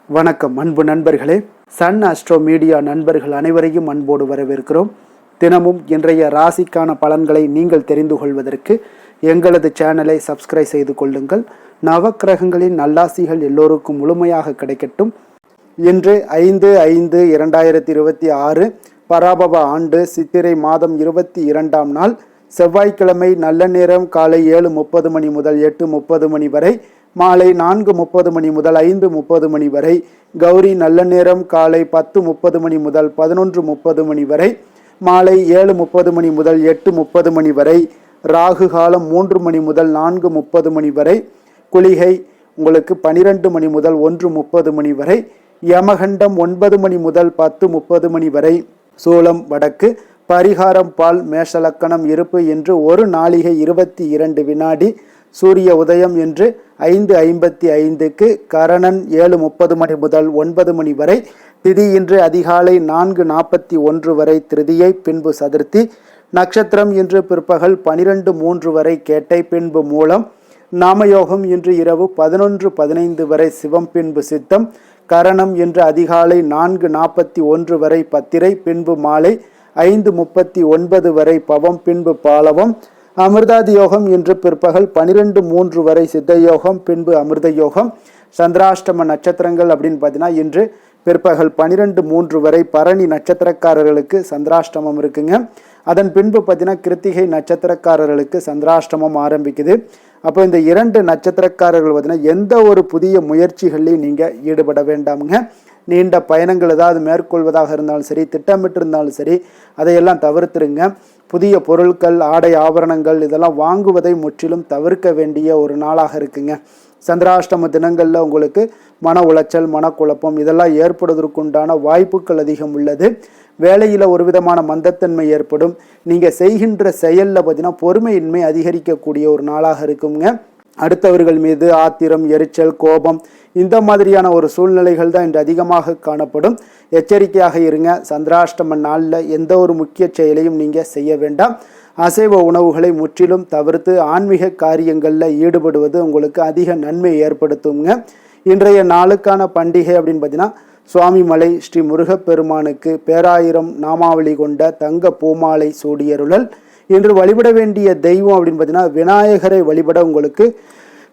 வணக்கம் அன்பு நண்பர்களே. சன் அஸ்ட்ரோ மீடியா நண்பர்கள் அனைவரையும் அன்போடு வரவேற்கிறோம். தினமும் இன்றைய ராசிக்கான பலன்களை நீங்கள் தெரிந்து கொள்வதற்கு எங்களது சேனலை சப்ஸ்கிரைப் செய்து கொள்ளுங்கள். நவக்கிரகங்களின் நல்லாசிகள் எல்லோருக்கும் முழுமையாக கிடைக்கட்டும். இன்று 5/5/2026 பராபவ ஆண்டு சித்திரை மாதம் 22ஆம் நாள் செவ்வாய்க்கிழமை. நல்ல நேரம் காலை 7:30 மணி முதல் 8:30 மணி வரை, மாலை 4:30 மணி முதல் 5:30 மணி வரை. கௌரி நல்ல நேரம் காலை 10:30 மணி முதல் 11:30 மணி வரை, மாலை 7:30 மணி முதல் 8:30 மணி வரை. ராகு காலம் 3 மணி முதல் 4:30 மணி வரை. குளிகை உங்களுக்கு 12 மணி முதல் 1:30 மணி வரை. யமகண்டம் 9 மணி முதல் 10:30 மணி வரை. சூலம் வடக்கு. பரிகாரம் பால். மேஷலக்கணம் இருப்பு என்று 1 நாளிகை 22 வினாடி. சூரிய உதயம் என்று 5:55க்கு. கரணன் 7:30 மணி முதல் 9 மணி வரை. திதி இன்று அதிகாலை 4:41 வரை திருதியை, பின்பு சதுர்த்தி. நட்சத்திரம் இன்று பிற்பகல் 12:03 வரை கேட்டை, பின்பு மூலம். நாமயோகம் இன்று இரவு 11:15 வரை சிவம், பின்பு சித்தம். கரணம் இன்று அதிகாலை 4:41 வரை பத்திரை, பின்பு மாலை 5:39 வரை பவம், பின்பு பாலவம். அமிர்தாதி யோகம் இன்று பிற்பகல் 12:03 வரை சித்த யோகம், பின்பு அமிர்த யோகம். சந்திராஷ்டம நட்சத்திரங்கள் அப்படின்னு பார்த்தீங்கன்னா இன்று பிற்பகல் 12:03 வரை பரணி நட்சத்திரக்காரர்களுக்கு சந்திராஷ்டமம் இருக்குங்க. அதன் பின்பு பார்த்தீங்கன்னா கிருத்திகை நட்சத்திரக்காரர்களுக்கு சந்திராஷ்டமம் ஆரம்பிக்குது. அப்போ இந்த 2 நட்சத்திரக்காரர்கள் பார்த்தீங்கன்னா எந்த ஒரு புதிய முயற்சிகள்லையும் நீங்கள் ஈடுபட வேண்டாமுங்க. நீண்ட பயணங்கள் ஏதாவது மேற்கொள்வதாக இருந்தாலும் சரி, திட்டமிட்டிருந்தாலும் சரி, அதையெல்லாம் தவிர்த்துருங்க. புதிய பொருட்கள், ஆடை ஆபரணங்கள் இதெல்லாம் வாங்குவதை முற்றிலும் தவிர்க்க வேண்டிய ஒரு நாளாக இருக்குங்க. சந்திராஷ்டம தினங்களில் உங்களுக்கு மன உளைச்சல், மனக்குழப்பம் இதெல்லாம் ஏற்படுவதற்குண்டான வாய்ப்புகள் அதிகம் உள்ளது. வேலையில் ஒரு விதமான மந்தத்தன்மை ஏற்படும். நீங்கள் செய்கின்ற செயலில் பார்த்தீங்கன்னா பொறுமையின்மை அதிகரிக்கக்கூடிய ஒரு நாளாக இருக்குங்க. அடுத்தவர்கள் மீது ஆத்திரம், எரிச்சல், கோபம் இந்த மாதிரியான ஒரு சூழ்நிலைகள் தான் இன்று அதிகமாக காணப்படும். எச்சரிக்கையாக இருங்க. சந்திராஷ்டம நாளில் எந்த ஒரு முக்கிய செயலையும் நீங்கள் செய்ய வேண்டாம். அசைவ உணவுகளை முற்றிலும் தவிர்த்து ஆன்மீக காரியங்களில் ஈடுபடுவது உங்களுக்கு அதிக நன்மை ஏற்படுத்துங்க. இன்றைய நாளுக்கான பண்டிகை அப்படின்னு பார்த்தீங்கன்னா சுவாமிமலை ஸ்ரீ முருகப்பெருமானுக்கு பேராயிரம் நாமாவளி கொண்ட தங்க பூமாலை சூடியருளல். இன்று வழிபட வேண்டிய தெய்வம் அப்படின்னு பார்த்தீங்கன்னா விநாயகரை வழிபட உங்களுக்கு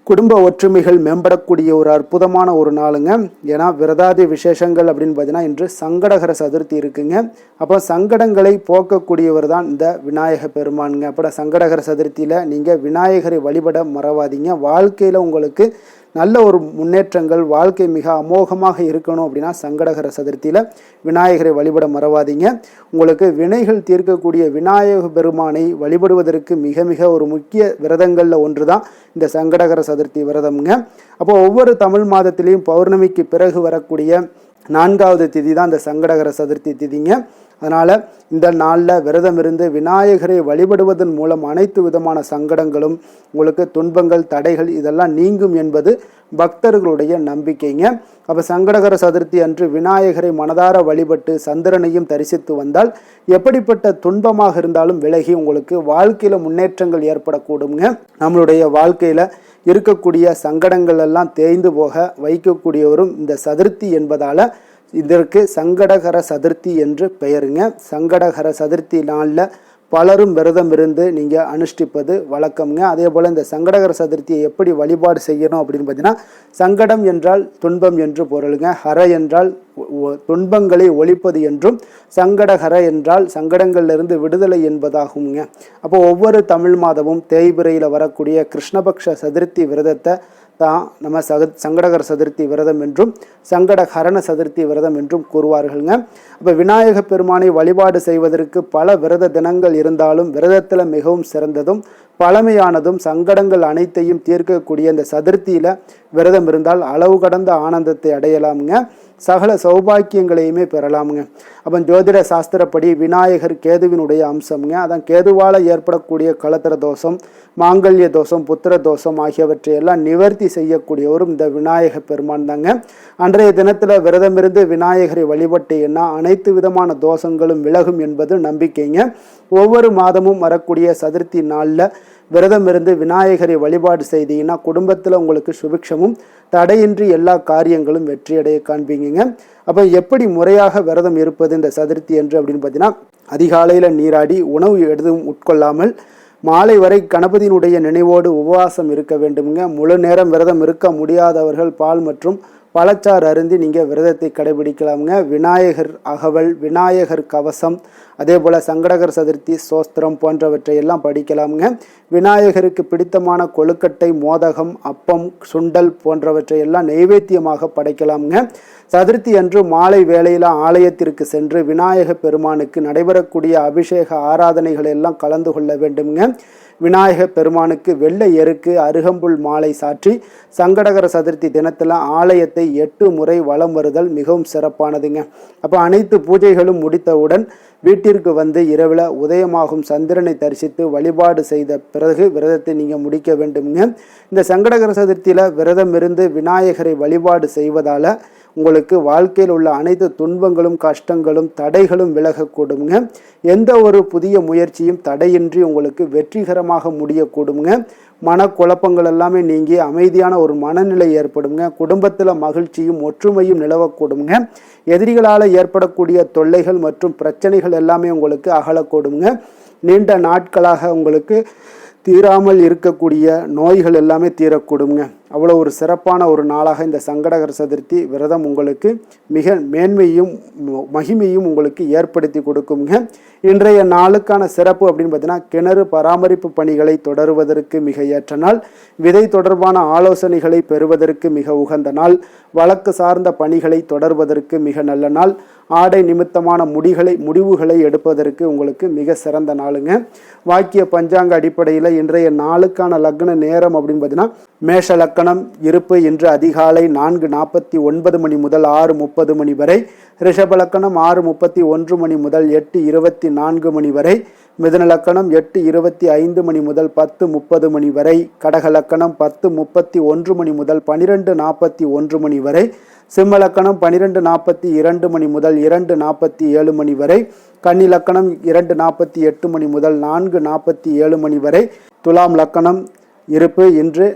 குடும்ப ஒற்றுமைகள் மேம்படக்கூடிய ஒரு அற்புதமான ஒரு நாளுங்க. ஏன்னா விரதாதி விசேஷங்கள் அப்படின்னு பார்த்தீங்கன்னா இன்று சங்கடகர சதுர்த்தி இருக்குங்க. அப்போ சங்கடங்களை போக்கக்கூடியவர் தான் இந்த விநாயக பெருமானுங்க. அப்போ சங்கடகர சதுர்த்தியில் நீங்கள் விநாயகரை வழிபட மறவாதீங்க. வாழ்க்கையில் உங்களுக்கு நல்ல ஒரு முன்னேற்றங்கள், வாழ்க்கை மிக அமோகமாக இருக்கணும் அப்படின்னா சங்கடகர சதுர்த்தியில் விநாயகரை வழிபட மறவாதீங்க. உங்களுக்கு வினைகள் தீர்க்கக்கூடிய விநாயக பெருமானை வழிபடுவதற்கு மிக மிக ஒரு முக்கிய விரதங்களில் ஒன்று தான் இந்த சங்கடகர சதுர்த்தி விரதம்ங்க. அப்போ ஒவ்வொரு தமிழ் மாதத்திலையும் பௌர்ணமிக்கு பிறகு வரக்கூடிய 4வது திதி தான் இந்த சங்கடகர சதுர்த்தி திதிங்க. அதனால் இந்த நாளில் விரதம் இருந்து விநாயகரை வழிபடுவதன் மூலம் அனைத்து விதமான சங்கடங்களும், உங்களுக்கு துன்பங்கள், தடைகள் இதெல்லாம் நீங்கும் என்பது பக்தர்களுடைய நம்பிக்கைங்க. அப்போ சங்கடகர சதுர்த்தி அன்று விநாயகரை மனதார வழிபட்டு சந்திரனையும் தரிசித்து வந்தால் எப்படிப்பட்ட துன்பமாக இருந்தாலும் விலகி உங்களுக்கு வாழ்க்கையில் முன்னேற்றங்கள் ஏற்படக்கூடுங்க. நம்மளுடைய வாழ்க்கையில் இருக்கக்கூடிய சங்கடங்கள் எல்லாம் தேய்ந்து போக வைக்கக்கூடியவரும் இந்த சதுர்த்தி என்பதால் இதற்கு சங்கடகர சதுர்த்தி என்று பெயருங்க. சங்கடகர சதுர்த்தி நாளில் பலரும் விரதம் இருந்து நீங்கள் அனுஷ்டிப்பது வழக்கம்ங்க. அதே போல் இந்த சங்கடகர சதுர்த்தியை எப்படி வழிபாடு செய்யணும் அப்படின்னு பார்த்தீங்கன்னா, சங்கடம் என்றால் துன்பம் என்று பொருளுங்க. ஹர என்றால் துன்பங்களை ஒழிப்பது என்றும், சங்கடகர என்றால் சங்கடங்களிலிருந்து விடுதலை என்பதாகுங்க. அப்போ ஒவ்வொரு தமிழ் மாதமும் தேய்பிரையில் வரக்கூடிய கிருஷ்ணபக்ஷ சதுர்த்தி விரதத்தை தான் நம்ம சங்கடகர சதுர்த்தி விரதம் என்றும் சங்கடஹரண சதுர்த்தி விரதம் என்றும் கூறுவார்கள்ங்க. அப்போ விநாயக பெருமானை வழிபாடு செய்வதற்கு பல விரத தினங்கள் இருந்தாலும் விரதத்தில் மிகவும் சிறந்ததும் பழமையானதும் சங்கடங்கள் அனைத்தையும் தீர்க்கக்கூடிய இந்த சதுர்த்தியில் விரதம் இருந்தால் அளவு கடந்த ஆனந்தத்தை அடையலாமுங்க. சகல சௌபாக்கியங்களையுமே பெறலாமுங்க. அப்போ ஜோதிட சாஸ்திரப்படி விநாயகர் கேதுவினுடைய அம்சம்ங்க. அதான் கேதுவால் ஏற்படக்கூடிய கலத்திர தோஷம், மாங்கல்ய தோஷம், புத்திர தோஷம் ஆகியவற்றை எல்லாம் நிவர்த்தி செய்யக்கூடியவரும் இந்த விநாயக பெருமான் தாங்க. அன்றைய தினத்தில் விரதமிருந்து விநாயகரை வழிபட்டீங்கன்னா அனைத்து விதமான தோஷங்களும் விலகும் என்பது நம்பிக்கைங்க. ஒவ்வொரு மாதமும் வரக்கூடிய சதுர்த்தி நாளில் விரதம் இருந்து விநாயகரை வழிபாடு செய்தீங்கன்னா குடும்பத்தில் உங்களுக்கு சுபிக்ஷமும் தடையின்றி எல்லா காரியங்களும் வெற்றியடைய காண்பீங்க. அப்போ எப்படி முறையாக விரதம் இருப்பது இந்த சதுர்த்தி என்று அப்படின்னு பார்த்தீங்கன்னா, அதிகாலையில் நீராடி உணவு எதுவும் உட்கொள்ளாமல் மாலை வரை கணபதியினுடைய நினைவோடு உபவாசம் இருக்க வேண்டுமுங்க. முழு நேரம் விரதம் இருக்க முடியாதவர்கள் பால் மற்றும் பழச்சாறு அருந்தி நீங்கள் விரதத்தை கடைபிடிக்கலாமுங்க. விநாயகர் அகவல், விநாயகர் கவசம், அதே போல் சங்கடகர சதுர்த்தி ஸ்தோத்திரம் போன்றவற்றை எல்லாம் படிக்கலாமுங்க. விநாயகருக்கு பிடித்தமான கொழுக்கட்டை, மோதகம், அப்பம், சுண்டல் போன்றவற்றை எல்லாம் நைவேத்தியமாக படைக்கலாமுங்க. சதுர்த்தி அன்று மாலை வேளையில் ஆலயத்திற்கு சென்று விநாயக பெருமானுக்கு நடைபெறக்கூடிய அபிஷேக ஆராதனைகள் எல்லாம் கலந்து கொள்ள வேண்டுமுங்க. விநாயக பெருமானுக்கு வெள்ளை எருக்கு அருகம்புல் மாலை சாற்றி சங்கடகர சதுர்த்தி தினத்தில் ஆலயத்தை 8 முறை வலம் வருதல் மிகவும் சிறப்பானதுங்க. அப்போ அனைத்து பூஜைகளும் முடித்தவுடன் வீட்டிற்கு வந்து இரவில் உதயமாகும் சந்திரனை தரிசித்து வழிபாடு செய்த பிறகு விரதத்தை நீங்கள் முடிக்க வேண்டுமுங்க. இந்த சங்கடகர சதுர்த்தியில் விரதம் இருந்து விநாயகரை வழிபாடு செய்வதால் உங்களுக்கு வாழ்க்கையில் உள்ள அனைத்து துன்பங்களும் கஷ்டங்களும் தடைகளும் விலகக்கூடுங்க. எந்த ஒரு புதிய முயற்சியும் தடையின்றி உங்களுக்கு வெற்றிகரமாக முடியக்கூடுங்க. மனக்குழப்பங்கள் எல்லாமே நீங்கி அமைதியான ஒரு மனநிலை ஏற்படுங்க. குடும்பத்தில் மகிழ்ச்சியும் ஒற்றுமையும் நிலவக்கூடுங்க. எதிரிகளால் ஏற்படக்கூடிய தொல்லைகள் மற்றும் பிரச்சனைகள் எல்லாமே உங்களுக்கு அகலக்கூடுங்க. நீண்ட நாட்களாக உங்களுக்கு தீராமல் இருக்கக்கூடிய நோய்கள் எல்லாமே தீரக்கூடுங்க. அவ்வளோ ஒரு சிறப்பான ஒரு நாளாக இந்த சங்கடகர சதுர்த்தி விரதம் உங்களுக்கு மிக மேன்மையும் மகிமையும் உங்களுக்கு ஏற்படுத்தி கொடுக்குங்க. இன்றைய நாளுக்கான சிறப்பு அப்படின்னு பார்த்தீங்கன்னா, கிணறு பராமரிப்பு பணிகளை தொடருவதற்கு மிக ஏற்ற நாள், விதை தொடர்பான ஆலோசனைகளை பெறுவதற்கு மிக உகந்த நாள், வழக்கு சார்ந்த பணிகளை தொடர்வதற்கு மிக நல்ல நாள், ஆடை நிமித்தமான முடிவுகளை எடுப்பதற்கு உங்களுக்கு மிக சிறந்த நாளுங்க. வாக்கிய பஞ்சாங்க அடிப்படையில் இன்றைய நாளுக்கான லக்ன நேரம் அப்படின்னு பார்த்தீங்கன்னா, மேஷ லக்கணம் இருப்பு இன்று அதிகாலை 4:49 மணி முதல் 6:30 மணி வரை, ரிஷப லக்கணம் 6:31 மணி முதல் 8:24 மணி வரை, மிதுன லக்கணம் 8:25 மணி முதல் 10:30 மணி வரை, கடக லக்கணம் 10:31 மணி முதல் 12:41 மணி வரை, சிம்ம லக்கணம் 12:42 மணி முதல் 2:47 மணி வரை, கன்னி லக்கணம் 2:48 மணி முதல் 4:47 மணி வரை, துலாம் லக்கணம் இருப்பு இன்று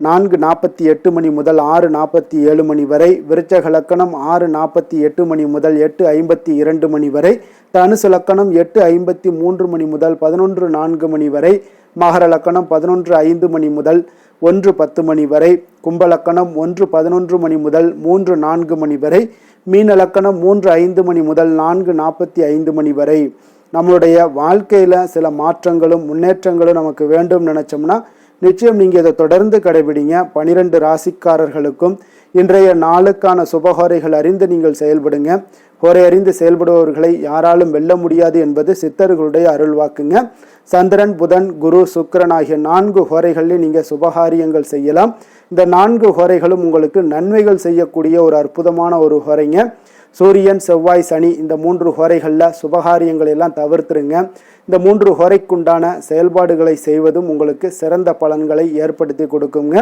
4:48 மணி முதல் 6:47 மணி வரை, விருச்சக லக்கணம் 6:48 மணி முதல் 8:52 மணி வரை, தனுசு லக்கணம் 8:53 மணி முதல் 11:04 மணி வரை, மகர லக்கணம் 11:05 மணி முதல் 1:10 மணி வரை, கும்பலக்கணம் 1:11 மணி முதல் 3:04 மணி வரை, மீன லக்கணம் 3:05 மணி முதல் 4:45 மணி வரை. நம்மளுடைய வாழ்க்கையில் சில மாற்றங்களும் முன்னேற்றங்களும் நமக்கு வேண்டும் நினைச்சோம்னா நிச்சயம் நீங்கள் இதை தொடர்ந்து கடைபிடிங்க. 12 ராசிக்காரர்களுக்கும் இன்றைய நாளுக்கான சுபஹோரைகள் அறிந்து நீங்கள் செயல்படுங்க. ஹோரை அறிந்து செயல்படுபவர்களை யாராலும் வெல்ல முடியாது என்பது சித்தர்களுடைய அருள்வாக்குங்க. சந்திரன், புதன், குரு, சுக்கிரன் ஆகிய 4 ஹோரைகளில் நீங்கள் சுபகாரியங்கள் செய்யலாம். இந்த 4 ஹோரைகளும் உங்களுக்கு நன்மைகள் செய்யக்கூடிய ஒரு அற்புதமான ஒரு ஹோரைங்க. சூரியன், செவ்வாய், சனி இந்த 3 ஹோரைகளில் சுபகாரியங்கள் எல்லாம் தவிர்த்துருங்க. இந்த 3 ஹோரைக்குண்டான செயல்பாடுகளை செய்வதும் உங்களுக்கு சிறந்த பலன்களை ஏற்படுத்தி கொடுக்குங்க.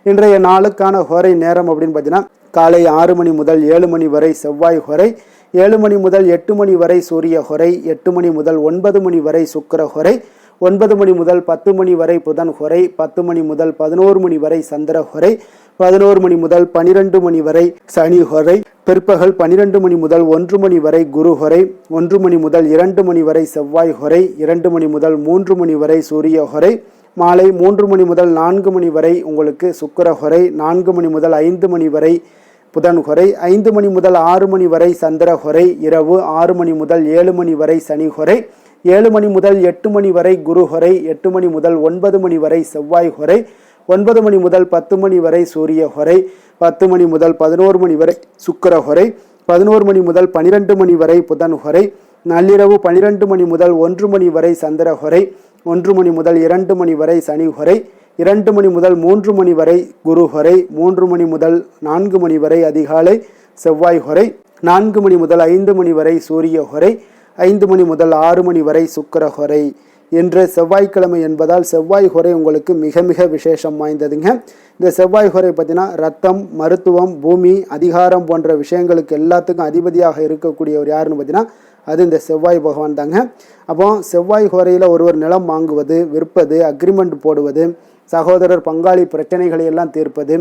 இன்றைய நாளுக்கான ஹோரை நேரம் அப்படின்னு பார்த்தீங்கன்னா, காலை 6 மணி முதல் 7 மணி வரை செவ்வாய் ஹோரை, 7 மணி முதல் 8 மணி வரை சூரிய ஹோரை, 8 மணி முதல் 9 மணி வரை சுக்கிர ஹோரை, 9 மணி முதல் 10 மணி வரை புதன் ஹோரை, 10 மணி முதல் 11 மணி வரை சந்திர ஹோரை, 11 மணி முதல் 12 மணி வரை சனி ஹோரை, பிற்பகல் 12 மணி முதல் 1 மணி வரை குரு ஹோரை, 1 மணி முதல் 2 மணி வரை செவ்வாய் ஹோரை, 2 மணி முதல் 3 மணி வரை சூரிய ஹோரை, மாலை 3 மணி முதல் 4 மணி வரை உங்களுக்கு சுக்கிர ஹோரை, 4 மணி முதல் 5 மணி வரை புதன் ஹோரை, 5 மணி முதல் 6 மணி வரை சந்திர ஹோரை, இரவு 6 மணி முதல் 7 மணி வரை சனி ஹோரை, 7 மணி முதல் 8 மணி வரை குரு ஹோரை, 8 மணி முதல் 9 மணி வரை செவ்வாய் ஹோரை, 9 மணி முதல் 10 மணி வரை சூரிய ஹோரை, 10 மணி முதல் 11 மணி வரை சுக்கிர ஹோரை, 11 மணி முதல் 12 மணி வரை புதன் ஹோரை, நள்ளிரவு 12 மணி முதல் 1 மணி வரை சந்திர ஹோரை, 1 மணி முதல் 2 மணி வரை சனி ஹோரை, 2 மணி முதல் 3 மணி வரை குரு ஹோரை, 3 மணி முதல் 4 மணி வரை அதிகாலை செவ்வாய் ஹோரை, 4 மணி முதல் 5 மணி வரை சூரிய ஹோரை, 5 மணி முதல் 6 மணி வரை சுக்கிர ஹோரை. இன்று செவ்வாய்க்கிழமை என்பதால் செவ்வாய் ஹோரை உங்களுக்கு மிக மிக விசேஷம் வாய்ந்ததுங்க. இந்த செவ்வாய் ஹோரை பார்த்தீங்கன்னா ரத்தம், மருத்துவம், பூமி, அதிகாரம் போன்ற விஷயங்களுக்கு எல்லாத்துக்கும் அதிபதியாக இருக்கக்கூடியவர் யாருன்னு பார்த்தீங்கன்னா அது இந்த செவ்வாய் பகவான் தாங்க. அப்போ செவ்வாய் ஹோரையில் ஒருவர் நிலம் வாங்குவது, விற்பது, அக்ரிமெண்ட் போடுவது, சகோதரர் பங்காளி பிரச்சனைகளை எல்லாம் தீர்ப்பது,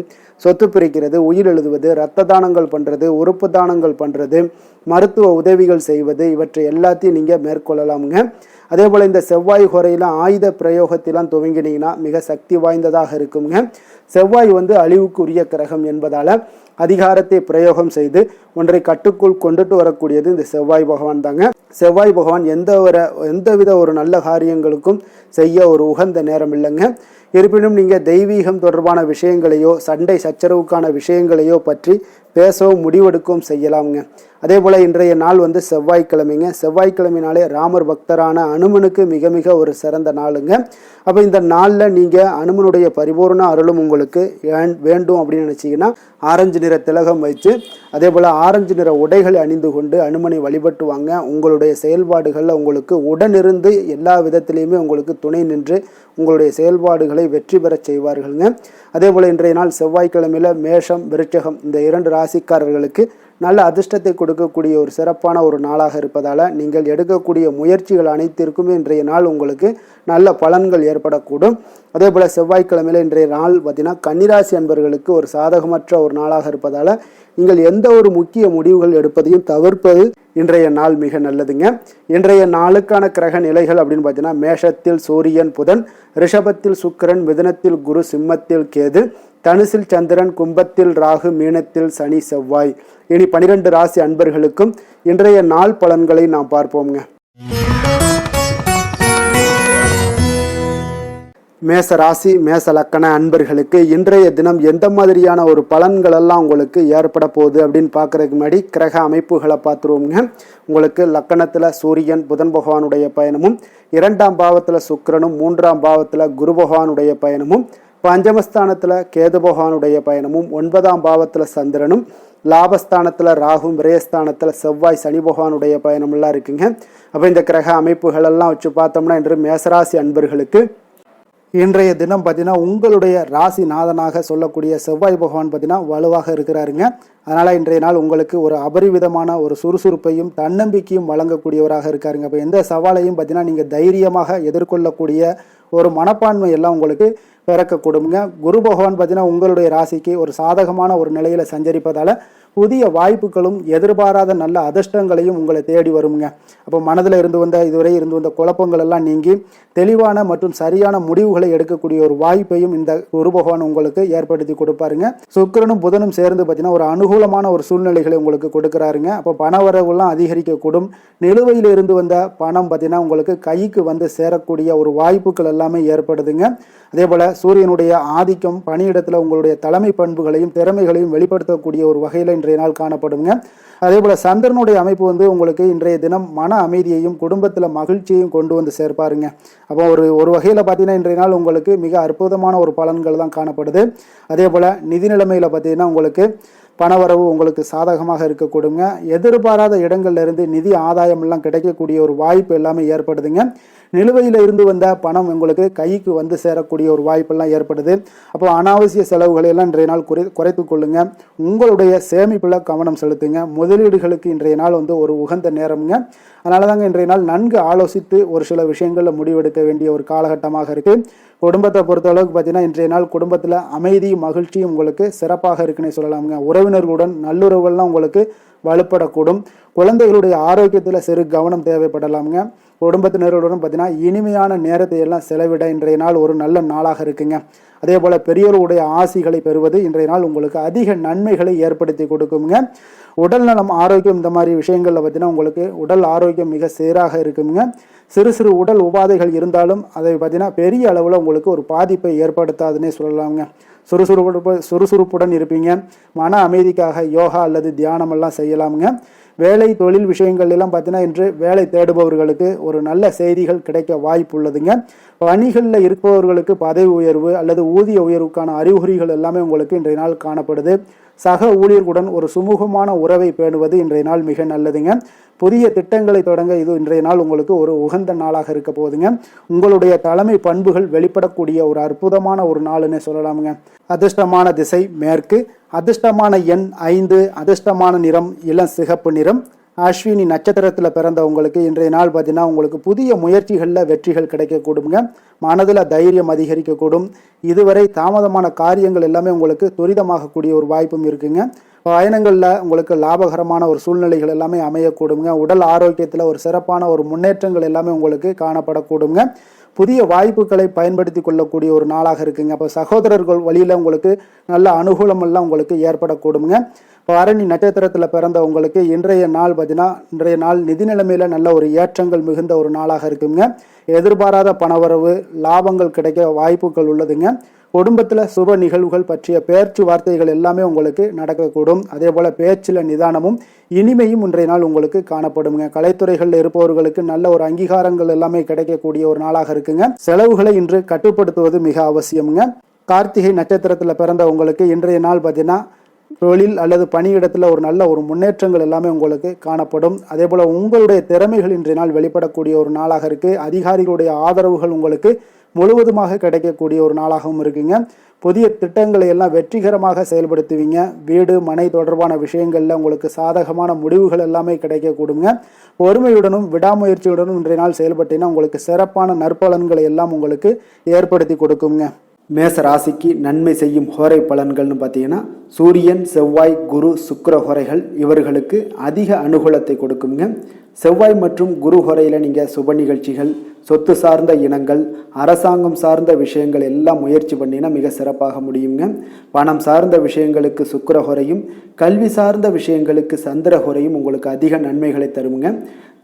சொத்து பிரிக்கிறது, உயிர் எழுதுவது, இரத்த தானங்கள் பண்ணுறது, உறுப்பு தானங்கள் பண்ணுறது, மருத்துவ உதவிகள் செய்வது, இவற்றை எல்லாத்தையும் நீங்கள் மேற்கொள்ளலாமுங்க. அதே போல் இந்த செவ்வாய் ஹோரையில் ஆயுத பிரயோகத்திலாம் துவங்கினீங்கன்னா மிக சக்தி வாய்ந்ததாக இருக்குங்க. செவ்வாய் அழிவுக்குரிய கிரகம் என்பதால் அதிகாரத்தை பிரயோகம் செய்து ஒன்றை கட்டுக்குள் கொண்டுட்டு வரக்கூடியது இந்த செவ்வாய் பகவான் தாங்க. செவ்வாய் பகவான் எந்தவித ஒரு நல்ல காரியங்களுக்கும் செய்ய ஒரு உகந்த நேரம் இல்லைங்க. இருப்பினும் நீங்கள் தெய்வீகம் தொடர்பான விஷயங்களையோ சண்டை சச்சரவுக்கான விஷயங்களையோ பற்றி பேசவும் முடிவெடுக்கவும் செய்யலாமுங்க. அதே போல் இன்றைய நாள் செவ்வாய்க்கிழமைங்க. செவ்வாய்க்கிழமைனாலே ராமர் பக்தரான அனுமனுக்கு மிக மிக ஒரு சிறந்த நாளுங்க. அப்போ இந்த நாளில் நீங்கள் அனுமனுடைய பரிபூர்ண அருளும் உங்களுக்கு வேண்டும் அப்படின்னு நினச்சிங்கன்னா ஆரஞ்சு நிற திலகம் வைத்து அதே போல் ஆரஞ்சு நிற உடைகளை அணிந்து கொண்டு அனுமனை வழிபட்டு வாங்க. உங்களுடைய செயல்பாடுகளில் உங்களுக்கு உடனிருந்து எல்லா விதத்திலையுமே உங்களுக்கு துணை நின்று உங்களுடைய செயல்பாடுகளை வெற்றி பெறச் செய்வார்களுங்க. அதே போல் இன்றைய நாள் செவ்வாய்க்கிழமையில் மேஷம், விருச்சகம் இந்த 2 ராசிக்காரர்களுக்கு நல்ல அதிர்ஷ்டத்தை கொடுக்கக்கூடிய ஒரு சிறப்பான ஒரு நாளாக இருப்பதால் நீங்கள் எடுக்கக்கூடிய முயற்சிகள் அனைத்திற்குமே இன்றைய நாள் உங்களுக்கு நல்ல பலன்கள் ஏற்படக்கூடும். அதே போல் செவ்வாய்க்கிழமையில் இன்றைய நாள் பார்த்தீங்கன்னா கன்னிராசி அன்பர்களுக்கு ஒரு சாதகமற்ற ஒரு நாளாக இருப்பதால் நீங்கள் எந்த ஒரு முக்கிய முடிவுகள் எடுப்பதையும் தவிர்ப்பது இன்றைய நாள் மிக நல்லதுங்க. இன்றைய நாளுக்கான கிரக நிலைகள் அப்படின்னு பார்த்தீங்கன்னா மேஷத்தில் சூரியன் புதன், ரிஷபத்தில் சுக்கிரன், மிதுனத்தில் குரு, சிம்மத்தில் கேது, தனுசில் சந்திரன், கும்பத்தில் ராகு, மீனத்தில் சனி, செவ்வாய். இனி 12 ராசி அன்பர்களுக்கும் இன்றைய நாள் பலன்களை நாம் பார்ப்போம்ங்க. மேச ராசி மேச லக்கண அன்பர்களுக்கு இன்றைய தினம் எந்த மாதிரியான ஒரு பலன்கள் எல்லாம் உங்களுக்கு ஏற்பட போகுது அப்படின்னு பார்க்கறதுக்கு முன்னாடி கிரக அமைப்புகளை பார்த்துருவோங்க. உங்களுக்கு லக்கணத்தில் சூரியன் புதன் பகவானுடைய பயணமும், 2ஆம் பாவத்தில் சுக்கிரனும், 3ஆம் பாவத்தில் குரு பகவானுடைய பயணமும், பஞ்சமஸ்தானத்தில் கேது பகவானுடைய பயணமும், 9ஆம் பாவத்தில் சந்திரனும், லாபஸ்தானத்தில் ராகும், விரயஸ்தானத்தில் செவ்வாய் சனி பகவானுடைய பயணமெல்லாம் இருக்குங்க. அப்போ இந்த கிரக அமைப்புகள் எல்லாம் வச்சு பார்த்தோம்னா இன்று மேசராசி அன்பர்களுக்கு இன்றைய தினம் பார்த்தீங்கன்னா உங்களுடைய ராசி நாதனாக சொல்லக்கூடிய செவ்வாய் பகவான் பார்த்தீங்கன்னா வலுவாக இருக்கிறாருங்க. அதனால் இன்றைய நாள் உங்களுக்கு ஒரு அபரிவிதமான ஒரு சுறுசுறுப்பையும் தன்னம்பிக்கையும் வழங்கக்கூடியவராக இருக்காருங்க. அப்போ எந்த சவாலையும் பார்த்தீங்கன்னா நீங்கள் தைரியமாக எதிர்கொள்ளக்கூடிய ஒரு மனப்பான்மை எல்லாம் உங்களுக்கு பிறக்கக்கூடுங்க. குரு பகவான் பார்த்தீங்கன்னா உங்களுடைய ராசிக்கு ஒரு சாதகமான ஒரு நிலையில் சஞ்சரிப்பதால் புதிய வாய்ப்புகளும் எதிர்பாராத நல்ல அதிர்ஷ்டங்களையும் உங்களை தேடி வருங்க. அப்போ மனதில் இதுவரை இருந்து வந்த குழப்பங்கள் எல்லாம் நீங்கி தெளிவான மற்றும் சரியான முடிவுகளை எடுக்கக்கூடிய ஒரு வாய்ப்பையும் இந்த குரு பகவான் உங்களுக்கு ஏற்படுத்தி கொடுப்பாருங்க. சுக்கிரனும் புதனும் சேர்ந்து பார்த்தீங்கன்னா ஒரு அனுகூலமான ஒரு சூழ்நிலைகளை உங்களுக்கு கொடுக்குறாருங்க. அப்போ பண வரவுலாம் அதிகரிக்கக்கூடும். நிலுவையில் இருந்து வந்த பணம் பார்த்தீங்கன்னா உங்களுக்கு கைக்கு சேரக்கூடிய ஒரு வாய்ப்புகள் எல்லாமே ஏற்படுதுங்க. அதே போல் சூரியனுடைய ஆதிக்கம் பணியிடத்தில் உங்களுடைய தலைமை பண்புகளையும் திறமைகளையும் வெளிப்படுத்தக்கூடிய ஒரு வகையில் இன்றைய நாள் காணப்படுங்க. அதே போல் சந்திரனுடைய அமைப்பு உங்களுக்கு இன்றைய தினம் மன அமைதியையும் குடும்பத்தில் மகிழ்ச்சியையும் கொண்டு சேர்ப்பாருங்க. அப்போ ஒரு வகையில் பார்த்தீங்கன்னா இன்றைய நாள் உங்களுக்கு மிக அற்புதமான ஒரு பலன்கள் தான் காணப்படுது. அதே போல் நிதி நிலைமையில் பார்த்தீங்கன்னா உங்களுக்கு பணவரவு உங்களுக்கு சாதகமாக இருக்கக்கூடுங்க. எதிர்பாராத இடங்கள்ல இருந்து நிதி ஆதாயம் எல்லாம் கிடைக்கக்கூடிய ஒரு வாய்ப்பு எல்லாமே ஏற்படுதுங்க. நிலுவையில் இருந்து வந்த பணம் உங்களுக்கு கைக்கு சேரக்கூடிய ஒரு வாய்ப்பெல்லாம் ஏற்படுது. அப்போ அனாவசிய செலவுகளை எல்லாம் இன்றைய நாள் குறைத்து கொள்ளுங்க. உங்களுடைய சேமிப்பில் கவனம் செலுத்துங்க. முதலீடுகளுக்கு இன்றைய நாள் ஒரு உகந்த நேரம்ங்க. அதனால தாங்க இன்றைய நாள் நன்கு ஆலோசித்து ஒரு சில விஷயங்களில் முடிவெடுக்க வேண்டிய ஒரு காலகட்டமாக இருக்குது. குடும்பத்தை பொறுத்த அளவுக்கு பார்த்தீங்கன்னா இன்றைய நாள் குடும்பத்தில் அமைதியும் மகிழ்ச்சியும் உங்களுக்கு சிறப்பாக இருக்குன்னு சொல்லலாமுங்க. உறவினர்களுடன் நல்லுறவுகள்லாம் உங்களுக்கு வலுப்படக்கூடும். குழந்தைகளுடைய ஆரோக்கியத்தில் சிறு கவனம் தேவைப்படலாமுங்க. குடும்பத்தினருடன் பார்த்தீங்கன்னா இனிமையான நேரத்தை எல்லாம் செலவிட இன்றைய நாள் ஒரு நல்ல நாளாக இருக்குங்க. அதே போல் பெரியோருடைய ஆசிகளை பெறுவது இன்றைய நாள் உங்களுக்கு அதிக நன்மைகளை ஏற்படுத்தி கொடுக்குங்க. உடல் நலம் ஆரோக்கியம் இந்த மாதிரி விஷயங்களில் பார்த்தீங்கன்னா உங்களுக்கு உடல் ஆரோக்கியம் மிக சீராக இருக்குங்க. சிறு சிறு உடல் உபாதைகள் இருந்தாலும் அதை பார்த்தீங்கன்னா பெரிய அளவில் உங்களுக்கு ஒரு பாதிப்பை ஏற்படுத்தாதுன்னே சொல்லலாமுங்க. சுறுசுறுப்புடன் இருப்பீங்க. மன அமைதிக்காக யோகா அல்லது தியானம் எல்லாம் செய்யலாமுங்க. வேலை தொழில் விஷயங்கள் எல்லாம் பார்த்தீங்கன்னா இன்று வேலை தேடுபவர்களுக்கு ஒரு நல்ல செய்திகள் கிடைக்க வாய்ப்பு உள்ளதுங்க. பணிகளில் இருப்பவர்களுக்கு பதவி உயர்வு அல்லது ஊதிய உயர்வுக்கான அறிகுறிகள் எல்லாமே உங்களுக்கு இன்றைய நாள் காணப்படுது. சக ஊழியர்களுடன் ஒரு சுமூகமான உறவை பேணுவது இன்றைய நாள் மிக நல்லதுங்க. புதிய திட்டங்களை தொடங்க இது இன்றைய நாள் உங்களுக்கு ஒரு உகந்த நாளாக இருக்க போகுதுங்க. உங்களுடைய தலைமை பண்புகள் வெளிப்படக்கூடிய ஒரு அற்புதமான ஒரு நாளுன்னு சொல்லலாமுங்க. அதிர்ஷ்டமான திசை மேற்கு, அதிர்ஷ்டமான எண் 5, அதிர்ஷ்டமான நிறம் இளம் சிகப்பு நிறம், அஸ்வினி நட்சத்திரத்தில் பிறந்தவங்களுக்கு இன்றைய நாள் பார்த்தீங்கன்னா உங்களுக்கு புதிய முயற்சிகளில் வெற்றிகள் கிடைக்கக்கூடுங்க. மனதில் தைரியம் அதிகரிக்கக்கூடும். இதுவரை தாமதமான காரியங்கள் எல்லாமே உங்களுக்கு துரிதமாகக்கூடிய ஒரு வாய்ப்பும் இருக்குங்க. பயணங்களில் உங்களுக்கு லாபகரமான ஒரு சூழ்நிலைகள் எல்லாமே அமையக்கூடுங்க. உடல் ஆரோக்கியத்தில் ஒரு சிறப்பான ஒரு முன்னேற்றங்கள் எல்லாமே உங்களுக்கு காணப்படக்கூடுங்க. புதிய வாய்ப்புகளை பயன்படுத்தி கொள்ளக்கூடிய ஒரு நாளாக இருக்குங்க. அப்போ சகோதரர்கள் வழியில் உங்களுக்கு நல்ல அனுகூலமெல்லாம் உங்களுக்கு ஏற்படக்கூடுங்க. இப்போ அரணி நட்சத்திரத்தில் பிறந்தவங்களுக்கு இன்றைய நாள் பார்த்தீங்கன்னா இன்றைய நாள் நிதி நிலைமையில் நல்ல ஒரு ஏற்றங்கள் மிகுந்த ஒரு நாளாக இருக்குங்க. எதிர்பாராத பணவரவு லாபங்கள் கிடைக்க வாய்ப்புகள் உள்ளதுங்க. குடும்பத்தில் சுப நிகழ்வுகள் பற்றிய பேச்சுவார்த்தைகள் எல்லாமே உங்களுக்கு நடக்கக்கூடும். அதே போல் பேச்சில் நிதானமும் இனிமையும் இன்றைய நாள் உங்களுக்கு காணப்படுங்க. கலைத்துறைகளில் இருப்பவர்களுக்கு நல்ல ஒரு அங்கீகாரங்கள் எல்லாமே கிடைக்கக்கூடிய ஒரு நாளாக இருக்குங்க. செலவுகளை இன்று கட்டுப்படுத்துவது மிக அவசியமுங்க. கார்த்திகை நட்சத்திரத்தில் பிறந்தவங்களுக்கு இன்றைய நாள் பார்த்தீங்கன்னா தொழில் அல்லது பணியிடத்தில் ஒரு நல்ல ஒரு முன்னேற்றங்கள் எல்லாமே உங்களுக்கு காணப்படும். அதே போல் உங்களுடைய திறமைகள் இன்றைய நாள் வெளிப்படக்கூடிய ஒரு நாளாக இருக்குது. அதிகாரிகளுடைய ஆதரவுகள் உங்களுக்கு முழுவதுமாக கிடைக்கக்கூடிய ஒரு நாளாகவும் இருக்குங்க. புதிய திட்டங்களை எல்லாம் வெற்றிகரமாக செயல்படுத்துவீங்க. வீடு மனை தொடர்பான விஷயங்களில் உங்களுக்கு சாதகமான முடிவுகள் எல்லாமே கிடைக்கக்கூடுங்க. பொறுமையுடனும் விடாமுயற்சியுடனும் இன்றைய நாள் செயல்பட்டீங்கன்னா உங்களுக்கு சிறப்பான நற்பலன்களை எல்லாம் உங்களுக்கு ஏற்படுத்தி கொடுக்குங்க. மேச ராசிக்கு நன்மை செய்யும் ஹோரை பலன்கள்னு பார்த்தீங்கன்னா சூரியன் செவ்வாய் குரு சுக்கிர ஹோரைகள் இவர்களுக்கு அதிக அனுகூலத்தை கொடுக்குங்க. செவ்வாய் மற்றும் குரு ஹோரையில் நீங்கள் சுப நிகழ்ச்சிகள், சொத்து சார்ந்த இனங்கள், அரசாங்கம் சார்ந்த விஷயங்கள் எல்லாம் முயற்சி பண்ணினா மிக சிறப்பாக முடியுங்க. பணம் சார்ந்த விஷயங்களுக்கு சுக்கிர ஹோரையும், கல்வி சார்ந்த விஷயங்களுக்கு சந்திர ஹோரையும் உங்களுக்கு அதிக நன்மைகளை தருங்க.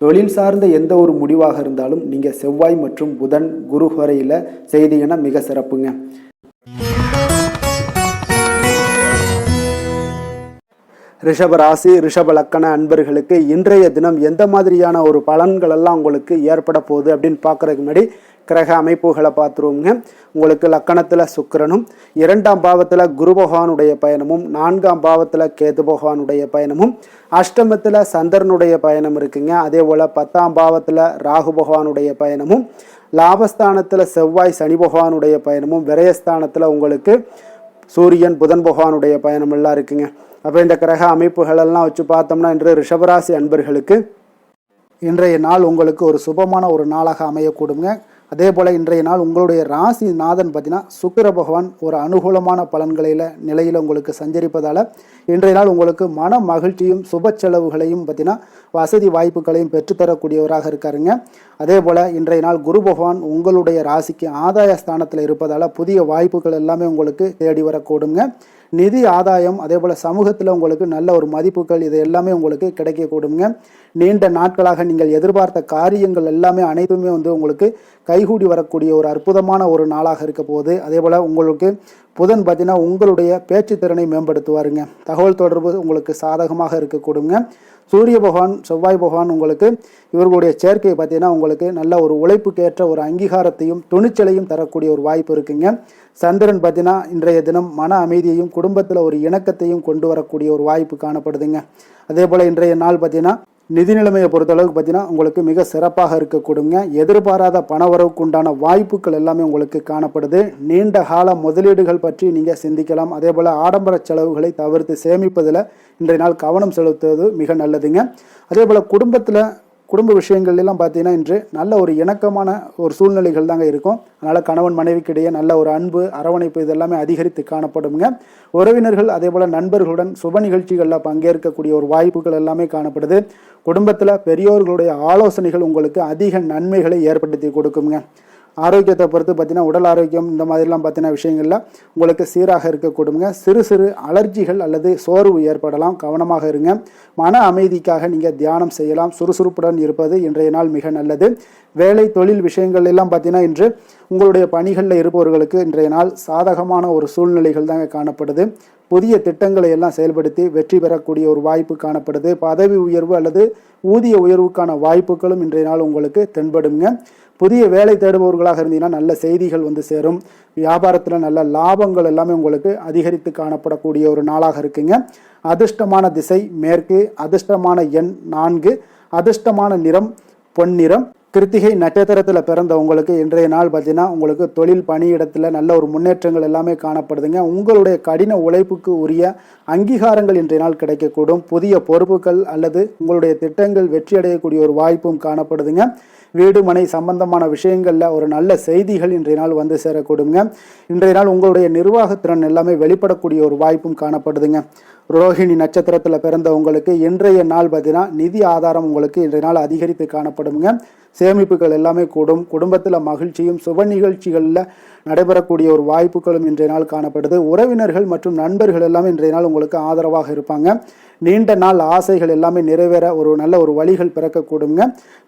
தொழில் சார்ந்த எந்த ஒரு முடிவாக இருந்தாலும் நீங்கள் செவ்வாய் மற்றும் புதன் குரு ஹோரையில் செய்தீங்கன்னா மிக சிறப்புங்க. ரிஷப ராசி ரிஷப லக்கண அன்பர்களுக்கு இன்றைய தினம் எந்த மாதிரியான ஒரு பலன்கள் எல்லாம் உங்களுக்கு ஏற்பட போகுது அப்படின்னு பார்க்கறதுக்கு முன்னாடி கிரக அமைப்புகளை பார்த்துருவோங்க. உங்களுக்கு லக்கணத்தில் சுக்கிரனும், 2ஆம் பாவத்தில் குரு பகவானுடைய பயணமும், 4ஆம் பாவத்தில் கேது பகவானுடைய பயணமும், அஷ்டமத்தில் சந்திரனுடைய பயணம் இருக்குங்க. அதே போல் 10ஆம் பாவத்தில் ராகு பகவானுடைய பயணமும், லாபஸ்தானத்தில் செவ்வாய் சனி பகவானுடைய பயணமும், விரயஸ்தானத்தில் உங்களுக்கு சூரியன் புதன் பகவானுடைய பயணம் எல்லாம் இருக்குங்க. அப்போ இந்த கிரக அமைப்புகளெல்லாம் வச்சு பார்த்தோம்னா இன்று ரிஷபராசி அன்பர்களுக்கு இன்றைய நாள் உங்களுக்கு ஒரு சுபமான ஒரு நாளாக அமையக்கூடுங்க. அதே போல் இன்றைய நாள் உங்களுடைய ராசி நாதன் பார்த்தீங்கன்னா சுக்கிர பகவான் ஒரு அனுகூலமான நிலையில் உங்களுக்கு சஞ்சரிப்பதால் இன்றைய நாள் உங்களுக்கு மன மகிழ்ச்சியும் சுப செலவுகளையும் பார்த்தீங்கன்னா வசதி வாய்ப்புகளையும் பெற்றுத்தரக்கூடியவராக இருக்காருங்க. அதே போல் இன்றைய நாள் குரு பகவான் உங்களுடைய ராசிக்கு ஆதாய ஸ்தானத்தில் இருப்பதால் புதிய வாய்ப்புகள் எல்லாமே உங்களுக்கு தேடி வரக்கூடுங்க. நிதி ஆதாயம் அதே போல் சமூகத்தில் உங்களுக்கு நல்ல ஒரு மதிப்புகள் இது எல்லாமே உங்களுக்கு கிடைக்கக்கூடுங்க. நீண்ட நாட்களாக நீங்கள் எதிர்பார்த்த காரியங்கள் எல்லாமே அனைத்துமே உங்களுக்கு கைகூடி வரக்கூடிய ஒரு அற்புதமான ஒரு நாளாக இருக்க போகுது. அதே போல் உங்களுக்கு புதன் பார்த்தீங்கன்னா உங்களுடைய பேச்சு திறனை மேம்படுத்துவாருங்க. தகவல் தொடர்பு உங்களுக்கு சாதகமாக இருக்கக்கூடுங்க. சூரிய பகவான் செவ்வாய் பகவான் உங்களுக்கு இவர்களுடைய சேர்க்கை பார்த்தீங்கன்னா உங்களுக்கு நல்ல ஒரு உழைப்புக்கேற்ற ஒரு அங்கீகாரத்தையும் துணிச்சலையும் தரக்கூடிய ஒரு வாய்ப்பு இருக்குங்க. சந்திரன் பார்த்தீங்கன்னா இன்றைய தினம் மன அமைதியையும் குடும்பத்தில் ஒரு இணக்கத்தையும் கொண்டு வரக்கூடிய ஒரு வாய்ப்பு காணப்படுதுங்க. அதே போல் இன்றைய நாள் பார்த்தீங்கன்னா நிதி நிலைமையை பொறுத்தளவுக்கு பார்த்தீங்கன்னா உங்களுக்கு மிக சிறப்பாக இருக்கக்கூடுங்க. எதிர்பாராத பணவரவுக்கு உண்டான வாய்ப்புகள் எல்லாமே உங்களுக்கு காணப்படுது. நீண்ட கால முதலீடுகள் பற்றி நீங்கள் சிந்திக்கலாம். அதே போல் ஆடம்பர செலவுகளை தவிர்த்து சேமிப்பதில் இன்றைய நாள் கவனம் செலுத்துவது மிக நல்லதுங்க. அதே போல் குடும்ப விஷயங்கள்லாம் பார்த்தீங்கன்னா இன்று நல்ல ஒரு இணக்கமான ஒரு சூழ்நிலைகள் தாங்க இருக்கும். அதனால் கணவன் மனைவிக்கிடையே நல்ல ஒரு அன்பு அரவணைப்பு இதெல்லாமே அதிகரித்து காணப்படுங்க. உறவினர்கள் அதே போல் நண்பர்களுடன் சுப நிகழ்ச்சிகளில் பங்கேற்கக்கூடிய ஒரு வாய்ப்புகள் எல்லாமே காணப்படுது. குடும்பத்தில் பெரியோர்களுடைய ஆலோசனைகள் உங்களுக்கு அதிக நன்மைகளை ஏற்படுத்தி கொடுக்குங்க. ஆரோக்கியத்தை பொறுத்து பார்த்தீங்கன்னா உடல் ஆரோக்கியம் இந்த மாதிரிலாம் பார்த்தீங்கன்னா விஷயங்களில் உங்களுக்கு சீராக இருக்கக்கூடுங்க. சிறு சிறு அலர்ஜிகள் அல்லது சோர்வு ஏற்படலாம், கவனமாக இருங்க. மன அமைதிக்காக நீங்கள் தியானம் செய்யலாம். சுறுசுறுப்புடன் இருப்பது இன்றைய நாள் மிக நல்லது. வேலை தொழில் விஷயங்கள் எல்லாம் பார்த்தீங்கன்னா இன்று உங்களுடைய பணிகளில் இருப்பவர்களுக்கு இன்றைய நாள் சாதகமான ஒரு சூழ்நிலைகள் தாங்க காணப்படுது. புதிய திட்டங்களை எல்லாம் செயல்படுத்தி வெற்றி பெறக்கூடிய ஒரு வாய்ப்பு காணப்படுது. பதவி உயர்வு அல்லது ஊதிய உயர்வுக்கான வாய்ப்புகளும் இன்றைய நாள் உங்களுக்கு தென்படுங்க. புதிய வேலை தேடுபவர்களாக இருந்தீங்கன்னா நல்ல செய்திகள் சேரும். வியாபாரத்தில் நல்ல லாபங்கள் எல்லாமே உங்களுக்கு அதிகரித்து காணப்படக்கூடிய ஒரு நாளாக இருக்குங்க. அதிர்ஷ்டமான திசை மேற்கு, அதிர்ஷ்டமான எண் 4, அதிர்ஷ்டமான நிறம் பொன்னிறம், கிருத்திகை நட்சத்திரத்தில் பிறந்த உங்களுக்கு இன்றைய நாள் பார்த்தீங்கன்னா உங்களுக்கு தொழில் பணியிடத்தில் நல்ல ஒரு முன்னேற்றங்கள் எல்லாமே காணப்படுதுங்க. உங்களுடைய கடின உழைப்புக்கு உரிய அங்கீகாரங்கள் இன்றைய நாள் கிடைக்கக்கூடும். புதிய பொறுப்புகள் அல்லது உங்களுடைய திட்டங்கள் வெற்றி அடையக்கூடிய ஒரு வாய்ப்பும் காணப்படுதுங்க. வீடு மனை சம்பந்தமான விஷயங்களில் ஒரு நல்ல செய்திகள் இன்றைய நாள் வந்து சேரக்கூடுங்க. இன்றைய நாள் உங்களுடைய நிர்வாகத்திறன் எல்லாமே வெளிப்படக்கூடிய ஒரு வாய்ப்பும் காணப்படுதுங்க. ரோஹிணி நட்சத்திரத்தில் பிறந்த உங்களுக்கு இன்றைய நாள் பார்த்தீங்கன்னா நிதி ஆதாரம் உங்களுக்கு இன்றைய நாள் அதிகரித்து காணப்படுங்க. சேமிப்புகள் எல்லாமே கூடும். குடும்பத்தில் மகிழ்ச்சியும் சுப நிகழ்ச்சிகளில் நடைபெறக்கூடிய ஒரு வாய்ப்புகளும் இன்றைய நாள் காணப்படுது. உறவினர்கள் மற்றும் நண்பர்கள் எல்லாமே இன்றைய நாள் உங்களுக்கு ஆதரவாக இருப்பாங்க. நீண்ட நாள் ஆசைகள் எல்லாமே நிறைவேற ஒரு நல்ல ஒரு வழிகள் பிறக்கக்கூடுங்க.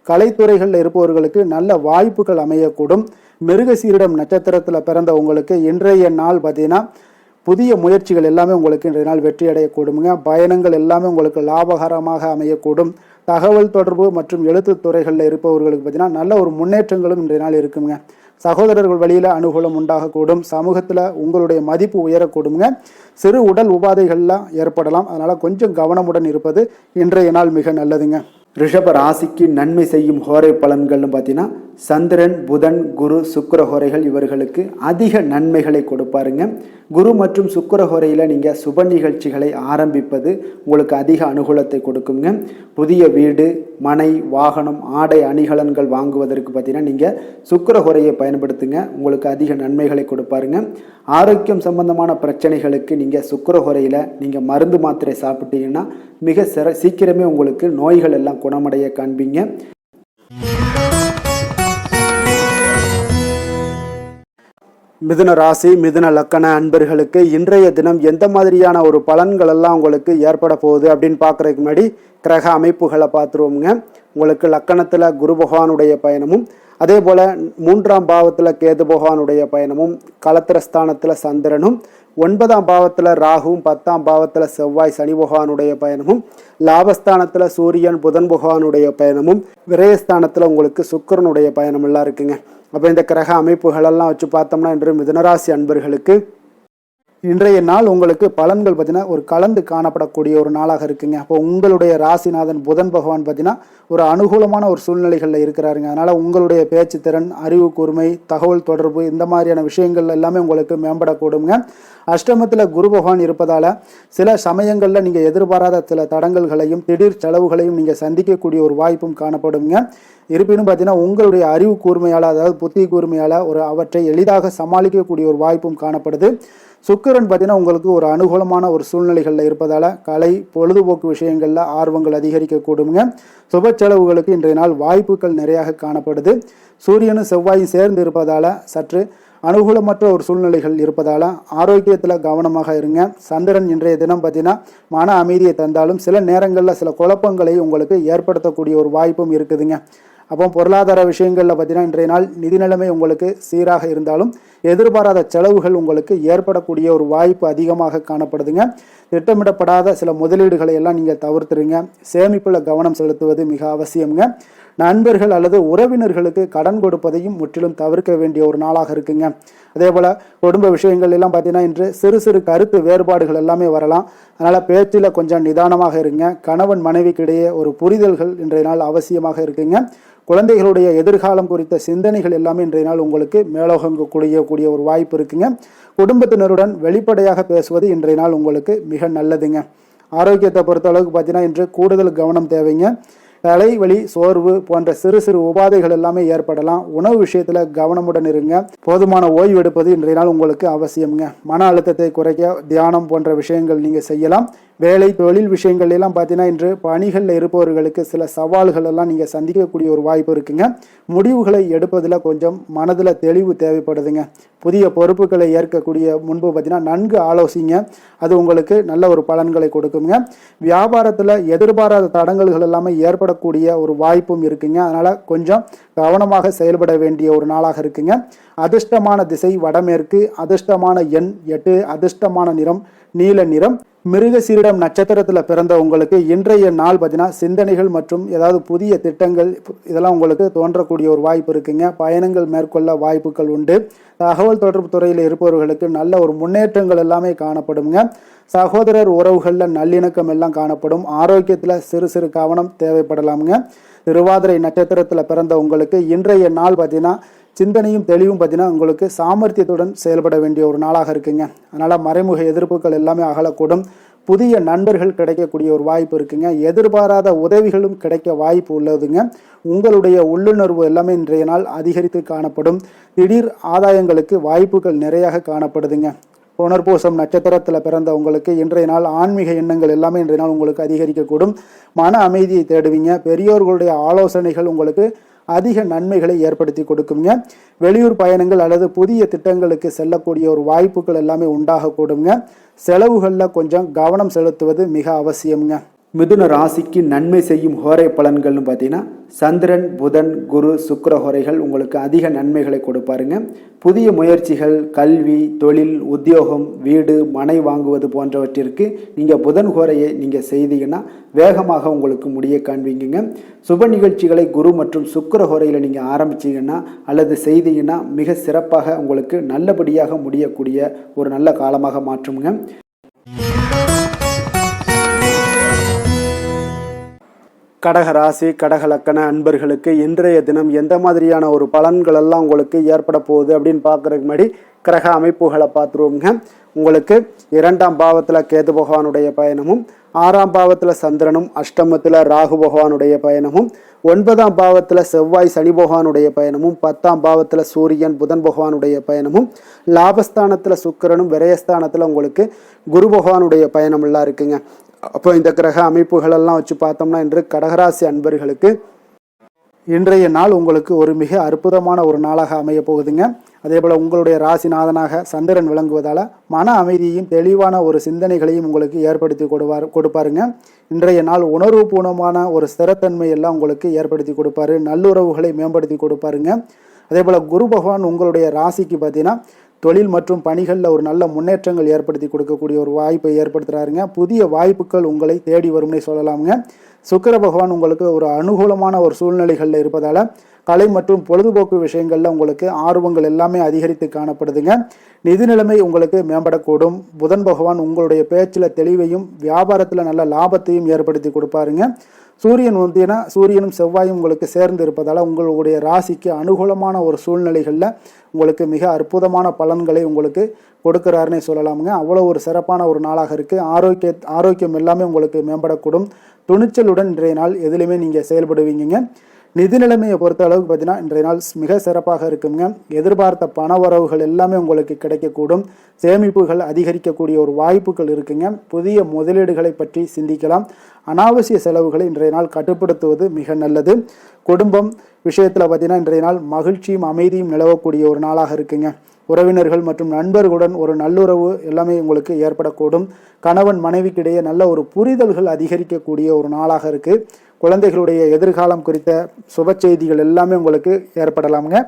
கலைத்துறைகளில் இருப்பவர்களுக்கு நல்ல வாய்ப்புகள் அமையக்கூடும். மிருகசீரிடம் நட்சத்திரத்தில் பிறந்த உங்களுக்கு இன்றைய நாள் பார்த்தீங்கன்னா புதிய முயற்சிகள் எல்லாமே உங்களுக்கு இன்றைய நாள் வெற்றி அடையக்கூடுங்க. பயணங்கள் எல்லாமே உங்களுக்கு லாபகரமாக அமையக்கூடும். தகவல் தொடர்பு மற்றும் எழுத்து துறைகளில் இருப்பவர்களுக்கு பார்த்தீங்கன்னா நல்ல ஒரு முன்னேற்றங்களும் இன்றைய நாள் இருக்குங்க. சகோதரர்கள் வழியில் அனுகூலம் உண்டாகக்கூடும். சமூகத்தில் உங்களுடைய மதிப்பு உயரக்கூடுங்க. சிறு உடல் உபாதைகள்லாம் ஏற்படலாம். அதனால் கொஞ்சம் கவனமுடன் இருப்பது இன்றைய நாள் மிக நல்லதுங்க. ரிஷப ராசிக்கு நன்மை செய்யும் ஹோரை பலன்கள்னு பார்த்தீங்கன்னா சந்திரன், புதன், குரு, சுக்கிர ஹோரைகள் இவர்களுக்கு அதிக நன்மைகளை கொடுப்பாருங்க. குரு மற்றும் சுக்கிர ஹோரையில் நீங்கள் சுப நிகழ்ச்சிகளை ஆரம்பிப்பது உங்களுக்கு அதிக அனுகூலத்தை கொடுக்குங்க. புதிய வீடு, மனை, வாகனம், ஆடை அணிகலன்கள் வாங்குவதற்கு பார்த்தீங்கன்னா நீங்கள் சுக்கிர ஹோரையை பயன்படுத்துங்க. உங்களுக்கு அதிக நன்மைகளை கொடுப்பாருங்க. ஆரோக்கியம் சம்பந்தமான பிரச்சனைகளுக்கு நீங்கள் சுக்கிர ஹோரையில் நீங்கள் மருந்து மாத்திரை சாப்பிட்டீங்கன்னா மிக சீக்கிரமே உங்களுக்கு நோய்கள் எல்லாம் குணமடைய காண்பீங்க. மிதுன ராசி, மிதுன லக்கண அன்பர்களுக்கு இன்றைய தினம் எந்த மாதிரியான ஒரு பலன்கள் எல்லாம் உங்களுக்கு ஏற்பட போகுது அப்படின்னு பார்க்குறதுக்கு முன்னாடி கிரக அமைப்புகளை பார்த்துருவோங்க. உங்களுக்கு லக்கணத்தில் குரு பகவானுடைய பயணமும், அதே போல் 3ஆம் பாவத்தில் கேது பகவானுடைய பயணமும், களத்திரஸ்தானத்தில் சந்திரனும், 9ஆம் பாவத்தில் ராகுவும், 10ஆம் பாவத்தில் செவ்வாய் சனி பகவானுடைய பயணமும், லாபஸ்தானத்தில் சூரியன் புதன் பகவானுடைய பயணமும், விரயஸ்தானத்தில் உங்களுக்கு சுக்கிரனுடைய பயணம் எல்லாம் இருக்குங்க. அப்போ இந்த கிரக அமைப்புகளெல்லாம் வச்சு பார்த்தோம்னா இன்று மிதுனராசி அன்பர்களுக்கு இன்றைய நாள் உங்களுக்கு பலன்கள் பார்த்தீங்கன்னா ஒரு கலந்து காணப்படக்கூடிய ஒரு நாளாக இருக்குங்க. அப்போ உங்களுடைய ராசிநாதன் புதன் பகவான் பார்த்தீங்கன்னா ஒரு அனுகூலமான ஒரு சூழ்நிலைகளில் இருக்கிறாருங்க. அதனால் உங்களுடைய பேச்சு திறன், அறிவு கூர்மை, தகவல் தொடர்பு இந்த மாதிரியான விஷயங்கள் எல்லாமே உங்களுக்கு மேம்படக்கூடுங்க. அஷ்டமத்தில் குரு பகவான் இருப்பதால் சில சமயங்களில் நீங்கள் எதிர்பாராத சில தடங்கல்களையும் திடீர் செலவுகளையும் நீங்கள் சந்திக்கக்கூடிய ஒரு வாய்ப்பும் காணப்படுங்க. இருப்பினும் பார்த்தீங்கன்னா உங்களுடைய அறிவு கூர்மையால், அதாவது புத்தி கூர்மையால் அவற்றை எளிதாக சமாளிக்கக்கூடிய ஒரு வாய்ப்பும் காணப்படுது. சுக்கிரன் பார்த்தீங்கன்னா உங்களுக்கு ஒரு அனுகூலமான ஒரு சூழ்நிலைகளில் இருப்பதால் கலை, பொழுதுபோக்கு விஷயங்களில் ஆர்வங்கள் அதிகரிக்கக்கூடுங்க. சுப செலவுகளுக்கு இன்றைய நாள் வாய்ப்புகள் நிறையாக காணப்படுது. சூரியனும் செவ்வாயும் சேர்ந்து இருப்பதால் சற்று அனுகூலமற்ற ஒரு சூழ்நிலைகள் இருப்பதால் ஆரோக்கியத்தில் கவனமாக இருங்க. சந்திரன் இன்றைய தினம் பார்த்தீங்கன்னா மன அமைதியை தந்தாலும் சில நேரங்களில் சில குழப்பங்களை உங்களுக்கு ஏற்படுத்தக்கூடிய ஒரு வாய்ப்பும் இருக்குதுங்க. அப்போ பொருளாதார விஷயங்களில் பார்த்தீங்கன்னா இன்றைய நாள் நிதி நிலைமை உங்களுக்கு சீராக இருந்தாலும் எதிர்பாராத செலவுகள் உங்களுக்கு ஏற்படக்கூடிய ஒரு வாய்ப்பு அதிகமாக காணப்படுதுங்க. திட்டமிடப்படாத சில முதலீடுகளை எல்லாம் நீங்கள் தவிர்த்துருங்க. சேமிப்பில் கவனம் செலுத்துவது மிக அவசியம்ங்க. நண்பர்கள் அல்லது உறவினர்களுக்கு கடன் கொடுப்பதையும் முற்றிலும் தவிர்க்க வேண்டிய ஒரு நாளாக இருக்குங்க. அதே போல் குடும்ப விஷயங்கள் எல்லாம் பார்த்தீங்கன்னா இன்று சிறு சிறு கருத்து வேறுபாடுகள் எல்லாமே வரலாம். அதனால் பேச்சில் கொஞ்சம் நிதானமாக இருங்க. கணவன் மனைவிக்கு இடையே ஒரு புரிதல்கள் இன்றைய நாள் அவசியமாக இருக்குங்க. குழந்தைகளுடைய எதிர்காலம் குறித்த சிந்தனைகள் எல்லாமே இன்றைய நாள் உங்களுக்கு மேலோகக்கூடிய ஒரு வாய்ப்பு இருக்குங்க. குடும்பத்தினருடன் வெளிப்படையாக பேசுவது இன்றைய நாள் உங்களுக்கு மிக நல்லதுங்க. ஆரோக்கியத்தை பொறுத்த அளவுக்கு பார்த்தீங்கன்னா இன்று கூடுதல் கவனம் தேவைங்க. தலைவலி, சோர்வு போன்ற சிறு சிறு உபாதைகள் எல்லாமே ஏற்படலாம். உணவு விஷயத்தில் கவனமுடன் இருங்க. போதுமான ஓய்வு எடுப்பது இன்றைய நாள் உங்களுக்கு அவசியம்ங்க. மன அழுத்தத்தை குறைக்க தியானம் போன்ற விஷயங்கள் நீங்கள் செய்யலாம். வேலை, தொழில் விஷயங்கள் எல்லாம் பார்த்தீங்கன்னா இன்று பணிகளில் இருப்பவர்களுக்கு சில சவால்கள் எல்லாம் நீங்கள் சந்திக்கக்கூடிய ஒரு வாய்ப்பு இருக்குங்க. முடிவுகளை எடுப்பதில் கொஞ்சம் மனதில் தெளிவு தேவைப்படுதுங்க. புதிய பொறுப்புகளை ஏற்கக்கூடிய முன்பு பார்த்தீங்கன்னா நன்கு ஆலோசிங்க. அது உங்களுக்கு நல்ல ஒரு பலன்களை கொடுக்குங்க. வியாபாரத்தில் எதிர்பாராத தடங்கல்கள் எல்லாமே ஏற்படக்கூடிய ஒரு வாய்ப்பும் இருக்குங்க. அதனால் கொஞ்சம் கவனமாக செயல்பட வேண்டிய ஒரு நாளாக இருக்குங்க. அதிர்ஷ்டமான திசை வடமேற்கு, அதிர்ஷ்டமான எண் 8, அதிர்ஷ்டமான நிறம் நீல நிறம். மிருகசீரிடம் நட்சத்திரத்தில் பிறந்த உங்களுக்கு இன்றைய நாள் பார்த்தீங்கன்னா சிந்தனைகள் மற்றும் ஏதாவது புதிய திட்டங்கள் இதெல்லாம் உங்களுக்கு தோன்றக்கூடிய ஒரு வாய்ப்பு இருக்குங்க. பயணங்கள் மேற்கொள்ள வாய்ப்புகள் உண்டு. தகவல் தொடர்பு துறையில் இருப்பவர்களுக்கு நல்ல ஒரு முன்னேற்றங்கள் எல்லாமே காணப்படுங்க. சகோதரர் உறவுகளில் நல்லிணக்கம் எல்லாம் காணப்படும். ஆரோக்கியத்தில் சிறு சிறு கவனம் தேவைப்படலாமுங்க. திருவாதிரை நட்சத்திரத்தில் பிறந்த உங்களுக்கு இன்றைய நாள் பார்த்தீங்கன்னா சிந்தனையும் தெளிவும் பார்த்தீங்கன்னா உங்களுக்கு சாமர்த்தியத்துடன் செயல்பட வேண்டிய ஒரு நாளாக இருக்குங்க. அதனால் மறைமுக எதிர்ப்புகள் எல்லாமே அகலக்கூடும். புதிய நண்பர்கள் கிடைக்கக்கூடிய ஒரு வாய்ப்பு இருக்குங்க. எதிர்பாராத உதவிகளும் கிடைக்க வாய்ப்பு உள்ளதுங்க. உங்களுடைய உள்ளுணர்வு எல்லாமே இன்றைய நாள் அதிகரித்து காணப்படும். திடீர் ஆதாயங்களுக்கு வாய்ப்புகள் நிறையாக காணப்படுதுங்க. புனர்பூசம் நட்சத்திரத்தில் பிறந்த உங்களுக்கு இன்றைய நாள் ஆன்மீக எண்ணங்கள் எல்லாமே இன்றைய நாள் உங்களுக்கு அதிகரிக்கக்கூடும். மன அமைதியை தேடுவீங்க. பெரியோர்களுடைய ஆலோசனைகள் உங்களுக்கு அதிக நன்மைகளை ஏற்படுத்தி கொடுக்குங்க. வெளியூர் பயணங்கள் அல்லது புதிய திட்டங்களுக்கு செல்லக்கூடிய ஒரு வாய்ப்புகள் எல்லாமே உண்டாகக்கூடுங்க. செலவுகளில் கொஞ்சம் கவனம் செலுத்துவது மிக அவசியம்ங்க. மிதுன ராசிக்கு நன்மை செய்யும் ஹோரை பலன்கள்னு பார்த்தீங்கன்னா சந்திரன், புதன், குரு, சுக்கிர ஹோரைகள் உங்களுக்கு அதிக நன்மைகளை கொடுப்பாருங்க. புதிய முயற்சிகள், கல்வி, தொழில், உத்தியோகம், வீடு, மனை வாங்குவது போன்றவற்றிற்கு நீங்கள் புதன் ஹோரையை நீங்கள் செய்தீங்கன்னா வேகமாக உங்களுக்கு முடிய காண்பீங்க. சுப நிகழ்ச்சிகளை குரு மற்றும் சுக்கிர ஹோரையில் நீங்கள் ஆரம்பிச்சிங்கன்னா அல்லது செய்தீங்கன்னா மிக சிறப்பாக உங்களுக்கு நல்லபடியாக முடியக்கூடிய ஒரு நல்ல காலமாக மாற்றுங்க. கடக ராசி, கடக லக்கண அன்பர்களுக்கு இன்றைய தினம் எந்த மாதிரியான ஒரு பலன்கள் எல்லாம் உங்களுக்கு ஏற்பட போகுது அப்படின்னு பார்க்குறதுக்கு முன்னாடி கிரக அமைப்புகளை பார்த்துருவோங்க. உங்களுக்கு 2ஆம் பாவத்தில் கேது பகவானுடைய பயணமும், 6ஆம் பாவத்தில் சந்திரனும், அஷ்டமத்தில் ராகு பகவானுடைய பயணமும், 9ஆம் பாவத்தில் செவ்வாய் சனி பகவானுடைய பயணமும், 10ஆம் பாவத்தில் சூரியன் புதன் பகவானுடைய பயணமும், லாபஸ்தானத்தில் சுக்கிரனும், விரயஸ்தானத்தில் உங்களுக்கு குரு பகவானுடைய பயணம் எல்லாம் இருக்குங்க. அப்போ இந்த கிரக அமைப்புகளெல்லாம் வச்சு பார்த்தோம்னா இன்று கடகராசி அன்பர்களுக்கு இன்றைய நாள் உங்களுக்கு ஒரு மிக அற்புதமான ஒரு நாளாக அமைய போகுதுங்க. அதே போல் உங்களுடைய ராசிநாதனாக சந்திரன் விளங்குவதால் மன அமைதியையும் தெளிவான ஒரு சிந்தனைகளையும் உங்களுக்கு ஏற்படுத்தி கொடுப்பாருங்க. இன்றைய நாள் உணர்வுபூர்வமான ஒரு ஸ்திரத்தன்மை எல்லாம் உங்களுக்கு ஏற்படுத்தி கொடுப்பாரு. நல்லுறவுகளை மேம்படுத்தி கொடுப்பாருங்க. அதே போல் குரு பகவான் உங்களுடைய ராசிக்கு பார்த்தீங்கன்னா தொழில் மற்றும் பணிகளில் ஒரு நல்ல முன்னேற்றங்கள் ஏற்படுத்தி கொடுக்கக்கூடிய ஒரு வாய்ப்பை ஏற்படுத்துகிறாருங்க. புதிய வாய்ப்புகள் உங்களை தேடி வரும்னே சொல்லலாமுங்க. சுக்கிர பகவான் உங்களுக்கு ஒரு அனுகூலமான ஒரு சூழ்நிலைகளில் இருப்பதால் கலை மற்றும் பொழுதுபோக்கு விஷயங்களில் உங்களுக்கு ஆர்வங்கள் எல்லாமே அதிகரித்து காணப்படுதுங்க. நிதி நிலைமை உங்களுக்கு மேம்படக்கூடும். புதன் பகவான் உங்களுடைய பேச்சில் தெளிவையும் வியாபாரத்தில் நல்ல லாபத்தையும் ஏற்படுத்தி கொடுப்பாருங்க. சூரியனும் செவ்வாயும் உங்களுக்கு சேர்ந்து இருப்பதால் உங்களுடைய ராசிக்கு அனுகூலமான ஒரு சூழ்நிலைகளில் உங்களுக்கு மிக அற்புதமான பலன்களை உங்களுக்கு கொடுக்குறாருன்னே சொல்லலாமுங்க. அவ்வளோ ஒரு சிறப்பான ஒரு நாளாக இருக்குது. ஆரோக்கியம் எல்லாமே உங்களுக்கு மேம்படக்கூடும். துணிச்சலுடன் இன்றைய நாள் எதுலையுமே நீங்கள் செயல்படுவீங்க. நிதி நிலைமையை பொறுத்த அளவுக்கு பார்த்தீங்கன்னா இன்றைய நாள் மிக சிறப்பாக இருக்குங்க. எதிர்பார்த்த பண வரவுகள் எல்லாமே உங்களுக்கு கிடைக்கக்கூடும். சேமிப்புகள் அதிகரிக்கக்கூடிய ஒரு வாய்ப்புகள் இருக்குங்க. புதிய முதலீடுகளை பற்றி சிந்திக்கலாம். அனாவசிய செலவுகளை இன்றைய நாள் கட்டுப்படுத்துவது மிக நல்லது. குடும்பம் விஷயத்தில் பார்த்தீங்கன்னா இன்றைய நாள் மகிழ்ச்சியும் அமைதியும் நிலவக்கூடிய ஒரு நாளாக இருக்குங்க. உறவினர்கள் மற்றும் நண்பர்களுடன் ஒரு நல்லுறவு எல்லாமே உங்களுக்கு ஏற்படக்கூடும். கணவன் மனைவிக்கிடையே நல்ல ஒரு புரிதல்கள் அதிகரிக்கக்கூடிய ஒரு நாளாக இருக்குது. குழந்தைகளுடைய எதிர்காலம் குறித்த சுப செய்திகள் எல்லாமே உங்களுக்கு ஏற்படலாமுங்க.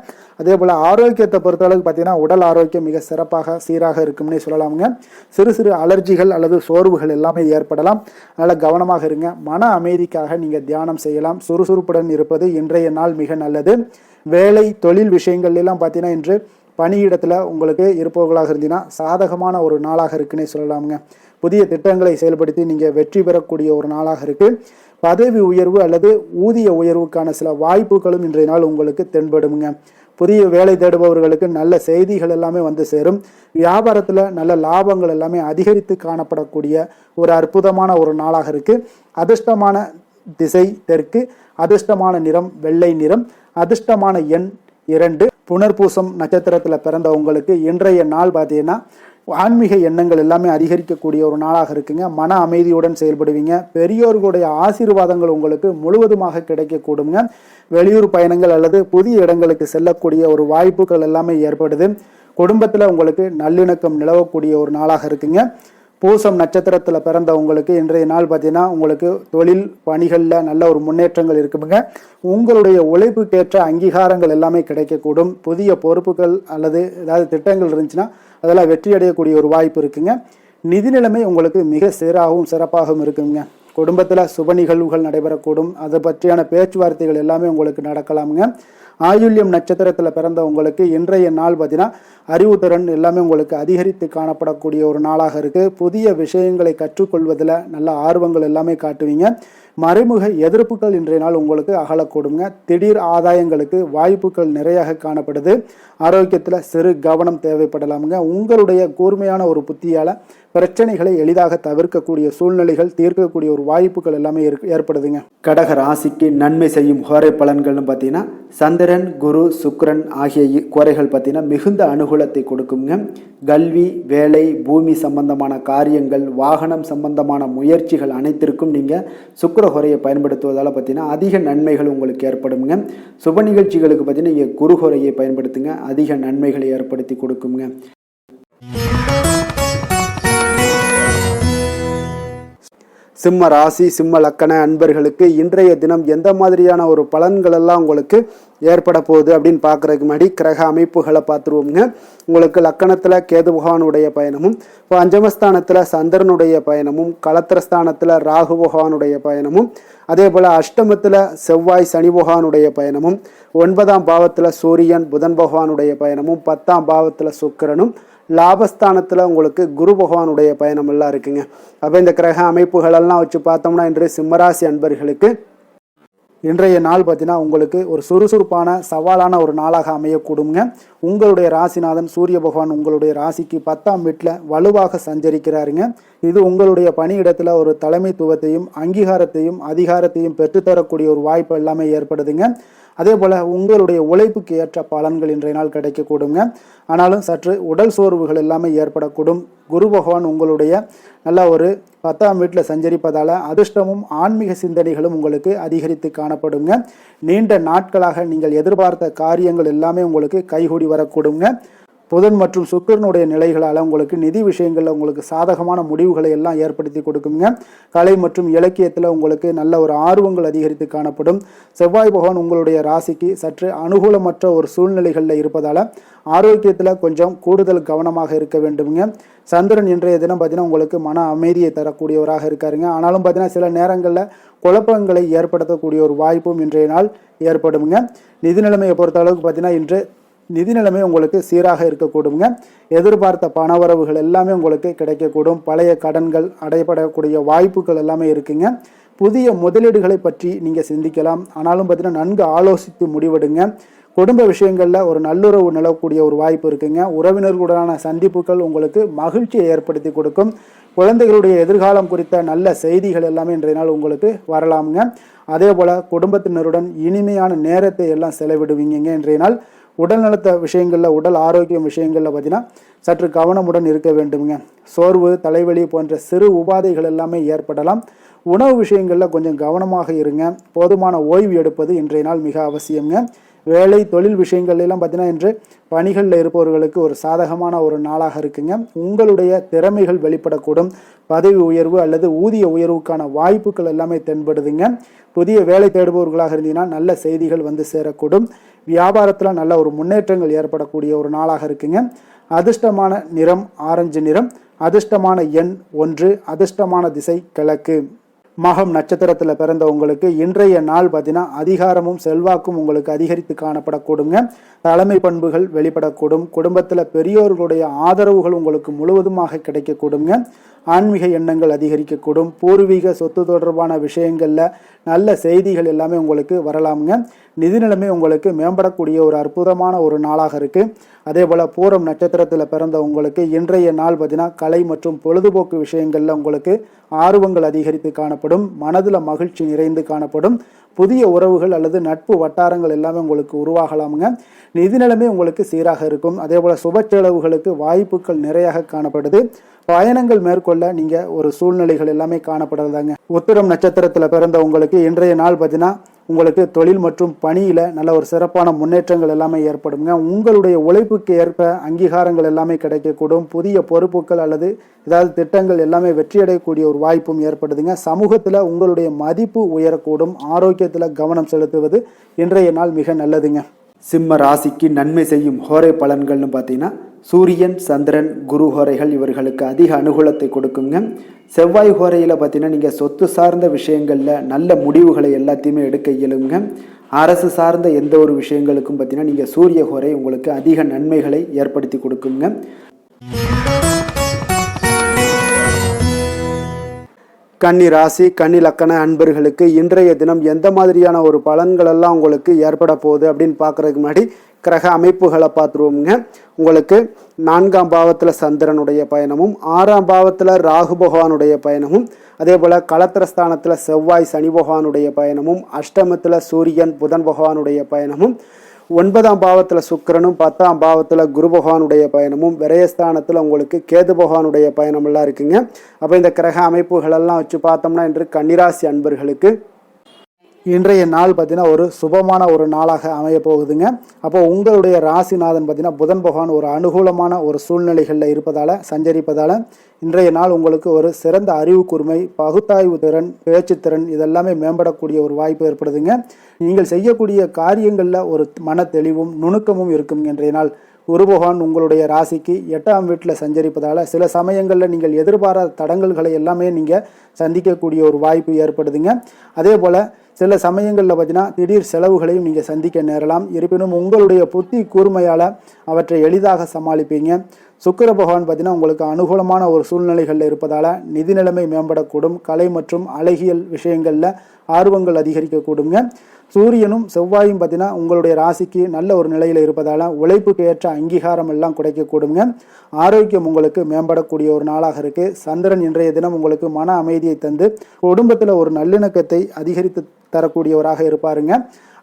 அதே போல் ஆரோக்கியத்தை பொறுத்தளவுக்கு பார்த்தீங்கன்னா உடல் ஆரோக்கியம் மிக சிறப்பாக சீராக இருக்கும்னே சொல்லலாமுங்க. சிறு சிறு அலர்ஜிகள் அல்லது சோர்வுகள் எல்லாமே ஏற்படலாம். அதனால் கவனமாக இருங்க. மன அமைதிக்காக நீங்கள் தியானம் செய்யலாம். சுறுசுறுப்புடன் இருப்பது இன்றைய நாள் மிக நல்லது. வேலை தொழில் விஷயங்கள் எல்லாம் பார்த்தீங்கன்னா இன்று பணியிடத்தில் உங்களுக்கு இருப்பவர்களாக இருந்தீங்கன்னா சாதகமான ஒரு நாளாக இருக்குன்னே சொல்லலாமுங்க. புதிய திட்டங்களை செயல்படுத்தி நீங்கள் வெற்றி பெறக்கூடிய ஒரு நாளாக இருக்குது. பதவி உயர்வு அல்லது ஊதிய உயர்வுக்கான சில வாய்ப்புகளும் இன்றைய நாள் உங்களுக்கு தென்படுங்க. புதிய வேலை தேடுபவர்களுக்கு நல்ல செய்திகள் எல்லாமே வந்து சேரும். வியாபாரத்தில் நல்ல லாபங்கள் எல்லாமே அதிகரித்து காணப்படக்கூடிய ஒரு அற்புதமான ஒரு நாளாக இருக்குது. அதிர்ஷ்டமான திசை தெற்கு, அதிர்ஷ்டமான நிறம் வெள்ளை நிறம், அதிர்ஷ்டமான எண் 2. புனர்பூசம் நட்சத்திரத்தில் பிறந்த உங்களுக்கு இன்றைய நாள் பார்த்தீங்கன்னா ஆன்மீக எண்ணங்கள் எல்லாமே அதிகரிக்கக்கூடிய ஒரு நாளாக இருக்குங்க. மன அமைதியுடன் செயல்படுவீங்க. பெரியோர்களுடைய ஆசீர்வாதங்கள் உங்களுக்கு முழுவதுமாக கிடைக்கக்கூடுங்க. வெளியூர் பயணங்கள் அல்லது புதிய இடங்களுக்கு செல்லக்கூடிய ஒரு வாய்ப்புகள் எல்லாமே ஏற்படுது. குடும்பத்தில் உங்களுக்கு நல்லிணக்கம் நிலவக்கூடிய ஒரு நாளாக இருக்குங்க. பூசம் நட்சத்திரத்தில் பிறந்த உங்களுக்கு இன்றைய நாள் பார்த்தீங்கன்னா உங்களுக்கு தொழில் பணிகளில் நல்ல ஒரு முன்னேற்றங்கள் இருக்குங்க. உங்களுடைய உழைப்புக்கேற்ற அங்கீகாரங்கள் எல்லாமே கிடைக்கக்கூடும். புதிய பொறுப்புகள் அல்லது ஏதாவது திட்டங்கள் இருந்துச்சுன்னா அதெல்லாம் வெற்றி அடையக்கூடிய ஒரு வாய்ப்பு இருக்குங்க. நிதி நிலைமை உங்களுக்கு மிக சீராகவும் சிறப்பாகவும் இருக்குங்க. குடும்பத்தில் சுப நிகழ்வுகள் நடைபெறக்கூடும். அதை பற்றியான பேச்சுவார்த்தைகள் எல்லாமே உங்களுக்கு நடக்கலாமுங்க. ஆயுள்யம் நட்சத்திரத்தில் பிறந்த உங்களுக்கு இன்றைய நாள் பார்த்தீங்கன்னா அறிவுத்திறன் எல்லாமே உங்களுக்கு அதிகரித்து காணப்படக்கூடிய ஒரு நாளாக இருக்குது. புதிய விஷயங்களை கற்றுக்கொள்வதில் நல்ல ஆர்வங்கள் எல்லாமே காட்டுவீங்க. மறைமுக எதிர்ப்புகள் இன்றைய நாள் உங்களுக்கு அகலக்கூடுங்க. திடீர் ஆதாயங்களுக்கு வாய்ப்புகள் நிறையாக காணப்படுது. ஆரோக்கியத்தில் சிறு கவனம் தேவைப்படலாமுங்க. உங்களுடைய கூர்மையான ஒரு புத்தியால் பிரச்சனைகளை எளிதாக தவிர்க்கக்கூடிய சூழ்நிலைகள், தீர்க்கக்கூடிய ஒரு வாய்ப்புகள் எல்லாமே ஏற்படுதுங்க. கடக ராசிக்கு நன்மை செய்யும் ஹோரை பலன்கள்னு பார்த்தீங்கன்னா சந்திரன், குரு, சுக்கிரன் ஆகிய குறைகள் பார்த்தீங்கன்னா மிகுந்த அனுகூலத்தை கொடுக்குங்க. கல்வி, வேலை, பூமி சம்பந்தமான காரியங்கள், வாகனம் சம்பந்தமான முயற்சிகள் அனைத்திற்கும் நீங்கள் சுக்கிர ஹோரையை பயன்படுத்துவதால் பார்த்தீங்கன்னா அதிக நன்மைகள் உங்களுக்கு ஏற்படுங்க. சுப நிகழ்ச்சிகளுக்கு பார்த்தீங்கன்னா நீங்கள் குரு ஹோரையை பயன்படுத்துங்க, அதிக நன்மைகளை ஏற்படுத்தி கொடுக்குங்க. சிம்ம ராசி, சிம்ம லக்கண அன்பர்களுக்கு இன்றைய தினம் எந்த மாதிரியான ஒரு பலன்கள் எல்லாம் உங்களுக்கு ஏற்பட போகுது அப்படின்னு பார்க்குறதுக்கு முன்னாடி கிரக அமைப்புகளை பார்த்துருவோங்க. உங்களுக்கு லக்கணத்தில் கேது பகவானுடைய பயணமும், இப்போ அஞ்சமஸ்தானத்தில் சந்திரனுடைய பயணமும், களத்திரஸ்தானத்தில் ராகு பகவானுடைய பயணமும், அதே போல் அஷ்டமத்தில் செவ்வாய் சனி பகவானுடைய பயணமும், 9ஆம் பாவத்தில் சூரியன் புதன் பகவானுடைய பயணமும், 10ஆம் பாவத்தில் சுக்கிரனும், லாபஸ்தானத்தில் உங்களுக்கு குரு பகவானுடைய பயணம் எல்லாம் இருக்குங்க. அப்போ இந்த கிரக அமைப்புகளெல்லாம் வச்சு பார்த்தோம்னா இன்று சிம்மராசி அன்பர்களுக்கு இன்றைய நாள் பார்த்தீங்கன்னா உங்களுக்கு ஒரு சுறுசுறுப்பான சவாலான ஒரு நாளாக அமையக்கூடுங்க. உங்களுடைய ராசிநாதன் சூரிய பகவான் உங்களுடைய ராசிக்கு 10ஆம் வீட்டில் வலுவாக சஞ்சரிக்கிறாருங்க. இது உங்களுடைய பணியிடத்தில் ஒரு தலைமைத்துவத்தையும் அங்கீகாரத்தையும் அதிகாரத்தையும் பெற்றுத்தரக்கூடிய ஒரு வாய்ப்பு எல்லாமே ஏற்படுதுங்க. அதே போல் உங்களுடைய உழைப்புக்கு ஏற்ற பலன்கள் இன்றைய நாள் கிடைக்கக்கூடுங்க. ஆனாலும் சற்று உடல் சோர்வுகள் எல்லாமே ஏற்படக்கூடும். குரு பகவான் உங்களுடைய நல்ல ஒரு 10ஆம் வீட்டில் சஞ்சரிப்பதால் அதிர்ஷ்டமும் ஆன்மீக சிந்தனைகளும் உங்களுக்கு அதிகரித்து காணப்படுங்க. நீண்ட நாட்களாக நீங்கள் எதிர்பார்த்த காரியங்கள் எல்லாமே உங்களுக்கு கைகூடி வரக்கூடுங்க. புதன் மற்றும் சுக்கிரனுடைய நிலைகளால் உங்களுக்கு நிதி விஷயங்களில் உங்களுக்கு சாதகமான முடிவுகளை எல்லாம் ஏற்படுத்தி கொடுக்குங்க. கலை மற்றும் இலக்கியத்தில் உங்களுக்கு நல்ல ஒரு ஆர்வங்கள் அதிகரித்து காணப்படும். செவ்வாய் பகவான் உங்களுடைய ராசிக்கு சற்று அனுகூலமற்ற ஒரு சூழ்நிலைகளில் இருப்பதால் ஆரோக்கியத்தில் கொஞ்சம் கூடுதல் கவனமாக இருக்க வேண்டுங்க. சந்திரன் இன்றைய தினம் பார்த்தீங்கன்னா உங்களுக்கு மன அமைதியை தரக்கூடியவராக இருக்காருங்க. ஆனாலும் பார்த்தீங்கன்னா சில நேரங்களில் குழப்பங்களை ஏற்படுத்தக்கூடிய ஒரு வாய்ப்பும் இன்றைய நாள் ஏற்படுங்க. நிதி நிலைமையை பொறுத்த அளவுக்கு பார்த்தீங்கன்னா இன்று நிதி நிலைமை உங்களுக்கு சீராக இருக்கக்கூடுங்க. எதிர்பார்த்த பணவரவுகள் எல்லாமே உங்களுக்கு கிடைக்கக்கூடும். பழைய கடன்கள் அடைபடக்கூடிய வாய்ப்புகள் எல்லாமே இருக்குங்க. புதிய முதலீடுகளை பற்றி நீங்கள் சிந்திக்கலாம். ஆனாலும் பார்த்தீங்கன்னா நன்கு ஆலோசித்து முடிவெடுங்க. குடும்ப விஷயங்களில் ஒரு நல்லுறவு நிலவக்கூடிய ஒரு வாய்ப்பு இருக்குங்க. உறவினர்களுடனான சந்திப்புகள் உங்களுக்கு மகிழ்ச்சியை ஏற்படுத்தி கொடுக்கும். குழந்தைகளுடைய எதிர்காலம் குறித்த நல்ல செய்திகள் எல்லாமே இன்றைய நாள் உங்களுக்கு வரலாமுங்க. அதே போல் குடும்பத்தினருடன் இனிமையான நேரத்தை எல்லாம் செலவிடுவீங்க. இன்றைய நாள் உடல் நலத்த விஷயங்களில், உடல் ஆரோக்கியம் விஷயங்களில் பார்த்தீங்கன்னா சற்று கவனமுடன் இருக்க வேண்டுங்க. சோர்வு, தலைவலி போன்ற சிறு உபாதைகள் எல்லாமே ஏற்படலாம். உணவு விஷயங்களில் கொஞ்சம் கவனமாக இருங்க. போதுமான ஓய்வு எடுப்பது இன்றைய நாள் மிக அவசியங்க. வேலை, தொழில் விஷயங்கள்லாம் பார்த்தீங்கன்னா இன்று பணிகளில் இருப்பவர்களுக்கு ஒரு சாதகமான ஒரு நாளாக இருக்குங்க. உங்களுடைய திறமைகள் வெளிப்படக்கூடும். பதவி உயர்வு அல்லது ஊதிய உயர்வுக்கான வாய்ப்புகள் எல்லாமே தென்படுதுங்க. புதிய வேலை தேடுபவர்களாக இருந்தீங்கன்னா நல்ல செய்திகள் வந்து சேரக்கூடும். வியாபாரத்தில் நல்ல ஒரு முன்னேற்றங்கள் ஏற்படக்கூடிய ஒரு நாளாக இருக்குங்க. அதிர்ஷ்டமான நிறம் ஆரஞ்சு நிறம், அதிர்ஷ்டமான எண் 1, அதிர்ஷ்டமான திசை கிழக்கு. மகம் நட்சத்திரத்தில் பிறந்த உங்களுக்கு இன்றைய நாள் பார்த்தீங்கன்னா அதிகாரமும் செல்வாக்கும் உங்களுக்கு அதிகரித்து காணப்படக்கூடுங்க. தலைமை பண்புகள் வெளிப்படக்கூடும். குடும்பத்தில் பெரியோர்களுடைய ஆதரவுகள் உங்களுக்கு முழுவதுமாக கிடைக்கக்கூடுங்க. ஆன்மீக எண்ணங்கள் அதிகரிக்கக்கூடும். பூர்வீக சொத்து தொடர்பான விஷயங்களில் நல்ல செய்திகள் எல்லாமே உங்களுக்கு வரலாமுங்க. நிதி நிலைமை உங்களுக்கு மேம்படக்கூடிய ஒரு அற்புதமான ஒரு நாளாக இருக்குது. அதே போல் பூரம் நட்சத்திரத்தில் பிறந்த உங்களுக்கு இன்றைய நாள் பார்த்தீங்கன்னா கலை மற்றும் பொழுதுபோக்கு விஷயங்களில் உங்களுக்கு ஆர்வங்கள் அதிகரித்து காணப்படும். மனதில் மகிழ்ச்சி நிறைந்து காணப்படும். புதிய உறவுகள் அல்லது நட்பு வட்டாரங்கள் எல்லாமே உங்களுக்கு உருவாகலாமுங்க. நிதி நிலைமை உங்களுக்கு சீராக இருக்கும். அதே போல் சுப செலவுகளுக்கு வாய்ப்புகள் நிறையாக காணப்படுது. பயணங்கள் மேற்கொள்ள நீங்கள் ஒரு சூழ்நிலைகள் எல்லாமே காணப்படுறதாங்க. உத்திரம் நட்சத்திரத்தில் பிறந்த உங்களுக்கு இன்றைய நாள் பார்த்தீங்கன்னா உங்களுக்கு தொழில் மற்றும் பணியில் நல்ல ஒரு சிறப்பான முன்னேற்றங்கள் எல்லாமே ஏற்படுங்க. உங்களுடைய உழைப்புக்கு ஏற்ப அங்கீகாரங்கள் எல்லாமே கிடைக்கக்கூடும். புதிய பொறுப்புகள் அல்லது ஏதாவது திட்டங்கள் எல்லாமே வெற்றியடையக்கூடிய ஒரு வாய்ப்பும் ஏற்படுதுங்க. சமூகத்தில் உங்களுடைய மதிப்பு உயரக்கூடும். ஆரோக்கியத்தில் கவனம் செலுத்துவது இன்றைய நாள் மிக நல்லதுங்க. சிம்ம ராசிக்கு நன்மை செய்யும் ஹோரை பலன்கள்னு பார்த்தீங்கன்னா சூரியன், சந்திரன், குரு ஹோரைகள் இவர்களுக்கு அதிக அனுகூலத்தை கொடுக்குங்க. செவ்வாய் ஹோரையில் பார்த்தீங்கன்னா நீங்கள் சொத்து சார்ந்த விஷயங்களில் நல்ல முடிவுகளை எல்லாத்தையுமே எடுக்க இயலுங்க. அரசு சார்ந்த எந்த ஒரு விஷயங்களுக்கும் பார்த்தீங்கன்னா நீங்கள் சூரிய ஹோரை உங்களுக்கு அதிக நன்மைகளை ஏற்படுத்தி கொடுக்குங்க. கன்னி ராசி, கன்னி லக்கண அன்பர்களுக்கு இன்றைய தினம் எந்த மாதிரியான ஒரு பலன்கள் எல்லாம் உங்களுக்கு ஏற்பட போகுது அப்படின்னு பார்க்கறதுக்கு முன்னாடி கிரக அமைப்புகளை பார்த்துருவோங்க. உங்களுக்கு 4ஆம் பாவத்தில் சந்திரனுடைய பயணமும், 6ஆம் பாவத்தில் ராகு பகவானுடைய பயணமும், அதே போல் களத்திரஸ்தானத்தில் செவ்வாய் சனி பகவானுடைய பயணமும், அஷ்டமத்தில் சூரியன் புதன் பகவானுடைய பயணமும், 9ஆம் பாவத்தில் சுக்கிரனும், 10ஆம் பாவத்தில் குரு பகவானுடைய பயணமும், விரயஸ்தானத்தில் உங்களுக்கு கேது பகவானுடைய பயணமெல்லாம் இருக்குங்க. அப்போ இந்த கிரக அமைப்புகளெல்லாம் வச்சு பார்த்தோம்னா இன்று கன்னிராசி அன்பர்களுக்கு இன்றைய நாள் பார்த்தீங்கன்னா ஒரு சுபமான ஒரு நாளாக அமைய போகுதுங்க. அப்போ உங்களுடைய ராசிநாதன் பார்த்தீங்கன்னா புதன் பகவான் ஒரு அனுகூலமான ஒரு சூழ்நிலைகளில் இருப்பதால் சஞ்சரிப்பதால் இன்றைய நாள் உங்களுக்கு ஒரு சிறந்த அறிவு கூர்மை, பகுத்தாய்வு திறன், பேச்சுத்திறன் இதெல்லாமே மேம்படக்கூடிய ஒரு வாய்ப்பு ஏற்படுதுங்க. நீங்கள் செய்யக்கூடிய காரியங்களில் ஒரு மன தெளிவும் நுணுக்கமும் இருக்கும். இன்றைய நாள் குரு பகவான் உங்களுடைய ராசிக்கு 8ஆம் வீட்டில் சஞ்சரிப்பதால் சில சமயங்களில் நீங்கள் எதிர்பாராத தடங்கல்களை எல்லாமே நீங்கள் சந்திக்கக்கூடிய ஒரு வாய்ப்பு ஏற்படுதுங்க. அதே போல் சில சமயங்களில் பார்த்தீங்கன்னா திடீர் செலவுகளையும் நீங்கள் சந்திக்க நேரலாம். இருப்பினும் உங்களுடைய புத்தி கூர்மையால் அவற்றை எளிதாக சமாளிப்பீங்க. சுக்கிர பகவான் பார்த்தீங்கன்னா உங்களுக்கு அனுகூலமான ஒரு சூழ்நிலைகளில் இருப்பதால் நிதி நிலைமை மேம்படக்கூடும். கலை மற்றும் அழகியல் விஷயங்களில் ஆர்வங்கள் அதிகரிக்கக்கூடுங்க. சூரியனும் செவ்வாயும் பார்த்தீங்கன்னா உங்களுடைய ராசிக்கு நல்ல ஒரு நிலையில் இருப்பதால் உழைப்புக்கு ஏற்ற அங்கீகாரம் எல்லாம் கிடைக்கக்கூடுங்க. ஆரோக்கியம் உங்களுக்கு மேம்படக்கூடிய ஒரு நாளாக இருக்குது. சந்திரன் இன்றைய தினம் உங்களுக்கு மன அமைதியை தந்து குடும்பத்தில் ஒரு நல்லிணக்கத்தை அதிகரித்து தரக்கூடியவராக இருப்பாருங்க.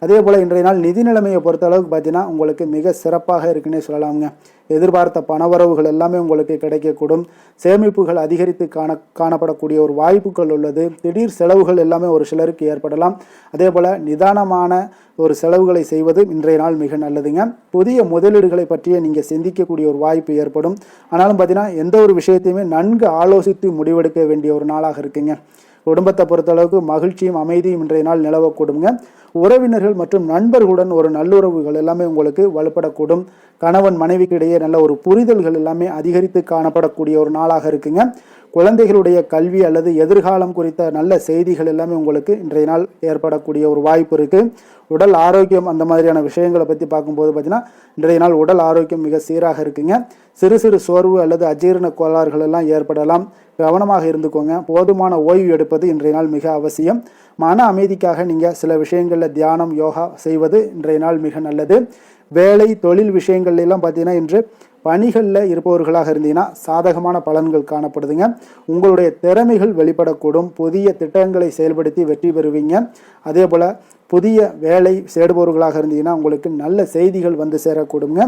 அதே போல் இன்றைய நாள் நிதி நிலைமையை பொறுத்த அளவுக்கு பார்த்தீங்கன்னா உங்களுக்கு மிக சிறப்பாக இருக்குன்னே சொல்லலாமுங்க. எதிர்பார்த்த பணவரவுகள் எல்லாமே உங்களுக்கு கிடைக்கக்கூடும். சேமிப்புகள் அதிகரித்து காணப்படக்கூடிய ஒரு வாய்ப்புகள் உள்ளது. திடீர் செலவுகள் எல்லாமே ஒரு சிலருக்கு ஏற்படலாம். அதே போல் நிதானமான ஒரு செலவுகளை செய்வது இன்றைய நாள் மிக நல்லதுங்க. புதிய முதலீடுகளை பற்றிய நீங்கள் சிந்திக்கக்கூடிய ஒரு வாய்ப்பு ஏற்படும். ஆனாலும் பார்த்தீங்கன்னா எந்த ஒரு விஷயத்தையுமே நன்கு ஆலோசித்து முடிவெடுக்க வேண்டிய ஒரு நாளாக இருக்குங்க. குடும்பத்தை பொறுத்தளவுக்கு மகிழ்ச்சியும் அமைதியும் இன்றைய நாள் நிலவக்கூடுங்க. உறவினர்கள் மற்றும் நண்பர்களுடன் ஒரு நல்லுறவுகள் எல்லாமே உங்களுக்கு வலுப்படக்கூடும். கணவன் மனைவிக்கு இடையே நல்ல ஒரு புரிதல்கள் எல்லாமே அதிகரித்து காணப்படக்கூடிய ஒரு நாளாக இருக்குங்க. குழந்தைகளுடைய கல்வி அல்லது எதிர்காலம் குறித்த நல்ல செய்திகள் எல்லாமே உங்களுக்கு இன்றைய நாள் ஏற்படக்கூடிய ஒரு வாய்ப்பு இருக்குது. உடல் ஆரோக்கியம் அந்த மாதிரியான விஷயங்களை பற்றி பார்க்கும்போது பார்த்தீங்கன்னா இன்றைய நாள் உடல் ஆரோக்கியம் மிக சீராக இருக்குங்க. சிறு சிறு சோர்வு அல்லது அஜீரண கோளாறுகள் எல்லாம் ஏற்படலாம். கவனமாக இருந்துக்கோங்க. போதுமான ஓய்வு எடுப்பது இன்றைய நாள் மிக அவசியம். மன அமைதிக்காக நீங்கள் சில விஷயங்களில் தியானம், யோகா செய்வது இன்றைய நாள் மிக நல்லது. வேலை, தொழில் விஷயங்கள்லாம் பார்த்தீங்கன்னா இன்று பணிகளில் இருப்பவர்களாக இருந்தீங்கன்னா சாதகமான பலன்கள் காணப்படுதுங்க. உங்களுடைய திறமைகள் வெளிப்படக்கூடும். புதிய திட்டங்களை செயல்படுத்தி வெற்றி பெறுவீங்க. அதே போல் புதிய வேலை தேடுபவர்களாக இருந்தீங்கன்னா உங்களுக்கு நல்ல செய்திகள் வந்து சேரக்கூடுங்க.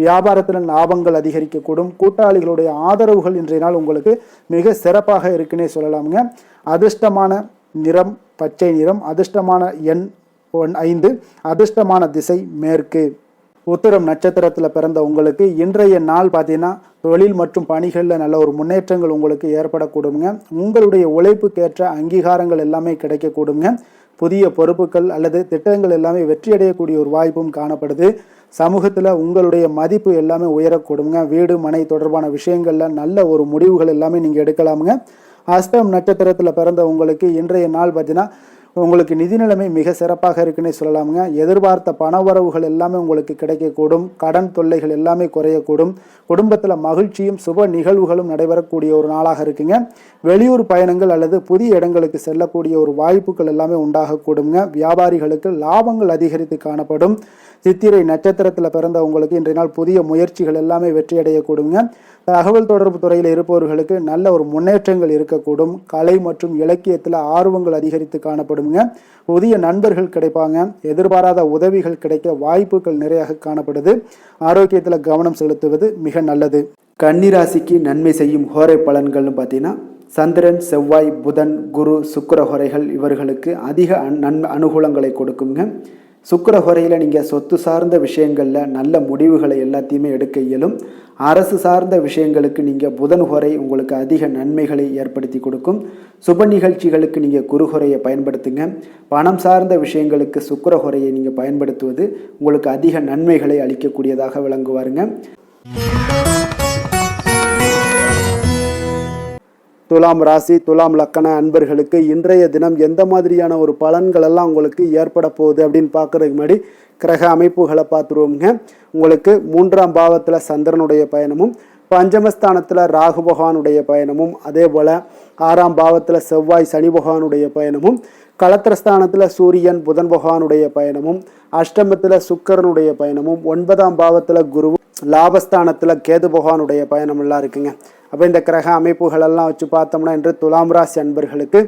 வியாபாரத்தில் லாபங்கள் அதிகரிக்கக்கூடும். கூட்டாளிகளுடைய ஆதரவுகள் இன்றைய நாள் உங்களுக்கு மிக சிறப்பாக இருக்குன்னே சொல்லலாமுங்க. அதிர்ஷ்டமான நிறம் பச்சை நிறம், அதிர்ஷ்டமான எண் 5, அதிர்ஷ்டமான திசை மேற்கு. உத்திரம் நட்சத்திரத்தில் பிறந்த உங்களுக்கு இன்றைய நாள் பார்த்தீங்கன்னா தொழில் மற்றும் பணிகளில் நல்ல ஒரு முன்னேற்றங்கள் உங்களுக்கு ஏற்படக்கூடுங்க. உங்களுடைய உழைப்புக்கேற்ற அங்கீகாரங்கள் எல்லாமே கிடைக்கக்கூடுங்க. புதிய பொறுப்புகள் அல்லது திட்டங்கள் எல்லாமே வெற்றியடையக்கூடிய ஒரு வாய்ப்பும் காணப்படுது. சமூகத்தில் உங்களுடைய மதிப்பு எல்லாமே உயரக்கூடுங்க. வீடு மனை தொடர்பான விஷயங்களில் நல்ல ஒரு முடிவுகள் எல்லாமே நீங்கள் எடுக்கலாமுங்க. அஸ்தம் நட்சத்திரத்தில் பிறந்த உங்களுக்கு இன்றைய நாள் பார்த்தீங்கன்னா உங்களுக்கு நிதி நிலைமை மிக சிறப்பாக இருக்குன்னே சொல்லலாமுங்க. எதிர்பார்த்த பணவரவுகள் எல்லாமே உங்களுக்கு கிடைக்கக்கூடும். கடன் தொல்லைகள் எல்லாமே குறையக்கூடும். குடும்பத்தில் மகிழ்ச்சியும் சுப நிகழ்வுகளும் நடைபெறக்கூடிய ஒரு நாளாக இருக்குங்க. வெளியூர் பயணங்கள் அல்லது புதிய இடங்களுக்கு செல்லக்கூடிய ஒரு வாய்ப்புகள் எல்லாமே உண்டாகக்கூடுங்க. வியாபாரிகளுக்கு லாபங்கள் அதிகரித்து காணப்படும். சித்திரை நட்சத்திரத்தில் பிறந்த உங்களுக்கு இன்றைய நாள் புதிய முயற்சிகள் எல்லாமே வெற்றியடையக்கூடுங்க. தகவல் தொடர்பு துறையில் இருப்பவர்களுக்கு நல்ல ஒரு முன்னேற்றங்கள் இருக்கக்கூடும். கலை மற்றும் இலக்கியத்தில் ஆர்வங்கள் அதிகரித்து காணப்படுங்க. புதிய நண்பர்கள் கிடைப்பாங்க. எதிர்பாராத உதவிகள் கிடைக்க வாய்ப்புகள் நிறைய காணப்படுது. ஆரோக்கியத்தில் கவனம் செலுத்துவது மிக நல்லது. கன்னிராசிக்கு நன்மை செய்யும் ஹோரை பலன்கள்னு பார்த்தீங்கன்னா சந்திரன், செவ்வாய், புதன், குரு, சுக்கிர ஹோரைகள் இவர்களுக்கு அதிக அனுகூலங்களை கொடுக்குங்க. சுக்கிர ஹோரையில் நீங்கள் சொத்து சார்ந்த விஷயங்களில் நல்ல முடிவுகளை எல்லாத்தையுமே எடுக்க இயலும். அரசு சார்ந்த விஷயங்களுக்கு நீங்கள் புதன் ஹோரை உங்களுக்கு அதிக நன்மைகளை ஏற்படுத்தி கொடுக்கும். சுப நிகழ்ச்சிகளுக்கு நீங்கள் குரு ஹோரையை பயன்படுத்துங்க. பணம் சார்ந்த விஷயங்களுக்கு சுக்கிர ஹோரையை நீங்கள் பயன்படுத்துவது உங்களுக்கு அதிக நன்மைகளை அளிக்கக்கூடியதாக விளங்குவாருங்க. துலாம் ராசி துலாம் லக்கண அன்பர்களுக்கு இன்றைய தினம் எந்த மாதிரியான ஒரு பலன்கள் எல்லாம் உங்களுக்கு ஏற்பட போகுது அப்படின்னு பார்க்கறதுக்கு முன்னாடி கிரக அமைப்புகளை பார்த்துருவோங்க. உங்களுக்கு 3ஆம் பாவத்தில் சந்திரனுடைய பயணமும், பஞ்சமஸ்தானத்தில் ராகு பகவானுடைய பயணமும், அதே போல் 6ஆம் பாவத்தில் செவ்வாய் சனி பகவானுடைய பயணமும், களத்திரஸ்தானத்தில் சூரியன் புதன் பகவானுடைய பயணமும், அஷ்டமத்தில் சுக்கிரனுடைய பயணமும், 9ஆம் பாவத்தில் குருவும், லாபஸ்தானத்தில் கேது பகவானுடைய பயணம் எல்லாம் இருக்குங்க. அப்போ இந்த கிரக அமைப்புகளெல்லாம் வச்சு பார்த்தோம்னா இன்று துலாம் ராசி அன்பர்களுக்கு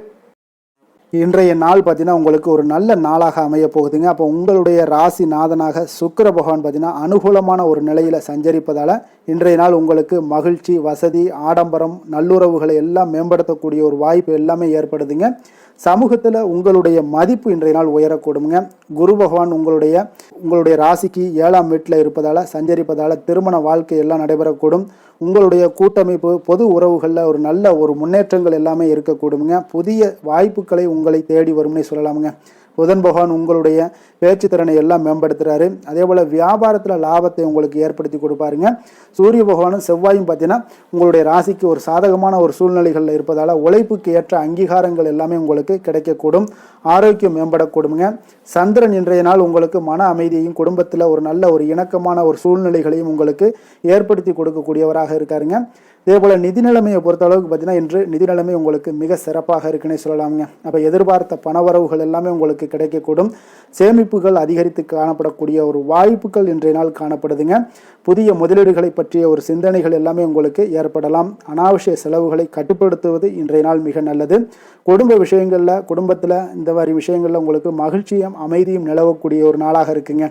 இன்றைய நாள் பார்த்தீங்கன்னா உங்களுக்கு ஒரு நல்ல நாளாக அமைய போகுதுங்க. அப்போ உங்களுடைய ராசி நாதனாக சுக்கிர பகவான் பார்த்தீங்கன்னா அனுகூலமான ஒரு நிலையில் சஞ்சரிப்பதால் இன்றைய நாள் உங்களுக்கு மகிழ்ச்சி, வசதி, ஆடம்பரம், நல்லுறவுகளை எல்லாம் மேம்படுத்தக்கூடிய ஒரு வாய்ப்பு எல்லாமே ஏற்படுதுங்க. சமூகத்தில் உங்களுடைய மதிப்பு இன்றைய நாள் உயரக்கூடுங்க. குரு பகவான் உங்களுடைய ராசிக்கு 7ஆம் வீட்டில் இருப்பதால் சஞ்சரிப்பதால் திருமண வாழ்க்கை எல்லாம் நடைபெறக்கூடும். உங்களுடைய கூட்டமைப்பு, பொது உறவுகளில் ஒரு நல்ல ஒரு முன்னேற்றங்கள் எல்லாமே இருக்கக்கூடுங்க. புதிய வாய்ப்புகளை உங்களை தேடி வரும்னே சொல்லலாமுங்க. புதன் பகவான் உங்களுடைய பேச்சு திறனை எல்லாம் மேம்படுத்துகிறாரு. அதே போல் வியாபாரத்தில் லாபத்தை உங்களுக்கு ஏற்படுத்தி கொடுப்பாருங்க. சூரிய பகவானும் செவ்வாயும் பார்த்தீங்கன்னா உங்களுடைய ராசிக்கு ஒரு சாதகமான ஒரு சூழ்நிலைகளில் இருப்பதால் உழைப்புக்கு ஏற்ற அங்கீகாரங்கள் எல்லாமே உங்களுக்கு கிடைக்கக்கூடும். ஆரோக்கியம் மேம்படக்கூடுங்க. சந்திரன் இன்றைய நாள் உங்களுக்கு மன அமைதியையும் குடும்பத்தில் ஒரு நல்ல ஒரு இணக்கமான ஒரு சூழ்நிலைகளையும் உங்களுக்கு ஏற்படுத்தி கொடுக்கக்கூடியவராக இருக்காருங்க. இதே போல் நிதி நிலைமையை பொறுத்த அளவுக்கு பார்த்தீங்கன்னா இன்று நிதி நிலைமை உங்களுக்கு மிக சிறப்பாக இருக்குன்னே சொல்லலாமுங்க. அப்போ எதிர்பார்த்த பணவரவுகள் எல்லாமே உங்களுக்கு கிடைக்கக்கூடும். சேமிப்புகள் அதிகரித்து காணப்படக்கூடிய ஒரு வாய்ப்புகள் இன்றைய நாள் காணப்படுதுங்க. புதிய முதலீடுகளை பற்றிய ஒரு சிந்தனைகள் எல்லாமே உங்களுக்கு ஏற்படலாம். அனாவசிய செலவுகளை கட்டுப்படுத்துவது இன்றைய நாள் மிக நல்லது. குடும்ப விஷயங்களில், குடும்பத்தில் இந்த மாதிரி விஷயங்களில் உங்களுக்கு மகிழ்ச்சியும் அமைதியும் நிலவக்கூடிய ஒரு நாளாக இருக்குங்க.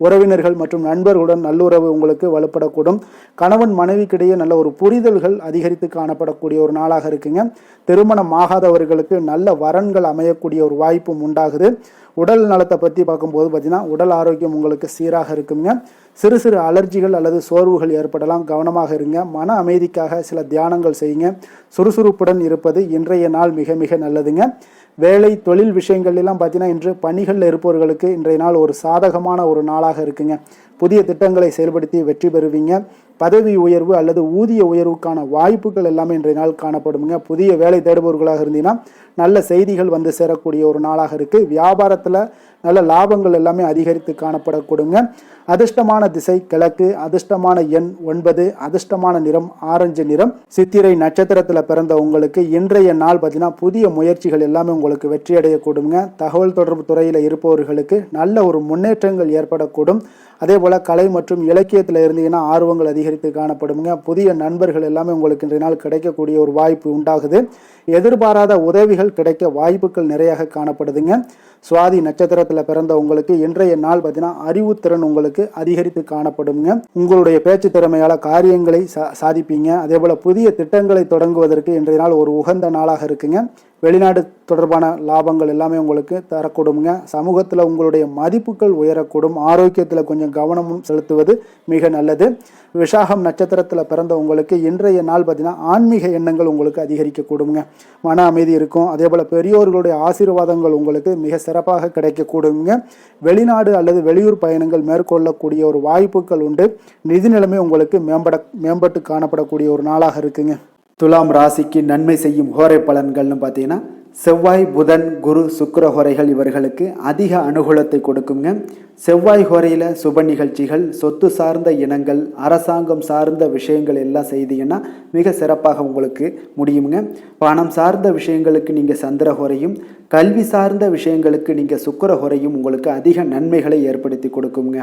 உறவினர்கள் மற்றும் நண்பர்களுடன் நல்லுறவு உங்களுக்கு வலுப்படக்கூடும். கணவன் மனைவிக்கிடையே நல்ல ஒரு புரிதல்கள் அதிகரித்து காணப்படக்கூடிய ஒரு நாளாக இருக்குங்க. திருமணம் ஆகாதவர்களுக்கு நல்ல வரன்கள் அமையக்கூடிய ஒரு வாய்ப்பும் உண்டாகுது. உடல் நலத்தை பற்றி பார்க்கும்போது பார்த்தீங்கன்னா உடல் ஆரோக்கியம் உங்களுக்கு சீராக இருக்குங்க. சிறு சிறு அலர்ஜிகள் அல்லது சோர்வுகள் ஏற்படலாம், கவனமாக இருங்க. மன அமைதிக்காக சில தியானங்கள் செய்யுங்க. சுறுசுறுப்புடன் இருப்பது இன்றைய நாள் மிக மிக நல்லதுங்க. வேலை தொழில் விஷயங்கள் எல்லாம் பார்த்தீங்கன்னா இன்று பணிகளில் இருப்பவர்களுக்கு இன்றைய நாள் ஒரு சாதகமான ஒரு நாளாக இருக்குங்க. புதிய திட்டங்களை செயல்படுத்தி வெற்றி பெறுவீங்க. பதவி உயர்வு அல்லது ஊதிய உயர்வுக்கான வாய்ப்புகள் எல்லாமே இன்றைய நாள் காணப்படுங்க. புதிய வேலை தேடுபவர்களாக இருந்தீங்கன்னா நல்ல செய்திகள் வந்து சேரக்கூடிய ஒரு நாளாக இருக்குது. வியாபாரத்தில் நல்ல லாபங்கள் எல்லாமே அதிகரித்து காணப்படக்கூடுங்க. அதிர்ஷ்டமான திசை கிழக்கு, அதிர்ஷ்டமான எண் 9, அதிர்ஷ்டமான நிறம் ஆரஞ்சு நிறம். சித்திரை நட்சத்திரத்தில் பிறந்த உங்களுக்கு இன்றைய நாள் பார்த்தீங்கன்னா புதிய முயற்சிகள் எல்லாமே உங்களுக்கு வெற்றியடையக்கூடுங்க. தகவல் தொடர்பு துறையில் இருப்பவர்களுக்கு நல்ல ஒரு முன்னேற்றங்கள் ஏற்படக்கூடும். அதே போல் கலை மற்றும் இலக்கியத்தில் இருந்தீங்கன்னா ஆர்வங்கள் அதிகரித்து காணப்படுங்க. புதிய நண்பர்கள் எல்லாமே உங்களுக்கு இன்றைய நாள் கிடைக்கக்கூடிய ஒரு வாய்ப்பு உண்டாகுது. எதிர்பாராத உதவிகள் கிடைக்க வாய்ப்புகள் நிறையாக காணப்படுதுங்க. சுவாதி நட்சத்திரத்தில் பிறந்த உங்களுக்கு இன்றைய நாள் பார்த்தீங்கன்னா அறிவுத்திறன் உங்களுக்கு அதிகரித்து காணப்படுங்க. உங்களுடைய பேச்சு திறமையால் காரியங்களை சாதிப்பீங்க. அதே போல் புதிய திட்டங்களை தொடங்குவதற்கு இன்றைய நாள் ஒரு உகந்த நாளாக இருக்குங்க. வெளிநாடு தொடர்பான லாபங்கள் எல்லாமே உங்களுக்கு தரக்கூடுங்க. சமூகத்தில் உங்களுடைய மதிப்புகள் உயரக்கூடும். ஆரோக்கியத்தில் கொஞ்சம் கவனமும் செலுத்துவது மிக நல்லது. விசாகம் நட்சத்திரத்தில் பிறந்த உங்களுக்கு இன்றைய நாள் பார்த்தீங்கன்னா ஆன்மீக எண்ணங்கள் உங்களுக்கு அதிகரிக்கக்கூடுங்க. மன அமைதி இருக்கும். அதே போல் பெரியோர்களுடைய ஆசீர்வாதங்கள் உங்களுக்கு மிக சிறப்பாக கிடைக்கக்கூடுங்க. வெளிநாடு அல்லது வெளியூர் பயணங்கள் மேற்கொள்ளக்கூடிய ஒரு வாய்ப்புகள் உண்டு. நிதி நிலைமை உங்களுக்கு மேம்பட்டு காணப்படக்கூடிய ஒரு நாளாக இருக்குங்க. துலாம் ராசிக்கு நன்மை செய்யும் ஹோரை பலன்கள்னு பார்த்தீங்கன்னா செவ்வாய் புதன் குரு சுக்கிர ஹோரைகள் இவர்களுக்கு அதிக அனுகூலத்தை கொடுக்குங்க. செவ்வாய் ஹோரையில் சுப நிகழ்ச்சிகள், சொத்து சார்ந்த இனங்கள், அரசாங்கம் சார்ந்த விஷயங்கள் எல்லாம் செய்தீங்கன்னா மிக சிறப்பாக உங்களுக்கு முடியுங்க. பணம் சார்ந்த விஷயங்களுக்கு நீங்கள் சந்திர ஹோரையும், கல்வி சார்ந்த விஷயங்களுக்கு நீங்கள் சுக்கிர ஹோரையும் உங்களுக்கு அதிக நன்மைகளை ஏற்படுத்தி கொடுக்குங்க.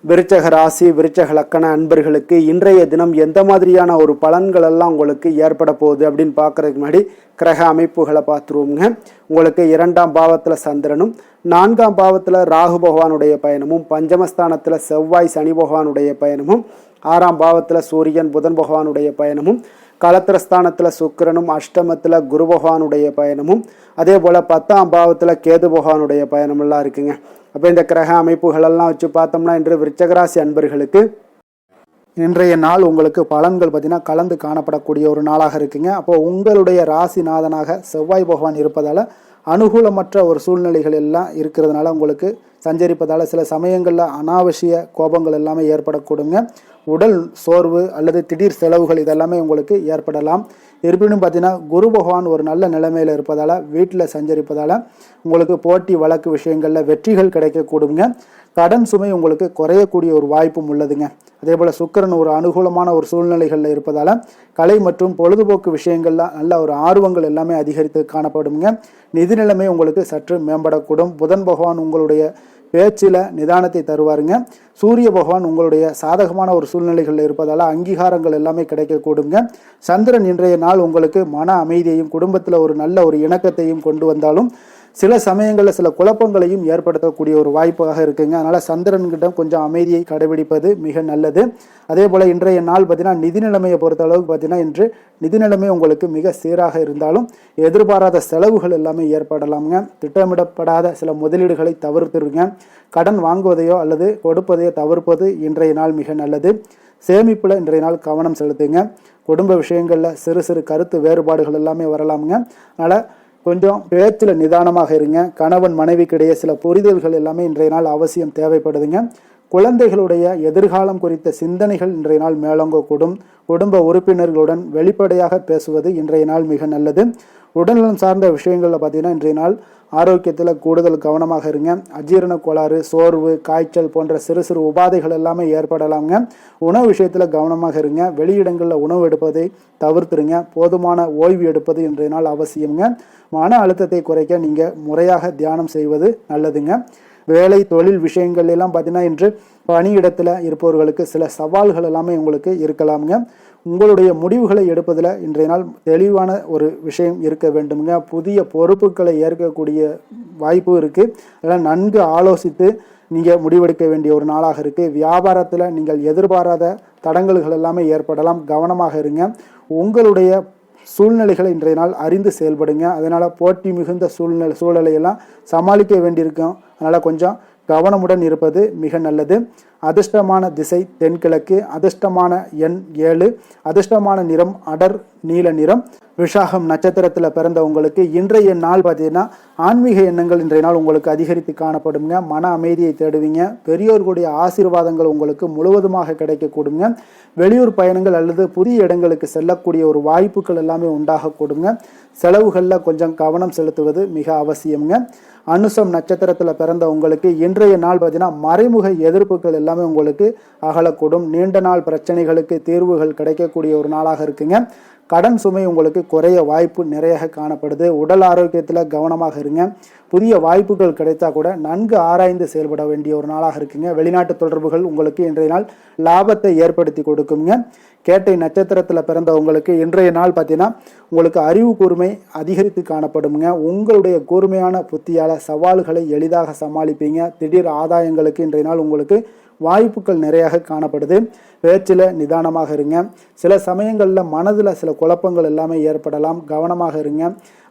விருச்சக ராசி விருச்சக லக்கண அன்பர்களுக்கு இன்றைய தினம் எந்த மாதிரியான ஒரு பலன்கள் எல்லாம் உங்களுக்கு ஏற்பட போகுது அப்படின்னு பார்க்கறதுக்கு முன்னாடி கிரக அமைப்புகளை பார்த்துருவோங்க. உங்களுக்கு 2ஆம் பாவத்தில் சந்திரனும், 4ஆம் பாவத்தில் ராகு பகவானுடைய பயணமும், பஞ்சமஸ்தானத்தில் செவ்வாய் சனி பகவானுடைய பயணமும், 6ஆம் பாவத்தில் சூரியன் புதன் பகவானுடைய பயணமும், களத்திரஸ்தானத்தில் சுக்கிரனும், அஷ்டமத்தில் குரு பகவானுடைய பயணமும், அதே போல் 10ஆம் பாவத்தில் கேது பகவானுடைய பயணமெல்லாம் இருக்குங்க. அப்போ இந்த கிரக அமைப்புகளெல்லாம் வச்சு பார்த்தோம்னா இன்று விருச்சகராசி அன்பர்களுக்கு இன்றைய நாள் உங்களுக்கு பலன்கள் பார்த்தீங்கன்னா கலந்து காணப்படக்கூடிய ஒரு நாளாக இருக்குங்க. அப்போ உங்களுடைய ராசிநாதனாக செவ்வாய் பகவான் இருப்பதால் அனுகூலமற்ற ஒரு சூழ்நிலைகள் எல்லாம் இருக்கிறதுனால உங்களுக்கு சஞ்சரிப்பதால் சில சமயங்களில் அனாவசிய கோபங்கள் எல்லாமே ஏற்படக்கூடுங்க. உடல் சோர்வு அல்லது திடீர் செலவுகள் இதெல்லாமே உங்களுக்கு ஏற்படலாம். இருப்பினும் பார்த்தீங்கன்னா குரு பகவான் ஒரு நல்ல நிலைமையில் இருப்பதால் வீட்டில் சஞ்சரிப்பதால் உங்களுக்கு போட்டி வழக்கு விஷயங்களில் வெற்றிகள் கிடைக்கக்கூடுங்க. கடன் சுமை உங்களுக்கு குறையக்கூடிய ஒரு வாய்ப்பும் உள்ளதுங்க. அதே போல் சுக்கிரன் ஒரு அனுகூலமான ஒரு சூழ்நிலைகளில் இருப்பதால் கலை மற்றும் பொழுதுபோக்கு விஷயங்கள்ல நல்ல ஒரு ஆர்வங்கள் எல்லாமே அதிகரித்து காணப்படுங்க. நிதி நிலைமை உங்களுக்கு சற்று மேம்படக்கூடும். புதன் பகவான் உங்களுடைய பேச்சில் நிதானத்தை தருவாருங்க. சூரிய பகவான் உங்களுடைய சாதகமான ஒரு சூழ்நிலைகளில் இருப்பதால் அங்கீகாரங்கள் எல்லாமே கிடைக்கக்கூடுங்க. சந்திரன் இன்றைய நாள் உங்களுக்கு மன அமைதியையும் குடும்பத்தில் ஒரு நல்ல ஒரு இணக்கத்தையும் கொண்டு வந்தாலும் சில சமயங்களில் சில குழப்பங்களையும் ஏற்படுத்தக்கூடிய ஒரு வாய்ப்பாக இருக்குங்க. அதனால் சந்திரன்கிட்ட கொஞ்சம் அமைதியை கடைபிடிப்பது மிக நல்லது. அதே போல் இன்றைய நாள் பார்த்தீங்கன்னா நிதி நிலைமையை பொறுத்த அளவுக்கு பார்த்தீங்கன்னா இன்று நிதி நிலைமை உங்களுக்கு மிக சீராக இருந்தாலும் எதிர்பாராத செலவுகள் எல்லாமே ஏற்படலாமுங்க. திட்டமிடப்படாத சில முதலீடுகளை தவிர்த்துருங்க. கடன் வாங்குவதையோ அல்லது கொடுப்பதையோ தவிர்ப்பது இன்றைய நாள் மிக நல்லது. சேமிப்பில் இன்றைய நாள் கவனம் செலுத்துங்க. குடும்ப விஷயங்களில் சிறு சிறு கருத்து வேறுபாடுகள் எல்லாமே வரலாமுங்க. அதனால் கொஞ்சம் பேச்சில் நிதானமாக இருங்க. கணவன் மனைவிக்கிடையே சில புரிதல்கள் எல்லாமே இன்றைய நாள் அவசியம் தேவைப்படுதுங்க. குழந்தைகளுடைய எதிர்காலம் குறித்த சிந்தனைகள் இன்றைய நாள் மேலோங்கக்கூடும். குடும்ப உறுப்பினர்களுடன் வெளிப்படையாக பேசுவது இன்றைய நாள் மிக நல்லது. உடல்நலம் சார்ந்த விஷயங்களில் பார்த்தீங்கன்னா இன்றைய நாள் ஆரோக்கியத்தில் கூடுதல் கவனமாக இருங்க. அஜீரண கோளாறு, சோர்வு, காய்ச்சல் போன்ற சிறு சிறு உபாதைகள் எல்லாமே ஏற்படலாங்க. உணவு விஷயத்தில் கவனமாக இருங்க. வெளியிடங்களில் உணவு எடுப்பதை தவிர்த்துருங்க. போதுமான ஓய்வு எடுப்பது இன்றைய நாள் அவசியங்க. மன அழுத்தத்தை குறைக்க நீங்கள் முறையாக தியானம் செய்வது நல்லதுங்க. வேலை தொழில் விஷயங்கள் எல்லாம் பார்த்தீங்கன்னா இன்று பணியிடத்தில் இருப்பவர்களுக்கு சில சவால்கள் எல்லாமே உங்களுக்கு இருக்கலாமுங்க. உங்களுடைய முடிவுகளை எடுப்பதில் இன்றைய நாள் தெளிவான ஒரு விஷயம் இருக்க வேண்டுமுங்க. புதிய பொறுப்புகளை ஏற்கக்கூடிய வாய்ப்பு இருக்குது. அதெல்லாம் நன்கு ஆலோசித்து நீங்கள் முடிவெடுக்க வேண்டிய ஒரு நாளாக இருக்குது. வியாபாரத்தில் நீங்கள் எதிர்பாராத தடங்கல்கள் எல்லாமே ஏற்படலாம். கவனமாக இருங்க. உங்களுடைய சூழ்நிலைகளை இன்றைய நாள் அறிந்து செயல்படுங்க. அதனால் போட்டி மிகுந்த சூழலையெல்லாம் சமாளிக்க வேண்டியிருக்கும். அதனால் கொஞ்சம் கவனமுடன் இருப்பது மிக நல்லது. அதிர்ஷ்டமான திசை தென்கிழக்கு. அதிர்ஷ்டமான எண் 7. அதிர்ஷ்டமான நிறம் அடர் நீல நிறம். விஷாகம் நட்சத்திரத்தில் பிறந்த உங்களுக்கு இன்றைய நாள் பார்த்தீங்கன்னா ஆன்மீக எண்ணங்கள் இன்றைய நாள் உங்களுக்கு அதிகரித்து காணப்படுங்க. மன அமைதியை தேடுவீங்க. பெரியோர்களுடைய ஆசீர்வாதங்கள் உங்களுக்கு முழுவதுமாக கிடைக்கக்கூடுங்க. வெளியூர் பயணங்கள் அல்லது புதிய இடங்களுக்கு செல்லக்கூடிய ஒரு வாய்ப்புகள் எல்லாமே உண்டாகக்கூடுங்க. செலவுகளில் கொஞ்சம் கவனம் செலுத்துவது மிக அவசியம்ங்க. அனுசம் நட்சத்திரத்தில் பிறந்த உங்களுக்கு இன்றைய நாள் பார்த்தீங்கன்னா மறைமுக எதிர்ப்புகள் எல்லாமே உங்களுக்கு அகலக்கூடும். நீண்ட நாள் பிரச்சனைகளுக்கு தீர்வுகள் கிடைக்கக்கூடிய ஒரு நாளாக இருக்குங்க. கடன் சுமை உங்களுக்கு குறைய வாய்ப்பு நிறைய காணப்படுது. உடல் ஆரோக்கியத்தில் கவனமாக இருங்க. புதிய வாய்ப்புகள் கிடைத்தா கூட நன்கு ஆராய்ந்து செயல்பட வேண்டிய ஒரு நாளாக இருக்குங்க. வெளிநாட்டு தொடர்புகள் உங்களுக்கு இன்றைய நாள் லாபத்தை ஏற்படுத்தி கொடுக்குங்க. கேட்டை நட்சத்திரத்தில் பிறந்த உங்களுக்கு இன்றைய நாள் பார்த்தீங்கன்னா உங்களுக்கு அறிவு கூர்மை அதிகரித்து காணப்படுங்க. உங்களுடைய கூர்மையான புத்தியால் சவால்களை எளிதாக சமாளிப்பீங்க. திடீர் ஆதாயங்களுக்கு இன்றைய நாள் உங்களுக்கு வாய்ப்புகள் நிறையாக காணப்படுது. பேச்சில் நிதானமாக இருங்க. சில சமயங்களில் மனதில் சில குழப்பங்கள் எல்லாமே ஏற்படலாம். கவனமாக இருங்க.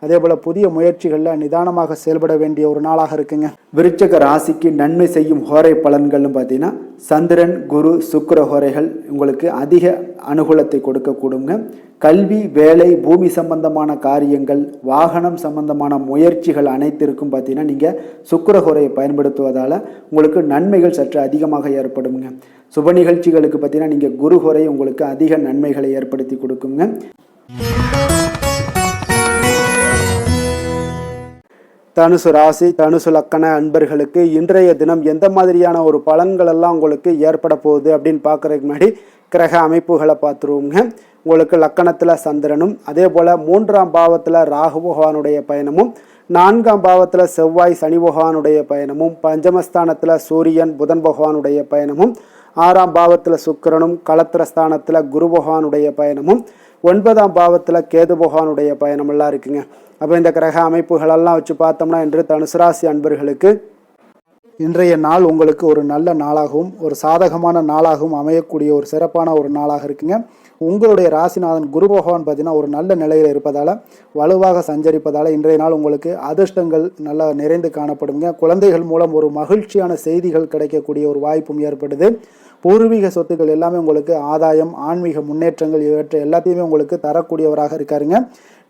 அதே போல் புதிய முயற்சிகளில் நிதானமாக செயல்பட வேண்டிய ஒரு நாளாக இருக்குங்க. விருச்சக ராசிக்கு நன்மை செய்யும் ஹோரை பலன்கள்னு பார்த்தீங்கன்னா சந்திரன், குரு, சுக்கிர ஹோரைகள் உங்களுக்கு அதிக அனுகூலத்தை கொடுக்கக்கூடுங்க. கல்வி, வேலை, பூமி சம்பந்தமான காரியங்கள், வாகனம் சம்பந்தமான முயற்சிகள் அனைத்திற்கும் பார்த்தீங்கன்னா நீங்கள் சுக்கிரஹோரையை பயன்படுத்துவதால் உங்களுக்கு நன்மைகள் சற்று அதிகமாக ஏற்படுங்க. சுப நிகழ்ச்சிகளுக்கு பார்த்தீங்கன்னா நீங்கள் குருஹோரை உங்களுக்கு அதிக நன்மைகளை ஏற்படுத்தி கொடுக்குங்க. தனுசு ராசி, தனுசு லக்கண அன்பர்களுக்கு இன்றைய தினம் எந்த மாதிரியான ஒரு பலன்கள் எல்லாம் உங்களுக்கு ஏற்பட போகுது அப்படின்னு பார்க்குறதுக்கு முன்னாடி கிரக அமைப்புகளை பார்த்துருவோங்க. உங்களுக்கு லக்கணத்தில் சந்திரனும், அதே போல் 3ஆம் பாவத்தில் ராகு பகவானுடைய பயணமும், 4ஆம் பாவத்தில் செவ்வாய் சனி பகவானுடைய பயணமும், பஞ்சமஸ்தானத்தில் சூரியன் புதன் பகவானுடைய பயணமும், 6ஆம் பாவத்தில் சுக்கிரனும், களத்திரஸ்தானத்தில் குரு பகவானுடைய பயணமும், 9ஆம் பாவத்தில் கேது பகவானுடைய பயணமெல்லாம் இருக்குங்க. அப்போ இந்த கிரக அமைப்புகளெல்லாம் வச்சு பார்த்தோம்னா இன்று தனுசு ராசி அன்பர்களுக்கு இன்றைய நாள் உங்களுக்கு ஒரு நல்ல நாளாகவும் ஒரு சாதகமான நாளாகவும் அமையக்கூடிய ஒரு சிறப்பான ஒரு நாளாக இருக்குங்க. உங்களுடைய ராசிநாதன் குரு பகவான் பார்த்தீங்கன்னா ஒரு நல்ல நிலையில் இருப்பதால் வலுவாக சஞ்சரிப்பதால் இன்றைய நாள் உங்களுக்கு அதிர்ஷ்டங்கள் நல்லா நிறைந்து காணப்படுங்க. குழந்தைகள் மூலம் ஒரு மகிழ்ச்சியான செய்திகள் கிடைக்கக்கூடிய ஒரு வாய்ப்பும் ஏற்படுது. பூர்வீக சொத்துக்கள் எல்லாமே உங்களுக்கு ஆதாயம், ஆன்மீக முன்னேற்றங்கள் இவற்றை எல்லாத்தையுமே உங்களுக்கு தரக்கூடியவராக இருக்காருங்க.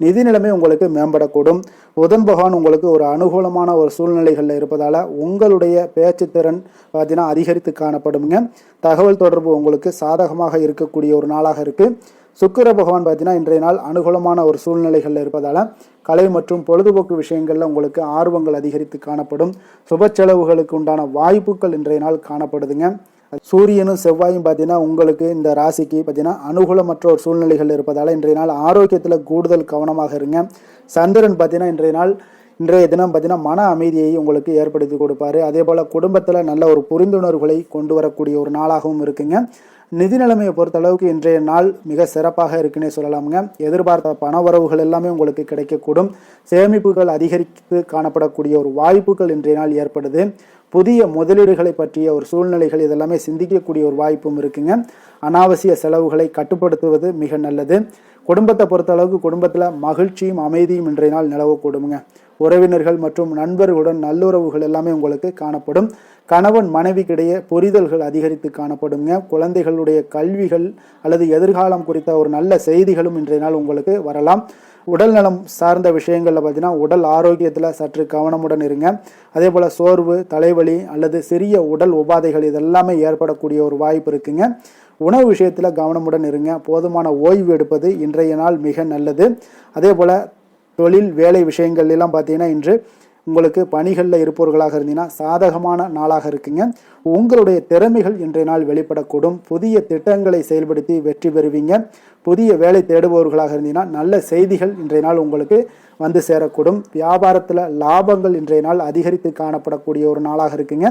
நிதி நிலைமை உங்களுக்கு மேம்படக்கூடும். புதன் பகவான் உங்களுக்கு ஒரு அனுகூலமான ஒரு சூழ்நிலைகளில் இருப்பதால் உங்களுடைய பேச்சு திறன் பார்த்தீங்கன்னா அதிகரித்து காணப்படுங்க. தகவல் தொடர்பு உங்களுக்கு சாதகமாக இருக்கக்கூடிய ஒரு நாளாக இருக்குது. சுக்கிர பகவான் பார்த்தீங்கன்னா இன்றைய நாள் அனுகூலமான ஒரு சூழ்நிலைகளில் இருப்பதால் கலை மற்றும் பொழுதுபோக்கு விஷயங்களில் உங்களுக்கு ஆர்வங்கள் அதிகரித்து காணப்படும். சுப செலவுகளுக்கு உண்டான வாய்ப்புகள் இன்றைய நாள் காணப்படுதுங்க. சூரியனும் செவ்வாயும் பார்த்தீங்கன்னா உங்களுக்கு இந்த ராசிக்கு பார்த்தீங்கன்னா அனுகூலமற்ற ஒரு சூழ்நிலைகள் இருப்பதால் இன்றைய நாள் ஆரோக்கியத்தில் கூடுதல் கவனமாக இருங்க. சந்திரன் பார்த்தீங்கன்னா இன்றைய தினம் பார்த்தீங்கன்னா மன அமைதியை உங்களுக்கு ஏற்படுத்தி கொடுப்பாரு. அதே போல் குடும்பத்தில் நல்ல ஒரு புரிந்துணர்வுகளை கொண்டு வரக்கூடிய ஒரு நாளாகவும் இருக்குங்க. நிதி நிலைமையை பொறுத்த அளவுக்கு இன்றைய நாள் மிக சிறப்பாக இருக்குன்னே சொல்லலாமுங்க. எதிர்பார்த்த பண வரவுகள் எல்லாமே உங்களுக்கு கிடைக்கக்கூடும். சேமிப்புகள் அதிகரித்து காணப்படக்கூடிய ஒரு வாய்ப்புகள் இன்றைய நாள் ஏற்படுது. புதிய முதலீடுகளை பற்றிய ஒரு சூழ்நிலைகள் இதெல்லாமே சிந்திக்கக்கூடிய ஒரு வாய்ப்பும் இருக்குங்க. அனாவசிய செலவுகளை கட்டுப்படுத்துவது மிக நல்லது. குடும்பத்தை பொறுத்த அளவுக்கு குடும்பத்தில் மகிழ்ச்சியும் அமைதியும் இன்றைய நாள் நிலவக்கூடுங்க. உறவினர்கள் மற்றும் நண்பர்களுடன் நல்லுறவுகள் எல்லாமே உங்களுக்கு காணப்படும். கணவன் மனைவிக்கிடையே புரிதல்கள் அதிகரித்து காணப்படுங்க. குழந்தைகளுடைய கல்விகள் அல்லது எதிர்காலம் குறித்த ஒரு நல்ல செய்திகளும் இன்றைய நாள் உங்களுக்கு வரலாம். உடல் நலம் சார்ந்த விஷயங்களில் பார்த்தீங்கன்னா உடல் ஆரோக்கியத்தில் சற்று கவனமுடன் இருங்க. அதே போல் சோர்வு, தலைவலி அல்லது சிறிய உடல் உபாதைகள் இதெல்லாமே ஏற்படக்கூடிய ஒரு வாய்ப்பு இருக்குங்க. உணவு விஷயத்தில் கவனமுடன் இருங்க. போதுமான ஓய்வு எடுப்பது இன்றைய நாள் மிக நல்லது. அதே போல் தொழில் வேலை விஷயங்கள் எல்லாம் பார்த்தீங்கன்னா இன்று உங்களுக்கு பணிகளில் இருப்பவர்களாக இருந்தீங்கன்னா சாதகமான நாளாக இருக்குங்க. உங்களுடைய திறமைகள் இன்றைய நாள் வெளிப்படக்கூடும். புதிய திட்டங்களை செயல்படுத்தி வெற்றி பெறுவீங்க. புதிய வேலை தேடுபவர்களாக இருந்தீங்கன்னா நல்ல செய்திகள் இன்றைய நாள் உங்களுக்கு வந்து சேரக்கூடும். வியாபாரத்தில் லாபங்கள் இன்றைய நாள் அதிகரித்து காணப்படக்கூடிய ஒரு நாளாக இருக்குங்க.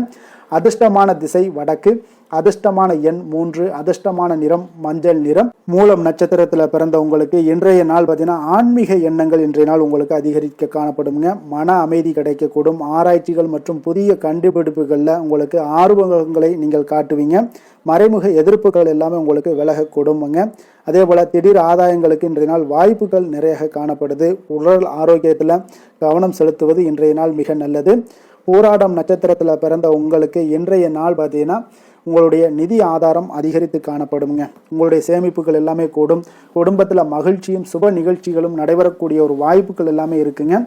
அதிர்ஷ்டமான திசை வடக்கு, அதிர்ஷ்டமான எண் 3, அதிர்ஷ்டமான நிறம் மஞ்சள் நிறம். மூலம் நட்சத்திரத்தில் பிறந்த உங்களுக்கு இன்றைய நாள் பார்த்தீங்கன்னா ஆன்மீக எண்ணங்கள் இன்றைய நாள் உங்களுக்கு அதிகரிக்க காணப்படுங்க. மன அமைதி கிடைக்கக்கூடும். ஆராய்ச்சிகள் மற்றும் புதிய கண்டுபிடிப்புகளில் உங்களுக்கு ஆர்வங்களை நீங்கள் காட்டுவீங்க. மறைமுக எதிர்ப்புகள் எல்லாமே உங்களுக்கு விலகக்கூடுங்க. அதே போல் திடீர் ஆதாயங்களுக்கு இன்றைய நாள் வாய்ப்புகள் நிறைய காணப்படுது. உடல் ஆரோக்கியத்தில் கவனம் செலுத்துவது இன்றைய நாள் மிக நல்லது. பூராடம் நட்சத்திரத்தில் பிறந்த உங்களுக்கு இன்றைய நாள் பார்த்தீங்கன்னா உங்களுடைய நிதி ஆதாரம் அதிகரித்து காணப்படுங்க. உங்களுடைய சேமிப்புகள் எல்லாமே கூடும். குடும்பத்தில் மகிழ்ச்சியும் சுப நிகழ்ச்சிகளும் நடைபெறக்கூடிய ஒரு வாய்ப்புகள் எல்லாமே இருக்குங்க.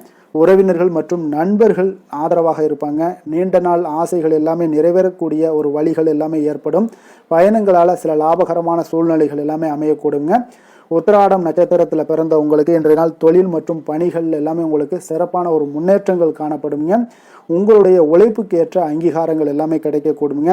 உறவினர்கள் மற்றும் நண்பர்கள் ஆதரவாக இருப்பாங்க. நீண்ட நாள் ஆசைகள் எல்லாமே நிறைவேறக்கூடிய ஒரு வழிகள் எல்லாமே ஏற்படும். பயணங்களால் சில லாபகரமான சூழ்நிலைகள் எல்லாமே அமையக்கூடுங்க. உத்திராடம் நட்சத்திரத்தில் பிறந்த உங்களுக்கு இன்றைய நாள் தொழில் மற்றும் பணிகள் எல்லாமே உங்களுக்கு சிறப்பான ஒரு முன்னேற்றங்கள் காணப்படுங்க. உங்களுடைய உழைப்புக்கு ஏற்ற அங்கீகாரங்கள் எல்லாமே கிடைக்கக்கூடுங்க.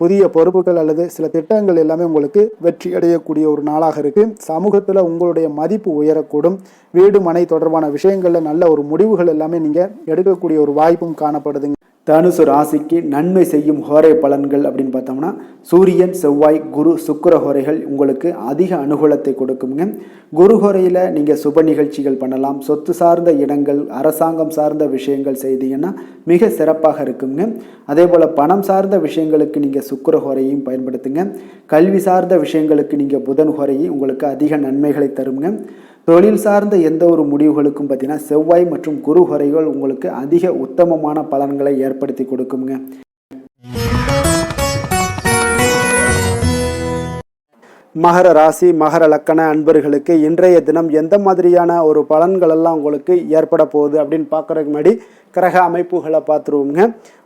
புதிய பொறுப்புகள் அல்லது சில திட்டங்கள் எல்லாமே உங்களுக்கு வெற்றி அடையக்கூடிய ஒரு நாளாக இருக்கு. சமூகத்தில் உங்களுடைய மதிப்பு உயரக்கூடும். வீடு மனை தொடர்பான விஷயங்கள்ல நல்ல ஒரு முடிவுகள் எல்லாமே நீங்க எடுக்கக்கூடிய ஒரு வாய்ப்பும் காணப்படுதுங்க. தனுசு ராசிக்கு நன்மை செய்யும் ஹோரை பலன்கள் அப்படின்னு பார்த்தோம்னா சூரியன், செவ்வாய், குரு, சுக்கிர ஹோரைகள் உங்களுக்கு அதிக அனுகூலத்தை கொடுக்குங்க. குரு ஹோரையில் நீங்கள் சுப நிகழ்ச்சிகள் பண்ணலாம். சொத்து சார்ந்த இடங்கள், அரசாங்கம் சார்ந்த விஷயங்கள் செய்தீங்கன்னா மிக சிறப்பாக இருக்குங்க. அதே போல் பணம் சார்ந்த விஷயங்களுக்கு நீங்கள் சுக்கிர ஹோரையும் பயன்படுத்துங்க. கல்வி சார்ந்த விஷயங்களுக்கு நீங்கள் புதன் ஹோரையும் உங்களுக்கு அதிக நன்மைகளை தருங்க. தொழில் சார்ந்த எந்த ஒரு முடிவுகளுக்கும் பார்த்தீங்கன்னா செவ்வாய் மற்றும் குரு ஹோரைகள் உங்களுக்கு அதிக உத்தமமான பலன்களை ஏற்படுத்தி கொடுக்குங்க. மகர ராசி, மகர லக்கண அன்பர்களுக்கு இன்றைய தினம் எந்த மாதிரியான ஒரு பலன்கள் எல்லாம் உங்களுக்கு ஏற்பட போகுது அப்படின்னு பார்க்கறதுக்கு முன்னாடி கிரக அமைப்புகளை பார்த்துருவோங்க.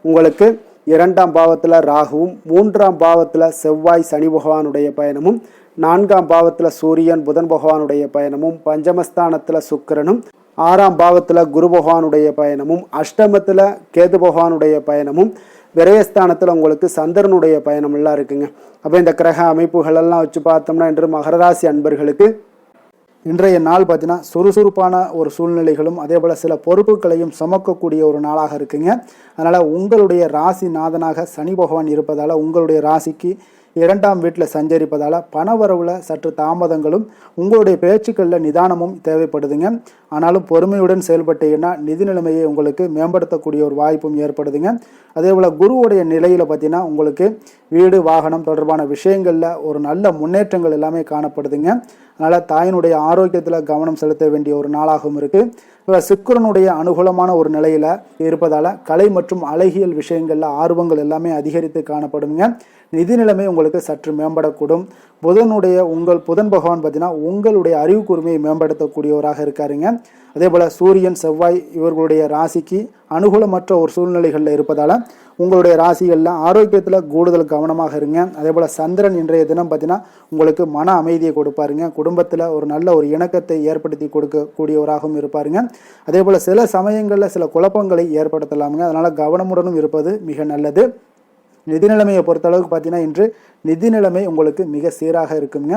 உங்களுக்கு 2ஆம் பாவத்தில் ராகுவும், 3ஆம் பாவத்தில் செவ்வாய் சனி பகவானுடைய பயணமும், 4ஆம் பாவத்தில் சூரியன் புதன் பகவானுடைய பயணமும், பஞ்சமஸ்தானத்தில் சுக்கிரனும், 6ஆம் பாவத்தில் குரு பகவானுடைய பயணமும், அஷ்டமத்தில் கேது பகவானுடைய பயணமும், விரயஸ்தானத்தில் உங்களுக்கு சந்திரனுடைய பயணம் எல்லாம் இருக்குங்க. அப்போ இந்த கிரக அமைப்புகள் எல்லாம் வச்சு பார்த்தோம்னா இன்று மகர ராசி அன்பர்களுக்கு இன்றைய நாள் பார்த்தீங்கன்னா சுறுசுறுப்பான ஒரு சூழ்நிலைகளும் அதே போல் சில பொறுப்புகளையும் சுமக்கக்கூடிய ஒரு நாளாக இருக்குங்க. அதனால் உங்களுடைய ராசி நாதனாக சனி பகவான் இருப்பதால் உங்களுடைய ராசிக்கு 2ஆம் வீட்டில் சஞ்சரிப்பதால் பணவரவில் சற்று தாமதங்களும் உங்களுடைய பேச்சுக்களில் நிதானமும் தேவைப்படுதுங்க. ஆனாலும் பொறுமையுடன் செயல்பட்டீங்கன்னா நிதி நிலைமையை உங்களுக்கு மேம்படுத்தக்கூடிய ஒரு வாய்ப்பும் ஏற்படுதுங்க. அதே போல் குருவுடைய நிலையில் பார்த்தீங்கன்னா உங்களுக்கு வீடு வாகனம் தொடர்பான விஷயங்களில் ஒரு நல்ல முன்னேற்றங்கள் எல்லாமே காணப்படுதுங்க. அதனால் தாயினுடைய ஆரோக்கியத்தில் கவனம் செலுத்த வேண்டிய ஒரு நாளாகவும் இருக்குது. இப்போ சுக்கிரனுடைய அனுகூலமான ஒரு நிலையில் இருப்பதால் கலை மற்றும் அழகியல் விஷயங்களில் ஆர்வங்கள் எல்லாமே அதிகரித்து காணப்படுங்க. நிதி நிலைமை உங்களுக்கு உங்களுக்கு சற்று மேம்படக்கூடும். புதன் பகவான் பார்த்தீங்கன்னா உங்களுடைய அறிவு கூர்மையை மேம்படுத்தக்கூடியவராக இருக்காருங்க. அதே போல் சூரியன் செவ்வாய் இவர்களுடைய ராசிக்கு அனுகூலமற்ற ஒரு சூழ்நிலைகளில் இருப்பதால் உங்களுடைய ராசிகளில் ஆரோக்கியத்தில் கூடுதல் கவனமாக இருங்க. அதே போல் சந்திரன் இன்றைய தினம் பார்த்தீங்கன்னா உங்களுக்கு மன அமைதியை கொடுப்பாருங்க. குடும்பத்தில் ஒரு நல்ல ஒரு இணக்கத்தை ஏற்படுத்தி கொடுக்கக்கூடியவராகவும் இருப்பாருங்க. அதே போல் சில சமயங்களில் சில குழப்பங்களை ஏற்படுத்தலாமுங்க. அதனால் கவனமுடனும் இருப்பது மிக நல்லது. நிதி நிலைமையை பொறுத்தளவுக்கு பார்த்தீங்கன்னா இன்று நிதி நிலைமை உங்களுக்கு மிக சீராக இருக்குங்க.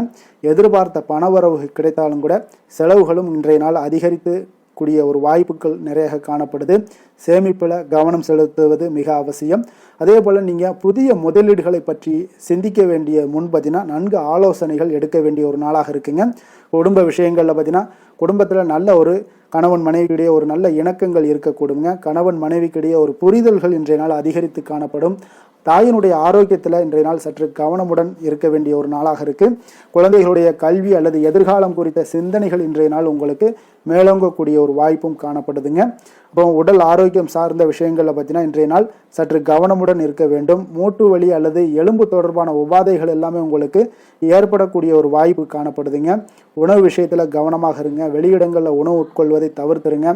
எதிர்பார்த்த பணவரவு கிடைத்தாலும் கூட செலவுகளும் இன்றைய நாள் அதிகரித்து கூடிய ஒரு வாய்ப்புகள் நிறைய காணப்படுது. சேமிப்பில் கவனம் செலுத்துவது மிக அவசியம். அதே போல் நீங்கள் புதிய முதலீடுகளை பற்றி சிந்திக்க வேண்டிய பார்த்தீங்கன்னா நன்கு ஆலோசனைகள் எடுக்க வேண்டிய ஒரு நாளாக இருக்குங்க. குடும்ப விஷயங்களில் பார்த்தீங்கன்னா குடும்பத்தில் நல்ல ஒரு கணவன் மனைவிக்கிடையே ஒரு நல்ல இணக்கங்கள் இருக்கக்கூடுங்க. கணவன் மனைவிக்கிடையே ஒரு புரிதல்கள் இன்றைய நாள் அதிகரித்து காணப்படும். தாயினுடைய ஆரோக்கியத்தில் இன்றைய நாள் சற்று கவனமுடன் இருக்க வேண்டிய ஒரு நாளாக இருக்குது. குழந்தைகளுடைய கல்வி அல்லது எதிர்காலம் குறித்த சிந்தனைகள் இன்றைய நாள் உங்களுக்கு மேலோங்கக்கூடிய ஒரு வாய்ப்பும் காணப்படுதுங்க. அப்புறம் உடல் ஆரோக்கியம் சார்ந்த விஷயங்களில் பார்த்தீங்கன்னா இன்றைய நாள் சற்று கவனமுடன் இருக்க வேண்டும். மூட்டு வலி அல்லது எலும்பு தொடர்பான உபாதைகள் எல்லாமே உங்களுக்கு ஏற்படக்கூடிய ஒரு வாய்ப்பு காணப்படுதுங்க. உணவு விஷயத்தில் கவனமாக இருங்க. வெளியிடங்களில் உணவு உட்கொள்வதை தவிர்த்துருங்க.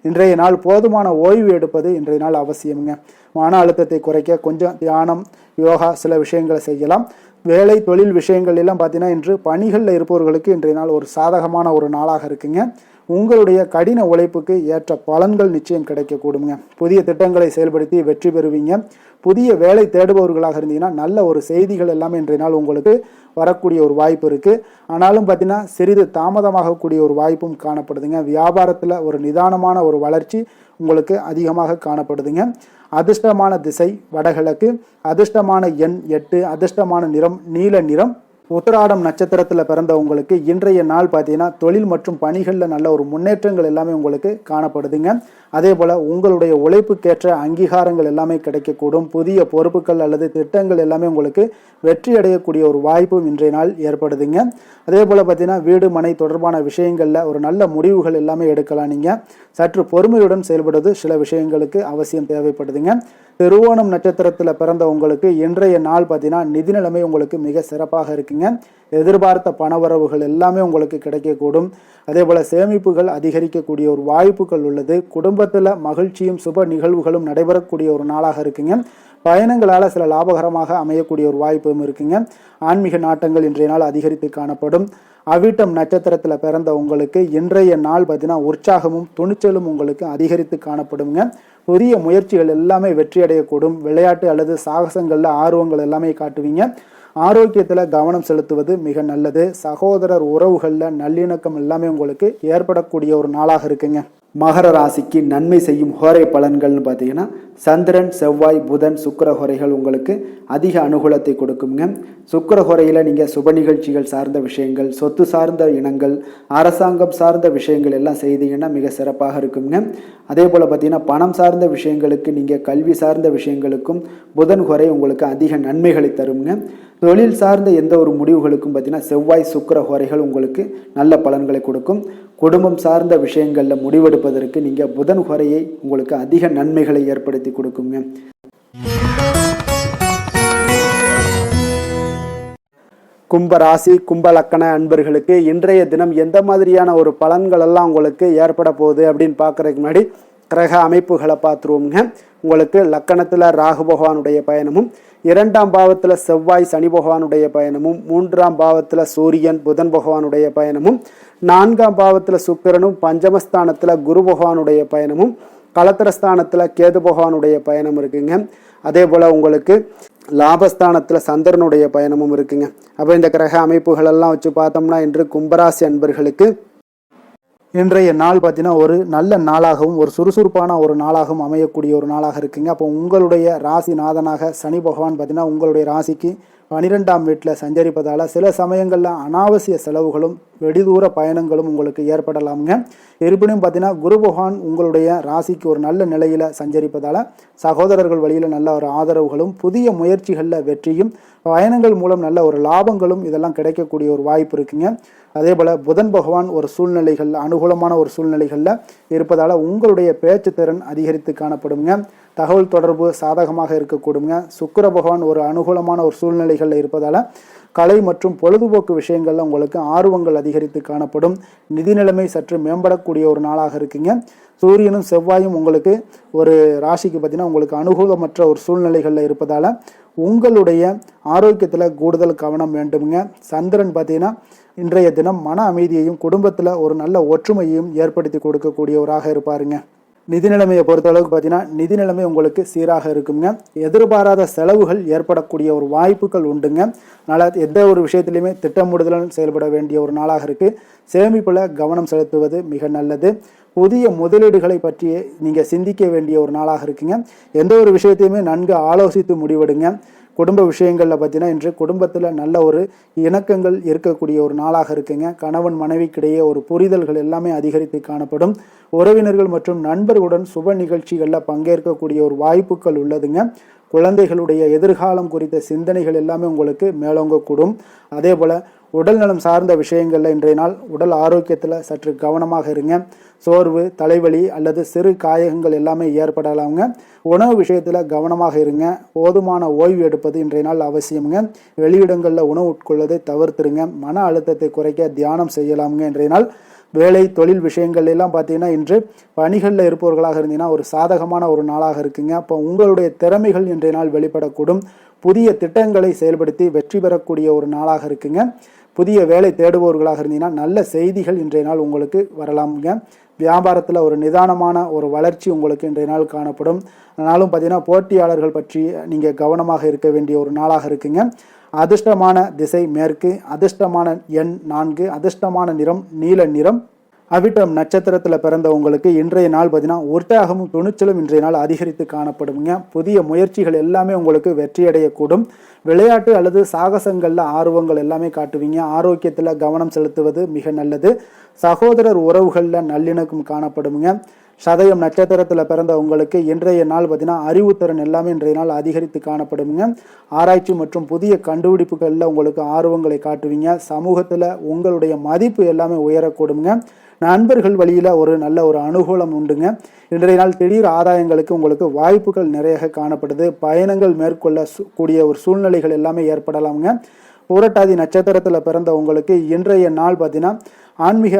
இன்றைய நாள் போதுமான ஓய்வு எடுப்பது இன்றைய நாள் அவசியமுங்க. மன அழுத்தத்தை குறைக்க கொஞ்சம் தியானம், யோகா சில விஷயங்களை செய்யலாம். வேலை தொழில் விஷயங்கள் எல்லாம் பார்த்தீங்கன்னா இன்று பணிகளில் இருப்பவர்களுக்கு இன்றைய நாள் ஒரு சாதகமான ஒரு நாளாக இருக்குங்க. உங்களுடைய கடின உழைப்புக்கு ஏற்ற பலன்கள் நிச்சயம் கிடைக்கக்கூடுங்க. புதிய திட்டங்களை செயல்படுத்தி வெற்றி பெறுவீங்க. புதிய வேலை தேடுபவர்களாக இருந்தீங்கன்னா நல்ல ஒரு செய்திகள் எல்லாமே இன்றைய நாள் உங்களுக்கு வரக்கூடிய ஒரு வாய்ப்பு இருக்குது. ஆனாலும் பார்த்தீங்கன்னா சிறிது தாமதமாகக்கூடிய ஒரு வாய்ப்பும் காணப்படுதுங்க. வியாபாரத்தில் ஒரு நிதானமான ஒரு வளர்ச்சி உங்களுக்கு அதிகமாக காணப்படுதுங்க. அதிர்ஷ்டமான திசை வடகிழக்கு, அதிர்ஷ்டமான எண் 8, அதிர்ஷ்டமான நிறம் நீல நிறம். உத்திராடம் நட்சத்திரத்தில் பிறந்த உங்களுக்கு இன்றைய நாள் பார்த்தீங்கன்னா தொழில் மற்றும் பணிகளில் நல்ல ஒரு முன்னேற்றங்கள் எல்லாமே உங்களுக்கு காணப்படுதுங்க. அதே போல் உங்களுடைய உழைப்புக்கேற்ற அங்கீகாரங்கள் எல்லாமே கிடைக்கக்கூடும். புதிய பொறுப்புகள் அல்லது திட்டங்கள் எல்லாமே உங்களுக்கு வெற்றி அடையக்கூடிய ஒரு வாய்ப்பும் இன்றைய நாள் ஏற்படுதுங்க. அதே போல் பார்த்தீங்கன்னா வீடு மனை தொடர்பான விஷயங்களில் ஒரு நல்ல முடிவுகள் எல்லாமே எடுக்கலாம். நீங்கள் சற்று பொறுமையுடன் செயல்படுவது சில விஷயங்களுக்கு அவசியம் தேவைப்படுதுங்க. திருவோணம் நட்சத்திரத்தில் பிறந்த உங்களுக்கு இன்றைய நாள் பார்த்தீங்கன்னா நிதி நிலைமை உங்களுக்கு மிக சிறப்பாக இருக்குங்க. எதிர்பார்த்த பணவரவுகள் எல்லாமே உங்களுக்கு கிடைக்கக்கூடும். அதே போல் சேமிப்புகள் அதிகரிக்கக்கூடிய ஒரு வாய்ப்புகள் உள்ளது. குடும்பத்தில் மகிழ்ச்சியும் சுப நிகழ்வுகளும் நடைபெறக்கூடிய ஒரு நாளாக இருக்குங்க. பயணங்களால் சில லாபகரமாக அமையக்கூடிய ஒரு வாய்ப்பும் இருக்குங்க. ஆன்மீக நாட்டங்கள் இன்றைய நாள் அதிகரித்து காணப்படும். அவிட்டம் நட்சத்திரத்தில் பிறந்த உங்களுக்கு இன்றைய நாள் பார்த்தீங்கன்னா உற்சாகமும் துணிச்சலும் உங்களுக்கு அதிகரித்து காணப்படுங்க. புதிய முயற்சிகள் எல்லாமே வெற்றி அடையக்கூடும். விளையாட்டு அல்லது சாகசங்களில் ஆர்வங்கள் எல்லாமே காட்டுவீங்க. ஆரோக்கியத்தில் கவனம் செலுத்துவது மிக நல்லது. சகோதரர் உறவுகளில் நல்லிணக்கம் எல்லாமே உங்களுக்கு ஏற்படக்கூடிய ஒரு நாளாக இருக்குங்க. மகர ராசிக்கு நன்மை செய்யும் ஹோரை பலன்கள்னு பார்த்தீங்கன்னா சந்திரன், செவ்வாய், புதன், சுக்கிர ஹோரைகள் உங்களுக்கு அதிக அனுகூலத்தை கொடுக்குங்க. சுக்கிர ஹோரையில் நீங்கள் சுப நிகழ்ச்சிகள் சார்ந்த விஷயங்கள், சொத்து சார்ந்த இனங்கள், அரசாங்கம் சார்ந்த விஷயங்கள் எல்லாம் செய்தீங்கன்னா மிக சிறப்பாக இருக்குங்க. அதே போல் பார்த்தீங்கன்னா பணம் சார்ந்த விஷயங்களுக்கு, நீங்கள் கல்வி சார்ந்த விஷயங்களுக்கும் புதன் ஹோரை உங்களுக்கு அதிக நன்மைகளை தருங்க. தொழில் சார்ந்த எந்த ஒரு முடிவுகளுக்கும் பார்த்தீங்கன்னா செவ்வாய், சுக்கிர ஹோரைகள் உங்களுக்கு நல்ல பலன்களை கொடுக்கும். குடும்பம் சார்ந்த விஷயங்களில் முடிவெடுப்பதற்கு நீங்கள் புதன் ஹோரையை உங்களுக்கு அதிக நன்மைகளை ஏற்படுத்தி கொடுக்குங்க. கும்ப ராசி, கும்ப லக்கண அன்பர்களுக்கு இன்றைய தினம் எந்த மாதிரியான ஒரு பலன்கள் எல்லாம் உங்களுக்கு ஏற்பட போகுது அப்படின்னு பார்க்கறதுக்கு முன்னாடி கிரக அமைப்புகளை பார்த்துருவோங்க. உங்களுக்கு லக்கணத்தில் ராகு பகவானுடைய பயணமும், 2ஆம் பாவத்தில் செவ்வாய் சனி பகவானுடைய பயணமும், 3ஆம் பாவத்தில் சூரியன் புதன் பகவானுடைய பயணமும், 4ஆம் பாவத்தில் சுக்கிரனும், பஞ்சமஸ்தானத்தில் குரு பகவானுடைய பயணமும், கலத்திரஸ்தானத்தில் கேது பகவானுடைய பயணம் இருக்குங்க. அதே போல் உங்களுக்கு லாபஸ்தானத்தில் சந்திரனுடைய பயணமும் இருக்குங்க. அப்போ இந்த கிரக அமைப்புகள் எல்லாம் வச்சு பார்த்தோம்னா இன்று கும்பராசி அன்பர்களுக்கு இன்றைய நாள் பார்த்தீங்கன்னா ஒரு நல்ல நாளாகவும் ஒரு சுறுசுறுப்பான ஒரு நாளாகவும் அமையக்கூடிய ஒரு நாளாக இருக்குங்க. அப்போ உங்களுடைய ராசிநாதனாக சனி பகவான் பார்த்தீங்கன்னா உங்களுடைய ராசிக்கு 12ஆம் வீட்டில் சஞ்சரிப்பதால் சில சமயங்களில் அனாவசிய செலவுகளும் வெடிதூர பயணங்களும் உங்களுக்கு ஏற்படலாமுங்க. இருப்பினும் பார்த்தீங்கன்னா குரு பகவான் உங்களுடைய ராசிக்கு ஒரு நல்ல நிலையில் சஞ்சரிப்பதால் சகோதரர்கள் வழியில் நல்ல ஒரு ஆதரவுகளும், புதிய முயற்சிகளில் வெற்றியும், பயணங்கள் மூலம் நல்ல ஒரு லாபங்களும் இதெல்லாம் கிடைக்கக்கூடிய ஒரு வாய்ப்பு இருக்குங்க. அதே போல் புதன் பகவான் ஒரு சூழ்நிலைகளில் அனுகூலமான ஒரு சூழ்நிலைகளில் இருப்பதால் உங்களுடைய பேச்சு திறன் அதிகரித்து காணப்படுங்க. தகவல் தொடர்பு சாதகமாக இருக்கக்கூடுங்க. சுக்கிர பகவான் ஒரு அனுகூலமான ஒரு சூழ்நிலைகளில் இருப்பதால் கலை மற்றும் பொழுதுபோக்கு விஷயங்கள்ல உங்களுக்கு ஆர்வங்கள் அதிகரித்து காணப்படும். நிதி நிலைமை சற்று மேம்படக்கூடிய ஒரு நாளாக இருக்குங்க. சூரியனும் செவ்வாயும் உங்களுக்கு ஒரு ராசிக்கு பார்த்தீங்கன்னா உங்களுக்கு அனுகூலமற்ற ஒரு சூழ்நிலைகளில் இருப்பதால் உங்களுடைய ஆரோக்கியத்தில் கூடுதல் கவனம் வேண்டுங்க. சந்திரன் பார்த்தீங்கன்னா இன்றைய தினம் மன அமைதியையும் குடும்பத்தில் ஒரு நல்ல ஒற்றுமையையும் ஏற்படுத்தி கொடுக்கக்கூடியவராக இருப்பாருங்க. நிதி நிலைமையை பொறுத்தளவுக்கு பார்த்தீங்கன்னா நிதி நிலைமை உங்களுக்கு சீராக இருக்குங்க. எதிர்பாராத செலவுகள் ஏற்படக்கூடிய ஒரு வாய்ப்புகள் உண்டுங்க. அதனால் எந்த ஒரு விஷயத்திலையுமே திட்டமிடுதலுடன் செயல்பட வேண்டிய ஒரு நாளாக இருக்குது. சேமிப்பில் கவனம் செலுத்துவது மிக நல்லது. புதிய முதலீடுகளை பற்றி நீங்கள் சிந்திக்க வேண்டிய ஒரு நாளாக இருக்குங்க. எந்த ஒரு விஷயத்தையுமே நன்கு ஆலோசித்து முடிவெடுங்க. குடும்ப விஷயங்களில் பார்த்தீங்கன்னா இன்று குடும்பத்தில் நல்ல ஒரு இணக்கங்கள் இருக்கக்கூடிய ஒரு நாளாக இருக்குங்க. கணவன் மனைவிக்கிடையே ஒரு புரிதல்கள் எல்லாமே அதிகரித்து காணப்படும். உறவினர்கள் மற்றும் நண்பர்களுடன் சுப நிகழ்ச்சிகளில் பங்கேற்கக்கூடிய ஒரு வாய்ப்புகள் உள்ளதுங்க. குழந்தைகளுடைய எதிர்காலம் குறித்த சிந்தனைகள் எல்லாமே உங்களுக்கு மேலோங்கக்கூடும். அதே போல் உடல் நலம் சார்ந்த விஷயங்களில் இன்றைய நாள் உடல் ஆரோக்கியத்தில் சற்று கவனமாக இருங்க. சோர்வு, தலைவலி அல்லது சிறு காயங்கள் எல்லாமே ஏற்படலாமுங்க. உணவு விஷயத்தில் கவனமாக இருங்க. போதுமான ஓய்வு எடுப்பது இன்றைய நாள் அவசியமுங்க. வெளியிடங்களில் உணவு உட்கொள்வதை தவிர்த்துருங்க. மன அழுத்தத்தை குறைக்க தியானம் செய்யலாமுங்க. இன்றைய நாள் வேலை தொழில் விஷயங்கள் எல்லாம் பார்த்தீங்கன்னா இன்று பணிகளில் இருப்பவர்களாக இருந்தீங்கன்னா ஒரு சாதகமான ஒரு நாளாக இருக்குங்க. அப்போ உங்களுடைய திறமைகள் இன்றைய நாள் வெளிப்படக்கூடும். புதிய திட்டங்களை செயல்படுத்தி வெற்றி பெறக்கூடிய ஒரு நாளாக இருக்குங்க. புதிய வேலை தேடுபவர்களாக இருந்தீங்கன்னா நல்ல செய்திகள் இன்றைய நாள் உங்களுக்கு வரலாமுங்க. வியாபாரத்தில் ஒரு நிதானமான ஒரு வளர்ச்சி உங்களுக்கு இன்றைய நாள் காணப்படும். ஆனாலும் பார்த்தீங்கன்னா போட்டியாளர்கள் பற்றி நீங்கள் கவனமாக இருக்க வேண்டிய ஒரு நாளாக இருக்குங்க. அதிர்ஷ்டமான திசை மேற்கு, அதிர்ஷ்டமான எண் 4, அதிர்ஷ்டமான நிறம் நீல நிறம். அவிட்டம் நட்சத்திரத்தில் பிறந்த உங்களுக்கு இன்றைய நாள் பார்த்தீங்கன்னா உற்சாகமும் துணிச்சலும் இன்றைய நாள் அதிகரித்து காணப்படுங்க. புதிய முயற்சிகள் எல்லாமே உங்களுக்கு வெற்றியடையக்கூடும். விளையாட்டு அல்லது சாகசங்களில் ஆர்வங்கள் எல்லாமே காட்டுவீங்க. ஆரோக்கியத்தில் கவனம் செலுத்துவது மிக நல்லது. சகோதரர் உறவுகளில் நல்லிணக்கம் காணப்படுங்க. சதயம் நட்சத்திரத்தில் பிறந்த உங்களுக்கு இன்றைய நாள் பார்த்தீங்கன்னா அறிவுத்திறன் எல்லாமே இன்றைய நாள் அதிகரித்து காணப்படுங்க. ஆராய்ச்சி மற்றும் புதிய கண்டுபிடிப்புகளில் உங்களுக்கு ஆர்வங்களை காட்டுவீங்க. சமூகத்தில் உங்களுடைய மதிப்பு எல்லாமே உயரக்கூடுங்க. நண்பர்கள் வழியில் ஒரு நல்ல ஒரு அனுகூலம் உண்டுங்க. இன்றைய நாள் திடீர் ஆதாயங்களுக்கு உங்களுக்கு வாய்ப்புகள் நிறைய காணப்படுது. பயணங்கள் மேற்கொள்ள கூடிய ஒரு சூழ்நிலைகள் எல்லாமே ஏற்படலாமுங்க. புரட்டாதி நட்சத்திரத்தில் பிறந்த உங்களுக்கு இன்றைய நாள் பார்த்தீங்கன்னா ஆன்மீக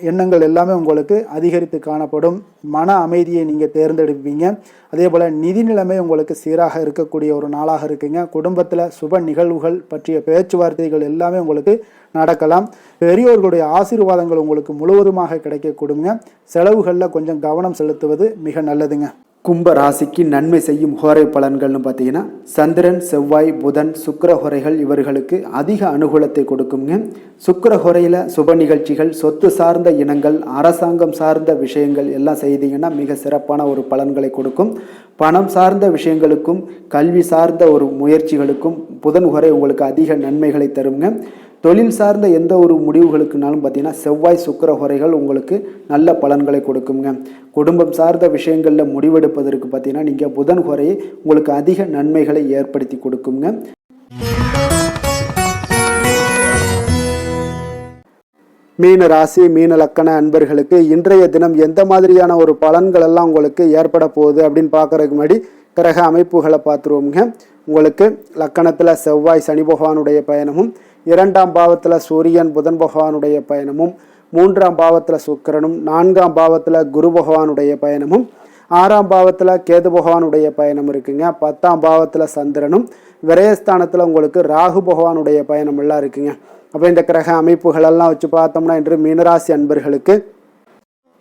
எண்ணங்கள் எல்லாமே உங்களுக்கு அதிகரித்து காணப்படும். மன அமைதியை நீங்கள் தேர்ந்தெடுப்பீங்க. அதே போல் நிதி நிலைமை உங்களுக்கு சீராக இருக்கக்கூடிய ஒரு நாளாக இருக்குங்க. குடும்பத்தில் சுப நிகழ்வுகள் பற்றிய பேச்சுவார்த்தைகள் எல்லாமே உங்களுக்கு நடக்கலாம். பெரியோர்களுடைய ஆசீர்வாதங்கள் உங்களுக்கு முழுவதுமாக கிடைக்கக்கூடுங்க. செலவுகளில் கொஞ்சம் கவனம் செலுத்துவது மிக நல்லதுங்க. கும்ப ராசிக்கு நன்மை செய்யும் ஹோரை பலன்கள்னு பார்த்தீங்கன்னா சந்திரன், செவ்வாய், புதன், சுக்கிர ஹோரைகள் இவர்களுக்கு அதிக அனுகூலத்தை கொடுக்குங்க. சுக்கிர ஹோரையில் சுப நிகழ்ச்சிகள், சொத்து சார்ந்த இனங்கள், அரசாங்கம் சார்ந்த விஷயங்கள் எல்லாம் செய்தீங்கன்னா மிக சிறப்பான ஒரு பலன்களை கொடுக்கும். பணம் சார்ந்த விஷயங்களுக்கும் கல்வி சார்ந்த ஒரு முயற்சிகளுக்கும் புதன் ஹோரை உங்களுக்கு அதிக நன்மைகளை தருங்க. தொழில் சார்ந்த எந்த ஒரு முடிவுகளுக்குனாலும் பார்த்தீங்கன்னா செவ்வாய், சுக்கிர ஹோரைகள் உங்களுக்கு நல்ல பலன்களை கொடுக்குங்க. குடும்பம் சார்ந்த விஷயங்களில் முடிவெடுப்பதற்கு பார்த்தீங்கன்னா நீங்கள் புதன் ஹோரையை உங்களுக்கு அதிக நன்மைகளை ஏற்படுத்தி கொடுக்குங்க. மீன ராசி, மீன லக்கண அன்பர்களுக்கு இன்றைய தினம் எந்த மாதிரியான ஒரு பலன்கள் எல்லாம் உங்களுக்கு ஏற்பட போகுது அப்படின்னு பார்க்கறதுக்கு முன்னாடி கிரக அமைப்புகளை பார்த்துருவோங்க. உங்களுக்கு லக்கணத்தில் செவ்வாய் சனி பகவானுடைய பயணமும், 2ஆம் பாவத்தில் சூரியன் புதன் பகவானுடைய பயணமும், 3ஆம் பாவத்தில் சுக்கிரனும், 4ஆம் பாவத்தில் குரு பகவானுடைய பயணமும், 6ஆம் பாவத்தில் கேது பகவானுடைய பயணம் இருக்குங்க. 10ஆம் பாவத்தில் சந்திரனும், விரயஸ்தானத்தில் உங்களுக்கு ராகு பகவானுடைய பயணம் எல்லாம் இருக்குங்க. அப்போ இந்த கிரக அமைப்புகளெல்லாம் வச்சு பார்த்தோம்னா இன்று மீனராசி அன்பர்களுக்கு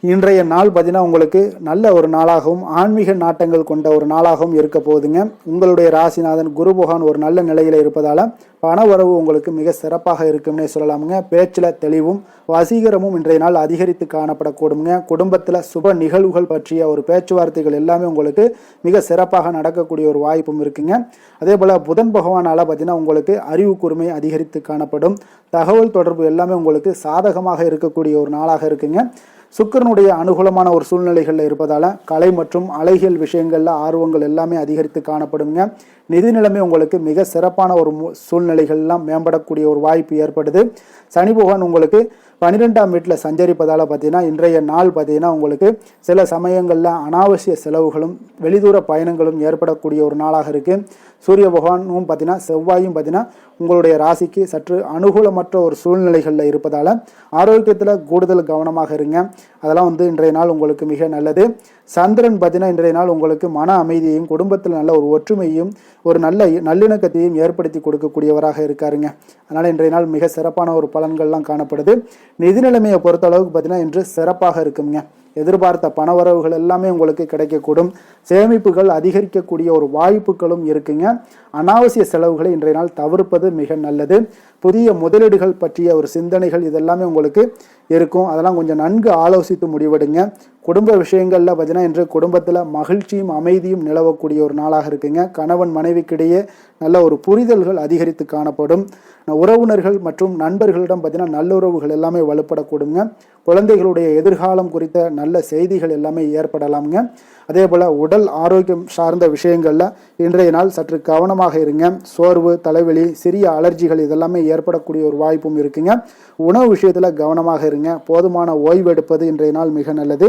இன்றைய நாள் பார்த்தீங்கன்னா உங்களுக்கு நல்ல ஒரு நாளாகவும் ஆன்மீக நாட்டங்கள் கொண்ட ஒரு நாளாகவும் இருக்க போகுதுங்க. உங்களுடைய ராசிநாதன் குரு பகவான் ஒரு நல்ல நிலையில் இருப்பதால் பண வரவு உங்களுக்கு மிக சிறப்பாக இருக்கும்னே சொல்லலாமுங்க. பேச்சில் தெளிவும் வசீகரமும் இன்றைய நாள் அதிகரித்து காணப்படக்கூடுங்க. குடும்பத்தில் சுப நிகழ்வுகள் பற்றிய ஒரு பேச்சுவார்த்தைகள் எல்லாமே உங்களுக்கு மிக சிறப்பாக நடக்கக்கூடிய ஒரு வாய்ப்பும் இருக்குங்க. அதே போல் புதன் பகவானால் பார்த்தீங்கன்னா உங்களுக்கு அறிவு கூர்மை அதிகரித்து காணப்படும். தகவல் தொடர்பு எல்லாமே உங்களுக்கு சாதகமாக இருக்கக்கூடிய ஒரு நாளாக இருக்குங்க. சுக்கிரனுடைய அனுகூலமான ஒரு சூழ்நிலைகளில் இருப்பதால் கலை மற்றும் அழகியல் விஷயங்களில் ஆர்வங்கள் எல்லாமே அதிகரித்து காணப்படுங்க. நிதி நிலைமை உங்களுக்கு மிக சிறப்பான ஒரு சூழ்நிலைகள்லாம் மேம்படக்கூடிய ஒரு வாய்ப்பு ஏற்படுது. சனி பகவான் உங்களுக்கு 12ஆம் வீட்டில் சஞ்சரிப்பதால் பார்த்தீங்கன்னா இன்றைய நாள் பார்த்தீங்கன்னா உங்களுக்கு சில சமயங்களில் அனாவசிய செலவுகளும் வெளிதூர பயணங்களும் ஏற்படக்கூடிய ஒரு நாளாக இருக்குது. சூரிய பகவானும் பார்த்தீங்கன்னா செவ்வாயும் பார்த்தீங்கன்னா உங்களுடைய ராசிக்கு சற்று அனுகூலமற்ற ஒரு சூழ்நிலைகளில் இருப்பதால் ஆரோக்கியத்தில் கூடுதல் கவனமாக இருங்க. அதெல்லாம் இன்றைய நாள் உங்களுக்கு மிக நல்லது. சந்திரன் பார்த்தீங்கன்னா இன்றைய நாள் உங்களுக்கு மன அமைதியையும் குடும்பத்தில் நல்ல ஒரு ஒற்றுமையும் ஒரு நல்ல நல்லிணக்கத்தையும் ஏற்படுத்தி கொடுக்கக்கூடியவராக இருக்காருங்க. அதனால் இன்றைய நாள் மிக சிறப்பான ஒரு பலன்கள்லாம் காணப்படுது. நிதி நிலைமையை பொறுத்த அளவுக்கு பார்த்தீங்கன்னா இன்று சிறப்பாக இருக்குங்க. எதிர்பார்த்த பணவரவுகள் எல்லாமே உங்களுக்கு கிடைக்கக்கூடும். சேமிப்புகள் அதிகரிக்கக்கூடிய ஒரு வாய்ப்புகளும் இருக்குங்க. அனாவசிய செலவுகளை இன்றைய நாள் தவிர்ப்பது மிக நல்லது. புதிய முதலீடுகள் பற்றிய ஒரு சிந்தனைகள் இதெல்லாமே உங்களுக்கு இருக்கும். அதெல்லாம் கொஞ்சம் நன்கு ஆலோசித்து முடிவெடுங்க. குடும்ப விஷயங்களில் பார்த்தீங்கன்னா இன்று குடும்பத்தில் மகிழ்ச்சியும் அமைதியும் நிலவக்கூடிய ஒரு நாளாக இருக்குங்க. கணவன் மனைவிக்கிடையே நல்ல ஒரு புரிதல்கள் அதிகரித்து காணப்படும். உறவினர்கள் மற்றும் நண்பர்களிடம் பார்த்தீங்கன்னா நல்லுறவுகள் எல்லாமே வலுப்படக்கூடுங்க. குழந்தைகளுடைய எதிர்காலம் குறித்த நல்ல செய்திகள் எல்லாமே ஏற்படலாமுங்க. அதே போல் உடல் ஆரோக்கியம் சார்ந்த விஷயங்களில் இன்றைய நாள் சற்று கவனமாக இருங்க. சோர்வு, தலைவலி, சிறிய அலர்ஜிகள் இதெல்லாமே ஏற்படக்கூடிய ஒரு வாய்ப்பும் இருக்குங்க. உணவு விஷயத்தில் கவனமாக இருங்க. போதுமான ஓய்வு எடுப்பது இன்றைய நாள் மிக நல்லது.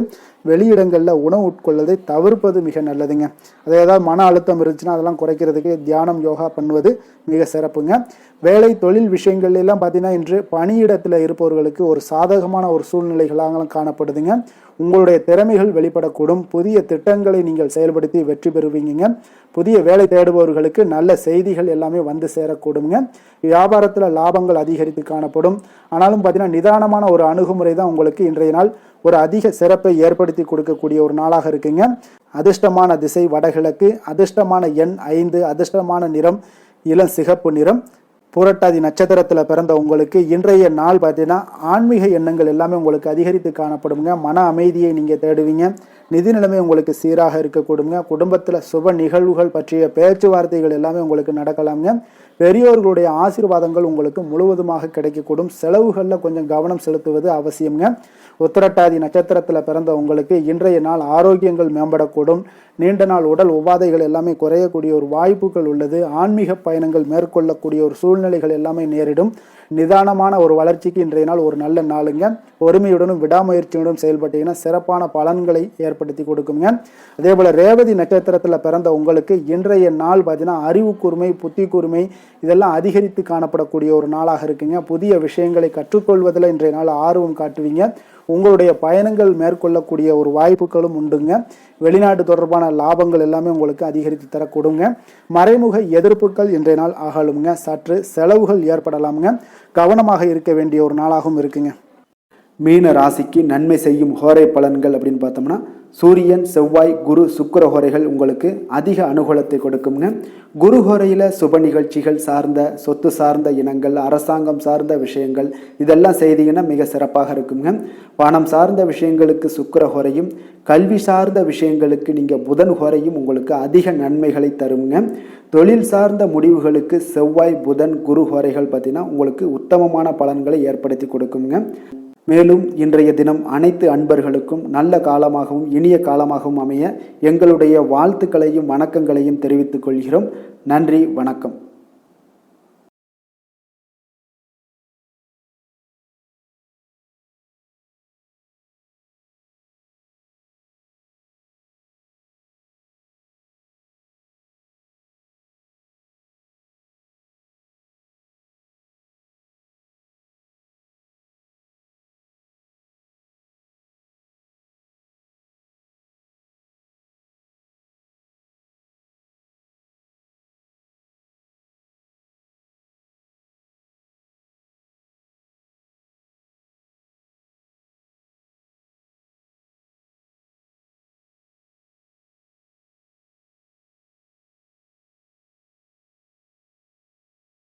வெளியிடங்களில் உணவு உட்கொள்வதை தவிர்ப்பது மிக நல்லதுங்க. அதே ஏதாவது மன அழுத்தம் இருந்துச்சுன்னா அதெல்லாம் குறைக்கிறதுக்கு தியானம், யோகா பண்ணுவது மிக சிறப்புங்க. வேலை தொழில் விஷயங்கள் எல்லாம் பார்த்தீங்கன்னா இன்று பணியிடத்தில் இருப்பவர்களுக்கு ஒரு சாதகமான ஒரு சூழ்நிலைகளாக காணப்படுதுங்க. உங்களுடைய திறமைகள் வெளிப்படக்கூடும். புதிய திட்டங்களை நீங்கள் செயல்படுத்தி வெற்றி பெறுவீங்க. புதிய வேலை தேடுபவர்களுக்கு நல்ல செய்திகள் எல்லாமே வந்து சேரக்கூடுங்க. வியாபாரத்தில் லாபங்கள் அதிகரித்து காணப்படும். ஆனாலும் பார்த்தீங்கன்னா நிதானமான ஒரு அணுகுமுறை தான் உங்களுக்கு இன்றைய நாள் ஒரு அதிக சிறப்பை ஏற்படுத்தி கொடுக்கக்கூடிய ஒரு நாளாக இருக்குங்க. அதிர்ஷ்டமான திசை வடகிழக்கு, அதிர்ஷ்டமான எண் 5, அதிர்ஷ்டமான நிறம் இளம் சிகப்பு நிறம். புரட்டாதி நட்சத்திரத்தில் பிறந்த உங்களுக்கு இன்றைய நாள் பார்த்தீங்கன்னா ஆன்மீக எண்ணங்கள் எல்லாமே உங்களுக்கு அதிகரித்து காணப்படுங்க. மன அமைதியை நீங்கள் தேடுவீங்க. நிதி நிலைமை உங்களுக்கு சீராக இருக்கக்கூடுங்க. குடும்பத்தில் சுப நிகழ்வுகள் பற்றிய பேச்சுவார்த்தைகள் எல்லாமே உங்களுக்கு நடக்கலாங்க. பெரியோர்களுடைய ஆசீர்வாதங்கள் உங்களுக்கு முழுவதுமாக கிடைக்கக்கூடும். செலவுகளில் கொஞ்சம் கவனம் செலுத்துவது அவசியங்க. உத்திரட்டாதி நட்சத்திரத்தில் பிறந்த உங்களுக்கு இன்றைய நாள் ஆரோக்கியங்கள் மேம்படக்கூடும். நீண்ட நாள் உடல் உபாதைகள் எல்லாமே குறையக்கூடிய ஒரு வாய்ப்புகள் உள்ளது. ஆன்மீக பயணங்கள் மேற்கொள்ளக்கூடிய ஒரு சூழ்நிலைகள் எல்லாமே நேரிடும். நிதானமான ஒரு வளர்ச்சிக்கு இன்றைய நாள் ஒரு நல்ல நாளுங்க. பொறுமையுடனும் விடாமுயற்சியுடனும் செயல்பட்டீங்கன்னா சிறப்பான பலன்களை ஏற்படுத்தி கொடுக்குங்க. அதே போல் ரேவதி நட்சத்திரத்தில் பிறந்த உங்களுக்கு இன்றைய நாள் பார்த்தீங்கன்னா அறிவு கூர்மை, புத்தி கூர்மை இதெல்லாம் அதிகரித்து காணப்படக்கூடிய ஒரு நாளாக இருக்குங்க. புதிய விஷயங்களை கற்றுக்கொள்வதில் இன்றைய நாள் ஆர்வம் காட்டுவீங்க. உங்களுடைய பயணங்கள் மேற்கொள்ளக்கூடிய ஒரு வாய்ப்புகளும் உண்டுங்க. வெளிநாட்டு தொடர்பான லாபங்கள் எல்லாமே உங்களுக்கு அதிகரித்து தரக்கூடுங்க. மறைமுக எதிர்ப்புகள் இன்றைய நாள் அகலுங்க. சற்று செலவுகள் ஏற்படலாமுங்க. கவனமாக இருக்க வேண்டிய ஒரு நாளாகவும் இருக்குங்க. மீன ராசிக்கு நன்மை செய்யும் ஹோரை பலன்கள் அப்படின்னு பார்த்தோம்னா சூரியன், செவ்வாய், குரு, சுக்கிர ஹோரைகள் உங்களுக்கு அதிக அனுகூலத்தை கொடுக்குங்க. குரு ஹோரையில் சுப நிகழ்ச்சிகள் சார்ந்த, சொத்து சார்ந்த இனங்கள், அரசாங்கம் சார்ந்த விஷயங்கள் இதெல்லாம் செய்தீங்கன்னா மிக சிறப்பாக இருக்குங்க. பணம் சார்ந்த விஷயங்களுக்கு சுக்கிர ஹோரையும், கல்வி சார்ந்த விஷயங்களுக்கு நீங்கள் புதன் ஹோரையும் உங்களுக்கு அதிக நன்மைகளை தருங்க. தொழில் சார்ந்த முடிவுகளுக்கு செவ்வாய், புதன், குரு ஹோரைகள் பார்த்தீங்கன்னா உங்களுக்கு உத்தமமான பலன்களை ஏற்படுத்தி கொடுக்குங்க. மேலும் இன்றைய தினம் அனைத்து அன்பர்களுக்கும் நல்ல காலமாகவும் இனிய காலமாகவும் அமைய எங்களுடைய வாழ்த்துக்களையும் வணக்கங்களையும் தெரிவித்துக் கொள்கிறோம். நன்றி, வணக்கம்.